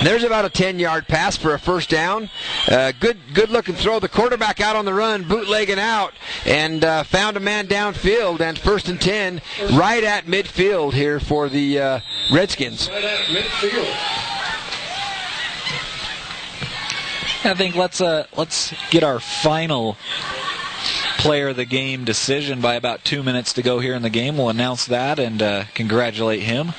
there's about a 10-yard pass for a first down. Good looking throw. The quarterback out on the run, bootlegging out, and found a man downfield, and 1st and 10 right at midfield here for the Redskins. Right at midfield. I think let's get our final player of the game decision by about 2 minutes to go here in the game. We'll announce that and congratulate him.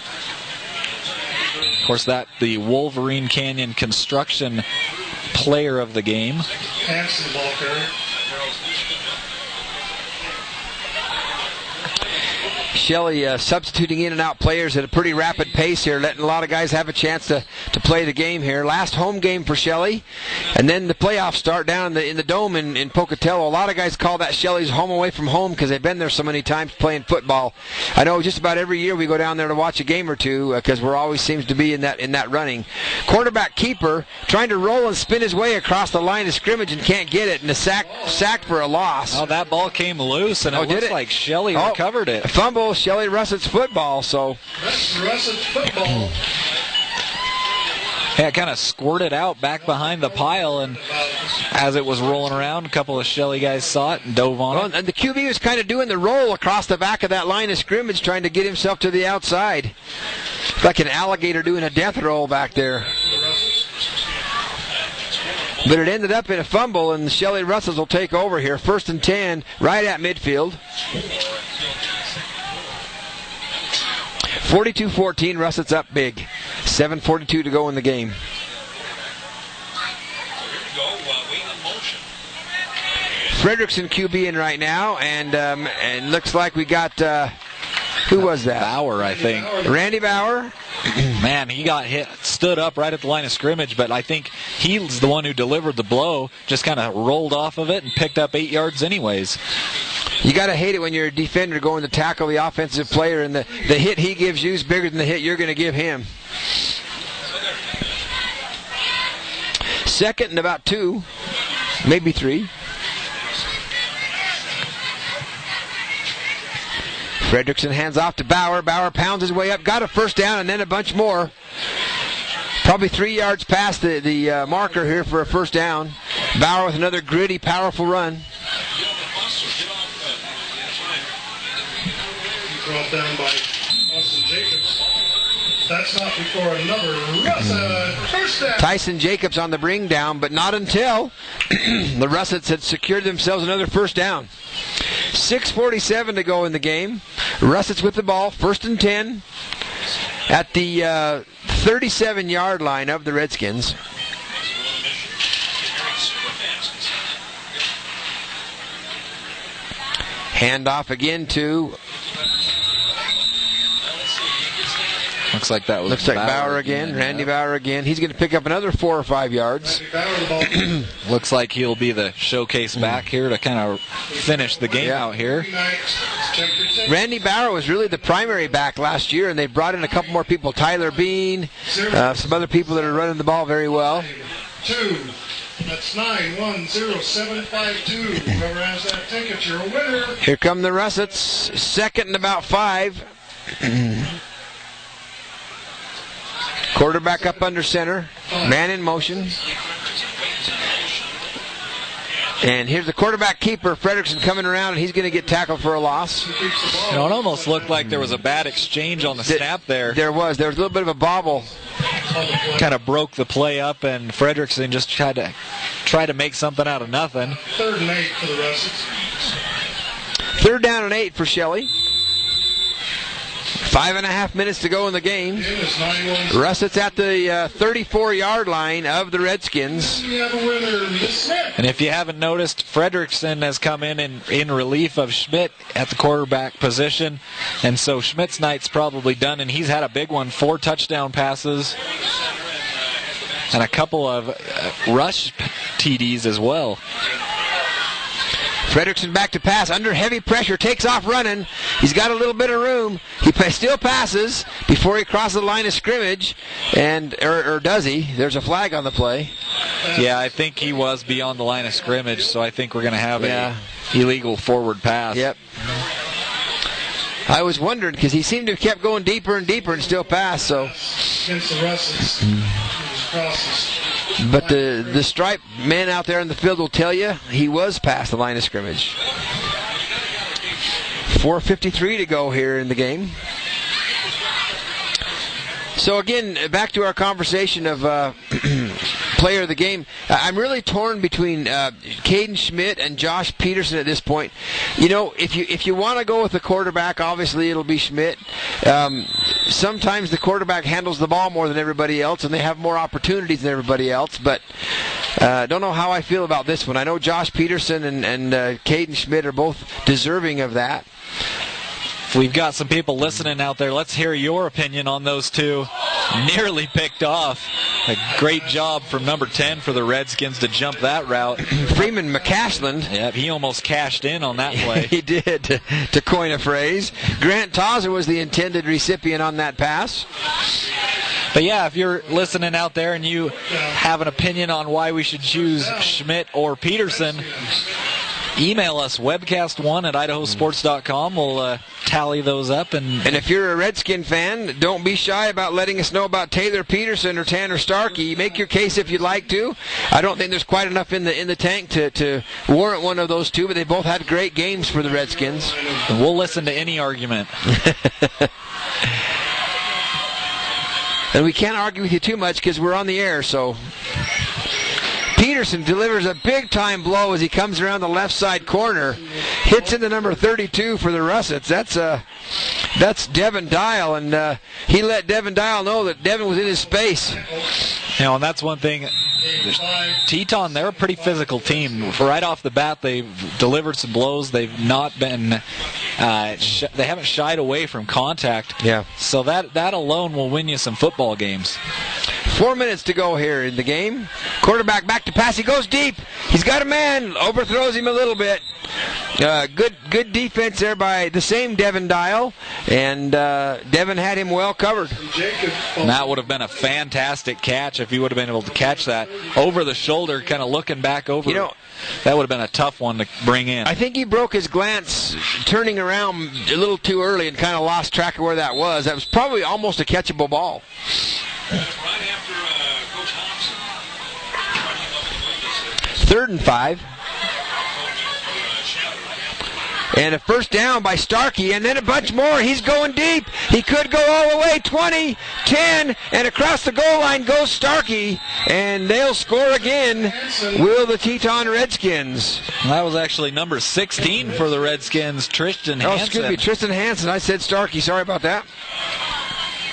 Of course, the Wolverine Canyon Construction player of the game. Hanson, ball carrier. Shelley substituting in and out players at a pretty rapid pace here, letting a lot of guys have a chance to play the game here. Last home game for Shelley, and then the playoffs start down in the dome in Pocatello. A lot of guys call that Shelley's home away from home because they've been there so many times playing football. I know just about every year we go down there to watch a game or two because we're always seems to be in that running. Quarterback keeper trying to roll and spin his way across the line of scrimmage and can't get it, and a sack for a loss. Oh, that ball came loose, and it looks like Shelley recovered it. Fumble. Shelley Russet's football, so. That's Russet's football. Yeah, it kind of squirted out back behind the pile, and as it was rolling around, a couple of Shelley guys saw it and dove on it. And the QB was kind of doing the roll across the back of that line of scrimmage, trying to get himself to the outside. Like an alligator doing a death roll back there. But it ended up in a fumble, and the Shelley Russets will take over here. 1st and 10, right at midfield. 42-14, Russet's up big. 7:42 to go in the game. Frederickson QB in right now, and looks like we got, who was that? Bauer, I think. Randy Bauer. Man, he got hit, stood up right at the line of scrimmage, but I think he's the one who delivered the blow, just kind of rolled off of it and picked up 8 yards anyways. You got to hate it when you're a defender going to tackle the offensive player, and the hit he gives you is bigger than the hit you're going to give him. 2nd and about 2, maybe 3. Fredrickson hands off to Bauer. Bauer pounds his way up, got a first down, and then a bunch more. Probably 3 yards past the marker here for a first down. Bauer with another gritty, powerful run. Brought down by Austin Jacobs. That's not before another first down. Tyson Jacobs on the bring down, but not until the Russets had secured themselves another first down. 6:47 to go in the game. Russets with the ball, 1st and 10 at the 37-yard line of the Redskins. Handoff again to. Looks like that was Bauer again. Randy Bauer again. He's going to pick up another 4 or 5 yards. Looks like he'll be the showcase back here to kind of finish the game out here. Randy Bauer was really the primary back last year, and they brought in a couple more people. Tyler Bean, some other people that are running the ball very well. 2. That's 910752. Whoever has that ticket, you're a winner. Here come the Russets. 2nd and about 5. Quarterback up under center. Man in motion. And here's the quarterback keeper, Fredrickson, coming around, and he's going to get tackled for a loss. You know, it almost looked like there was a bad exchange on the snap there. There was a little bit of a bobble. Kind of broke the play up, and Fredrickson just tried to make something out of nothing. 3rd and 8 for the Russets. 3rd down and 8 for Shelley. 5.5 minutes to go in the game. Russett's at the 34-yard line of the Redskins. And if you haven't noticed, Fredrickson has come in relief of Schmidt at the quarterback position. And so Schmidt's night's probably done, and he's had a big one, 4 touchdown passes and a couple of rush TDs as well. Fredrickson back to pass, under heavy pressure, takes off running. He's got a little bit of room. He still passes before he crosses the line of scrimmage, or does he? There's a flag on the play. Yeah, I think he was beyond the line of scrimmage, so I think we're going to have a illegal forward pass. Yep. I was wondering because he seemed to have kept going deeper and deeper and still passed. So. Against the Russes. Crosses. But the stripe man out there in the field will tell you he was past the line of scrimmage. 4:53 to go here in the game. So again, back to our conversation of player of the game. I'm really torn between Caden Schmidt and Josh Peterson at this point. You know, if you want to go with the quarterback, obviously it'll be Schmidt. Sometimes the quarterback handles the ball more than everybody else, and they have more opportunities than everybody else. But don't know how I feel about this one. I know Josh Peterson and Caden Schmidt are both deserving of that. We've got some people listening out there. Let's hear your opinion on those two. Nearly picked off. A great job from number 10 for the Redskins to jump that route. Freeman McCashland. Yep, he almost cashed in on that play. He did, to coin a phrase. Grant Tauser was the intended recipient on that pass. But yeah, if you're listening out there and you have an opinion on why we should choose Schmidt or Peterson, email us, webcast1@idahosports.com. We'll tally those up. And if you're a Redskin fan, don't be shy about letting us know about Taylor Peterson or Tanner Starkey. Make your case if you'd like to. I don't think there's quite enough in the tank to warrant one of those two, but they both had great games for the Redskins. And we'll listen to any argument. And we can't argue with you too much because we're on the air, so... Peterson delivers a big-time blow as he comes around the left side corner. Hits into number 32 for the Russets. That's Devin Dial, and he let Devin Dial know that Devin was in his space. You know, and that's one thing. Teton, they're a pretty physical team. Right off the bat, they've delivered some blows. They've not been... they haven't shied away from contact. Yeah. So that alone will win you some football games. 4 minutes to go here in the game. Quarterback back to pass. He goes deep. He's got a man. Overthrows him a little bit. Good defense there by the same Devin Dial. And Devin had him well covered. And that would have been a fantastic catch if he would have been able to catch that over the shoulder, kind of looking back over. You know, that would have been a tough one to bring in. I think he broke his glance turning around a little too early and kind of lost track of where that was. That was probably almost a catchable ball. 3rd and 5. And a first down by Starkey, and then a bunch more. He's going deep. He could go all the way. 20, 10, and across the goal line goes Starkey, and they'll score again. Will the Teton Redskins? That was actually number 16 for the Redskins, Tristan Hansen. Oh, excuse me, Tristan Hansen. I said Starkey. Sorry about that.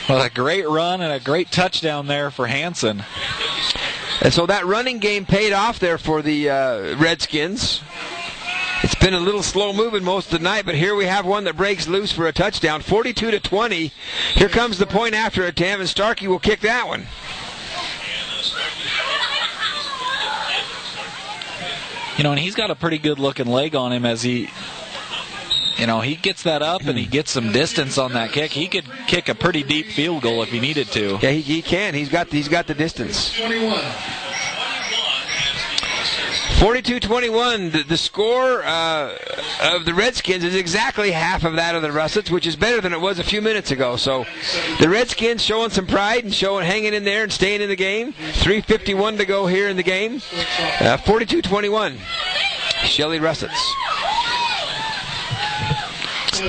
Well, a great run and a great touchdown there for Hansen. And so that running game paid off there for the Redskins. It's been a little slow moving most of the night, but here we have one that breaks loose for a touchdown. 42-20. Here comes the point after attempt, and Starkey will kick that one. You know, and he's got a pretty good looking leg on him as he gets that up and he gets some distance on that kick. He could kick a pretty deep field goal if he needed to. Yeah, he can. He's got the distance. 42-21. The score of the Redskins is exactly half of that of the Russets, which is better than it was a few minutes ago. So the Redskins showing some pride and hanging in there and staying in the game. 3:51 to go here in the game. 42-21. Shelley Russets.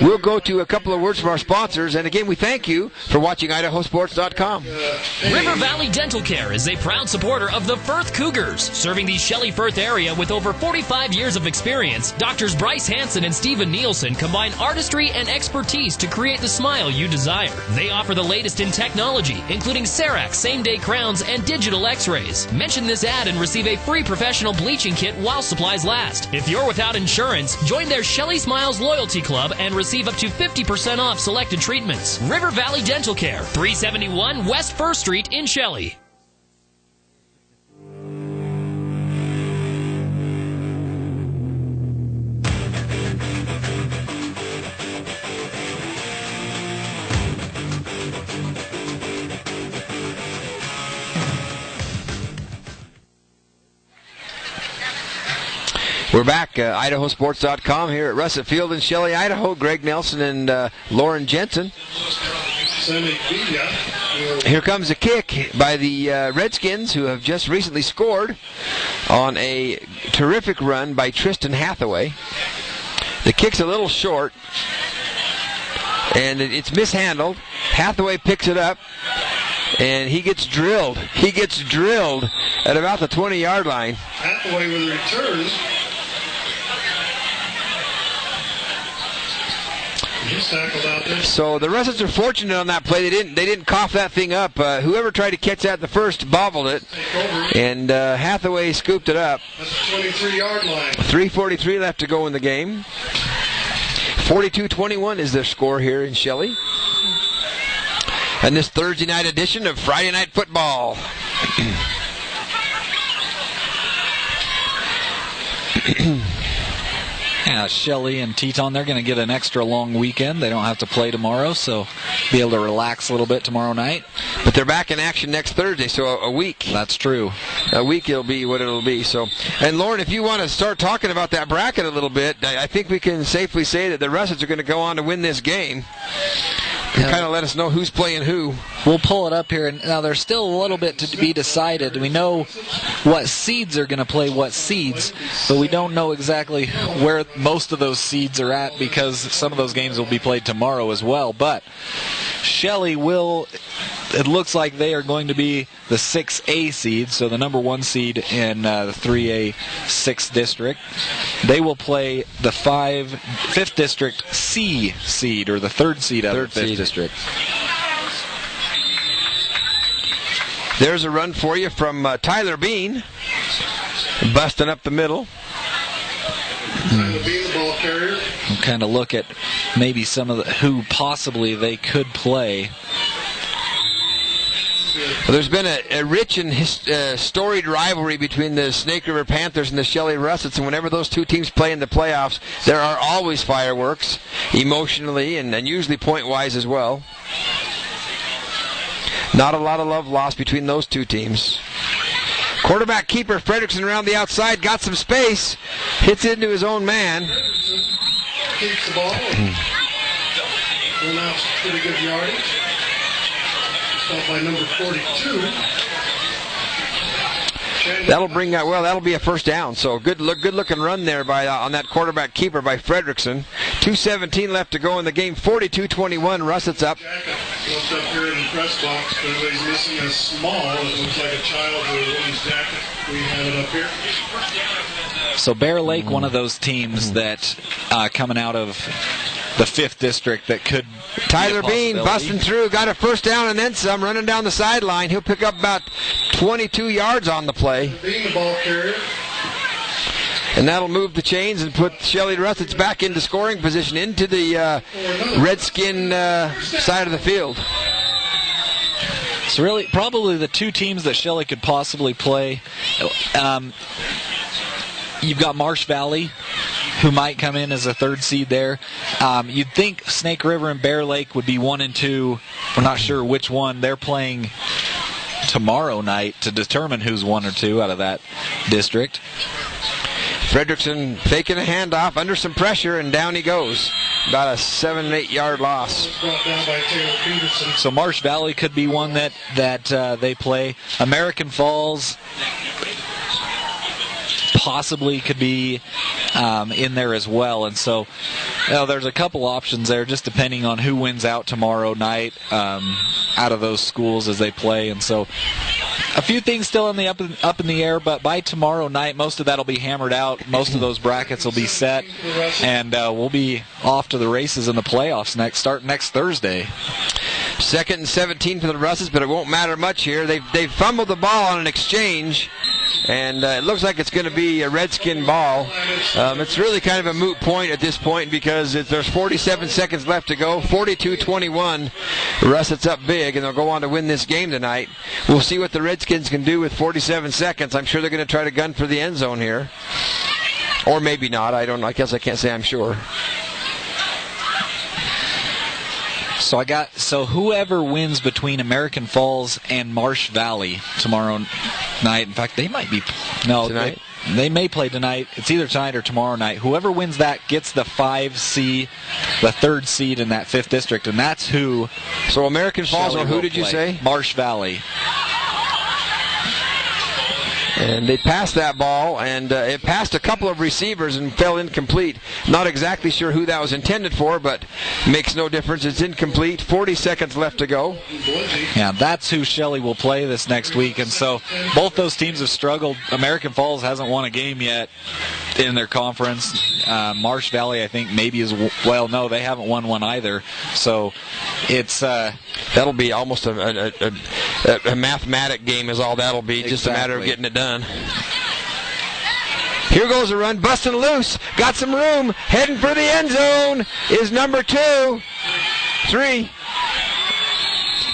We'll go to a couple of words from our sponsors, and again, we thank you for watching IdahoSports.com. River Valley Dental Care is a proud supporter of the Firth Cougars. Serving the Shelley-Firth area with over 45 years of experience, Doctors Bryce Hansen and Stephen Nielsen combine artistry and expertise to create the smile you desire. They offer the latest in technology, including CEREC same-day crowns and digital x-rays. Mention this ad and receive a free professional bleaching kit while supplies last. If you're without insurance, join their Shelley Smiles Loyalty Club and receive up to 50% off selected treatments. River Valley Dental Care, 371 West First Street in Shelley. We're back, IdahoSports.com here at Russet Field in Shelley, Idaho. Greg Nelson and Lauren Jensen. Here comes a kick by the Redskins, who have just recently scored on a terrific run by Tristan Hathaway. The kick's a little short, and it's mishandled. Hathaway picks it up, and he gets drilled. He gets drilled at about the 20-yard line. Hathaway with a return. So the Russets are fortunate on that play. They didn't cough that thing up. Whoever tried to catch that the first bobbled it, and Hathaway scooped it up. That's the 23-yard line. 3:43 left to go in the game. 42-21 is their score here in Shelley. And this Thursday night edition of Friday Night Football. Yeah, Shelley and Teton, they're going to get an extra long weekend. They don't have to play tomorrow, so be able to relax a little bit tomorrow night. But they're back in action next Thursday, so a week. That's true. A week it'll be what it'll be. So, and Lauren, if you want to start talking about that bracket a little bit, I think we can safely say that the Russets are going to go on to win this game. Kind of let us know who's playing who. We'll pull it up here. And now there's still a little bit to be decided. We know what seeds are going to play what seeds, but we don't know exactly where most of those seeds are at because some of those games will be played tomorrow as well. But Shelley will, it looks like they are going to be the 6A seed, so the number 1 seed in the 3A 6th district. They will play the 5th district C seed, or the 3rd seed out of the 5th district. There's a run for you from Tyler Bean, busting up the middle. Tyler Bean, the ball carrier. We'll kind of look at maybe some of who possibly they could play. Well, there's been a rich and storied rivalry between the Snake River Panthers and the Shelley Russets, and whenever those two teams play in the playoffs, there are always fireworks, emotionally and usually point-wise as well. Not a lot of love lost between those two teams. Quarterback keeper Fredrickson around the outside, got some space, hits into his own man. Keeps the ball. Well, now it's pretty good yardage. Stopped by number 42. That'll bring that. Well, that'll be a first down. So good looking run there by on that quarterback keeper by Fredrickson. 2:17 left to go in the game. 42-21. Russets up. Looked up here in the press box, but everybody's missing a small. It looks like a child with a woman's jacket. We have it up here. So Bear Lake, one of those teams that coming out of the 5th district that could. Tyler Bean busting through, got a first down and then some, running down the sideline. He'll pick up about 22 yards on the play. Bean, the ball carrier. And that'll move the chains and put Shelley Russets back into scoring position into the Redskin side of the field. So really, probably the two teams that Shelley could possibly play. You've got Marsh Valley, who might come in as a 3rd seed there. You'd think Snake River and Bear Lake would be 1 and 2. We're not sure which one. They're playing tomorrow night to determine who's 1 or 2 out of that district. Fredrickson faking a handoff under some pressure, and down he goes. About a 7-8 yard loss. So Marsh Valley could be one that they play. American Falls possibly could be in there as well. And so there's a couple options there, just depending on who wins out tomorrow night out of those schools as they play. And so a few things still in the up in the air, but by tomorrow night, most of that will be hammered out. Most of those brackets will be set, and we'll be off to the races in the playoffs starting next Thursday. 2nd and 17 for the Russes, but it won't matter much here. They've fumbled the ball on an exchange, and it looks like it's going to be a Redskin ball. It's really kind of a moot point at this point because there's 47 seconds left to go. 42-21. Russett's up big, and they'll go on to win this game tonight. We'll see what the Redskins can do with 47 seconds. I'm sure they're going to try to gun for the end zone here. Or maybe not. I don't know. I guess I can't say I'm sure. So whoever wins between American Falls and Marsh Valley tomorrow night, in fact, they might be tonight. They may play tonight. It's either tonight or tomorrow night. Whoever wins that gets the 5C, the 3rd seed in that 5th district, and that's who. So American Falls, Shelley or who did you play. say? Marsh Valley. And they passed that ball, and it passed a couple of receivers and fell incomplete. Not exactly sure who that was intended for, but makes no difference. It's incomplete. 40 seconds left to go. Yeah, that's who Shelley will play this next week. And so both those teams have struggled. American Falls hasn't won a game yet in their conference. Marsh Valley, I think, maybe is, well, no, they haven't won one either. So it's... that'll be almost a mathematic game is all that'll be. Exactly. Just a matter of getting it done. Here goes a run, busting loose, got some room, heading for the end zone is number 2, 3.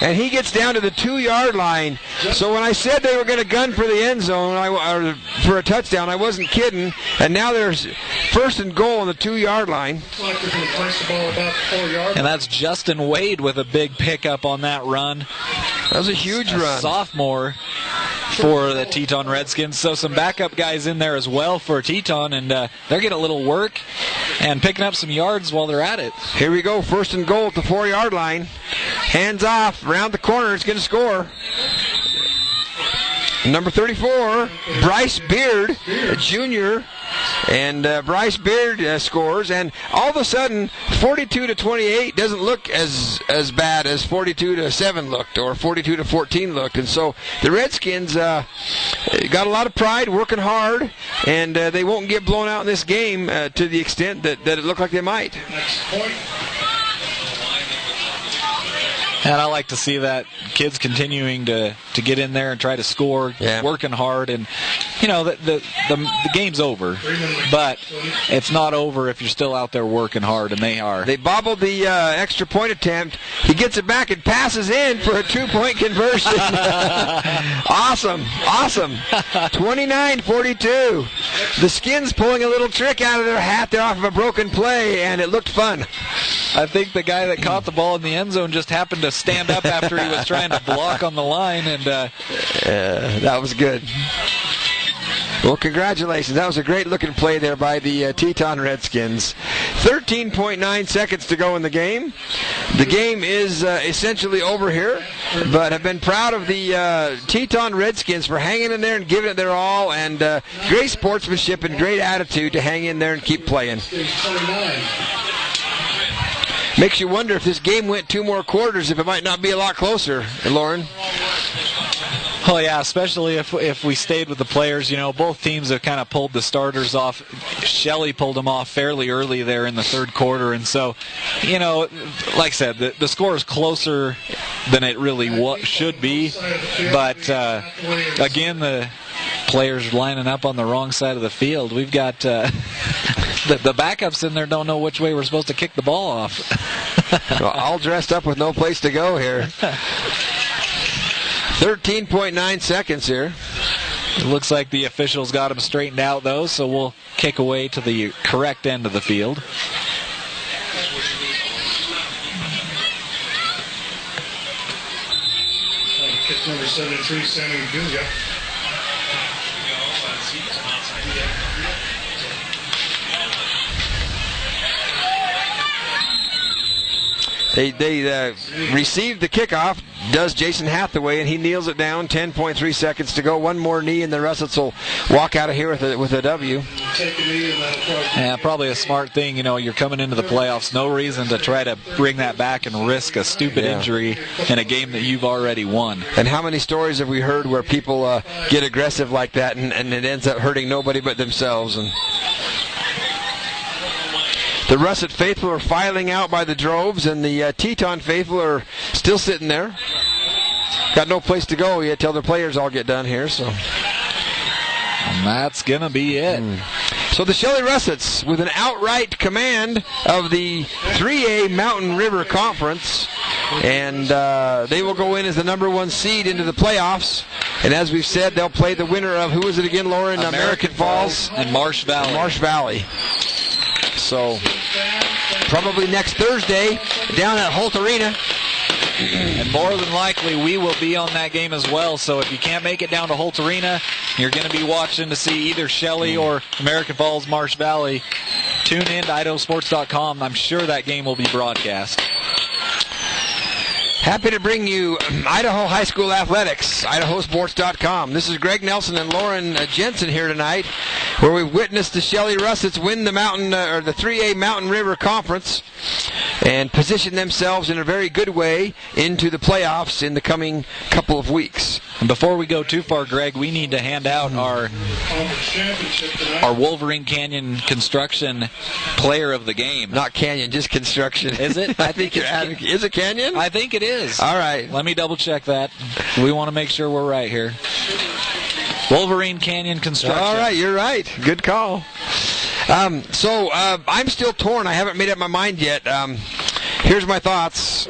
And he gets down to the 2-yard line. So when I said they were going to gun for the end zone, or for a touchdown, I wasn't kidding. And now there's 1st and goal on the 2-yard line. And that's Justin Wade with a big pickup on that run. That was a huge run. Sophomore for the Teton Redskins. So some backup guys in there as well for Teton, and they're getting a little work and picking up some yards while they're at it. Here we go, 1st and goal at the 4-yard line. Hands off, around the corner, it's going to score. Number 34, Bryce Beard, a junior. And Bryce Beard scores, and all of a sudden 42-28 doesn't look as bad as 42-7 looked, or 42-14 looked. And so the Redskins got a lot of pride, working hard, and they won't get blown out in this game to the extent that it looked like they might. And I like to see that kids continuing to get in there and try to score, working hard. And, you know, the game's over, but it's not over if you're still out there working hard, and they are. They bobbled the extra point attempt. He gets it back and passes in for a 2-point conversion. Awesome. 29-42. The Skins pulling a little trick out of their hat there off of a broken play, and it looked fun. I think the guy that caught the ball in the end zone just happened to stand up after he was trying to block on the line, and that was good. Well, congratulations. That was a great-looking play there by the Teton Redskins. 13.9 seconds to go in the game. The game is essentially over here, but I've been proud of the Teton Redskins for hanging in there and giving it their all, and great sportsmanship and great attitude to hang in there and keep playing. Makes you wonder if this game went 2 more quarters, if it might not be a lot closer, Lauren. Oh, yeah, especially if we stayed with the players. You know, both teams have kind of pulled the starters off. Shelley pulled them off fairly early there in the 3rd quarter. And so, you know, like I said, the score is closer than it really should be. But, again, the players lining up on the wrong side of the field. We've got the backups in there don't know which way we're supposed to kick the ball off. Well, all dressed up with no place to go here. 13.9 seconds here. It looks like the officials got them straightened out, though, so we'll kick away to the correct end of the field. Kick number 73, Sammy Gulia. They received the kickoff, does Jason Hathaway, and he kneels it down. 10.3 seconds to go. One more knee, and the Russets will walk out of here with a W. Yeah, probably a smart thing. You know, you're coming into the playoffs. No reason to try to bring that back and risk a stupid injury in a game that you've already won. And how many stories have we heard where people get aggressive like that, and it ends up hurting nobody but themselves? And the Russet faithful are filing out by the droves, and the Teton faithful are still sitting there. Got no place to go yet till the players all get done here. So, and that's going to be it. So the Shelley Russets, with an outright command of the 3A Mountain River Conference, and they will go in as the number 1 seed into the playoffs. And as we've said, they'll play the winner of, who was it again, Lauren? American Falls and Marsh Valley. Marsh Valley. So probably next Thursday down at Holt Arena. And more than likely, we will be on that game as well. So if you can't make it down to Holt Arena, you're going to be watching to see either Shelley or American Falls, Marsh Valley. Tune in to idahosports.com. I'm sure that game will be broadcast. Happy to bring you Idaho High School Athletics, idahosports.com. This is Greg Nelson and Lauren Jensen here tonight, where we've witnessed the Shelley Russets win the the 3A Mountain River Conference and position themselves in a very good way into the playoffs in the coming couple of weeks. And before we go too far, Greg, we need to hand out our Wolverine Canyon Construction Player of the Game. Not Canyon, just Construction. Is it? I think you're adding. Is it Canyon? I think it is. All right. Let me double check that. We want to make sure we're right here. Wolverine Canyon Construction. All right, you're right. Good call. I'm still torn. I haven't made up my mind yet. Here's my thoughts.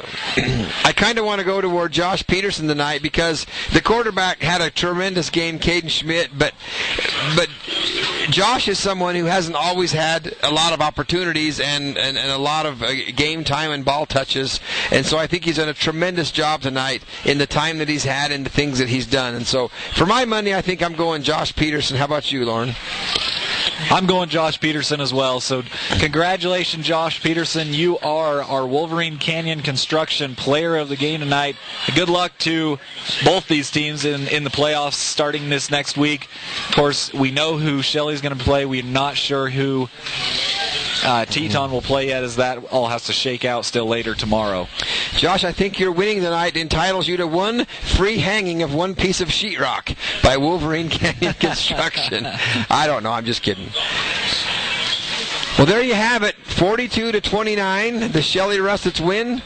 I kind of want to go toward Josh Peterson tonight because the quarterback had a tremendous game, Caden Schmidt, but Josh is someone who hasn't always had a lot of opportunities and a lot of game time and ball touches, and so I think he's done a tremendous job tonight in the time that he's had and the things that he's done. And so for my money, I think I'm going Josh Peterson. How about you, Lauren? I'm going Josh Peterson as well. So congratulations, Josh Peterson. You are our Wolverine Canyon Construction Player of the Game tonight. Good luck to both these teams in the playoffs starting this next week. Of course, we know who Shelley's going to play. We're not sure who Teton will play yet, as that all has to shake out still later tomorrow. Josh, I think your winning tonight entitles you to one free hanging of one piece of sheetrock by Wolverine Canyon Construction. I don't know. I'm just kidding. Well, there you have it. 42-29. The Shelley Russets win,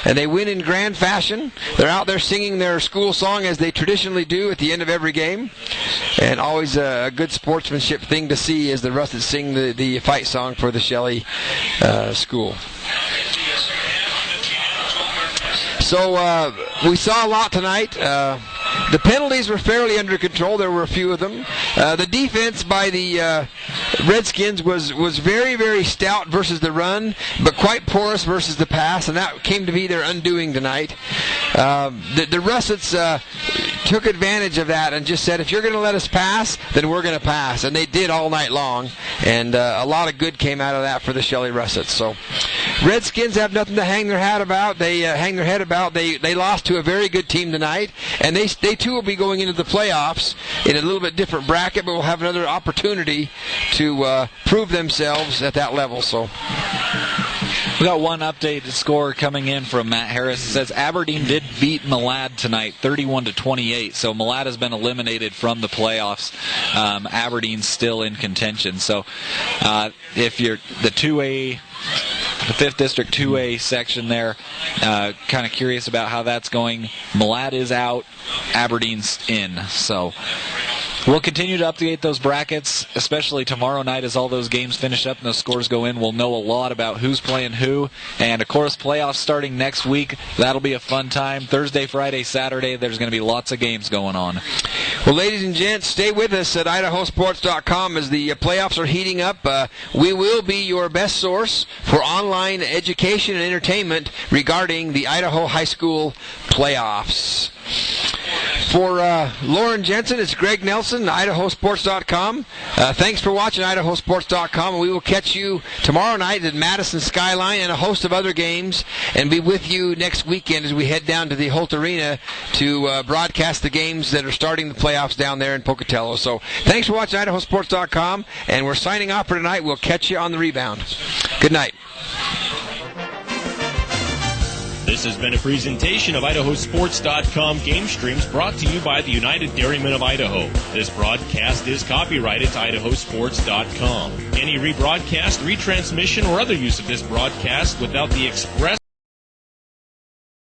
and they win in grand fashion. They're out there singing their school song as they traditionally do at the end of every game. And always a good sportsmanship thing to see as the Russets sing the fight song for the Shelley school. So we saw a lot tonight. The penalties were fairly under control. There were a few of them. The defense by the Redskins was very, very stout versus the run, but quite porous versus the pass, and that came to be their undoing tonight. The Russets took advantage of that and just said, if you're going to let us pass, then we're going to pass. And they did all night long, and a lot of good came out of that for the Shelley Russets. So Redskins have nothing to hang their head about. They lost to a very good team tonight, and they too will be going into the playoffs in a little bit different bracket, but will have another opportunity to prove themselves at that level. So we got one updated score coming in from Matt Harris. It says Aberdeen did beat Malad tonight, 31-28. So Malad has been eliminated from the playoffs. Aberdeen's still in contention. So if you're the 2A, the 5th District 2A section there, kind of curious about how that's going. Malad is out, Aberdeen's in. So we'll continue to update those brackets, especially tomorrow night as all those games finish up and those scores go in. We'll know a lot about who's playing who. And, of course, playoffs starting next week. That'll be a fun time. Thursday, Friday, Saturday, there's going to be lots of games going on. Well, ladies and gents, stay with us at idahosports.com as the playoffs are heating up. We will be your best source for online education and entertainment regarding the Idaho High School playoffs. For Lauren Jensen, it's Greg Nelson, IdahoSports.com. Thanks for watching IdahoSports.com, and we will catch you tomorrow night at Madison Skyline and a host of other games, and be with you next weekend as we head down to the Holt Arena to broadcast the games that are starting the playoffs down there in Pocatello. So thanks for watching IdahoSports.com, and we're signing off for tonight. We'll catch you on the rebound. Good night. This has been a presentation of IdahoSports.com game streams brought to you by the United Dairymen of Idaho. This broadcast is copyrighted to IdahoSports.com. Any rebroadcast, retransmission, or other use of this broadcast without the express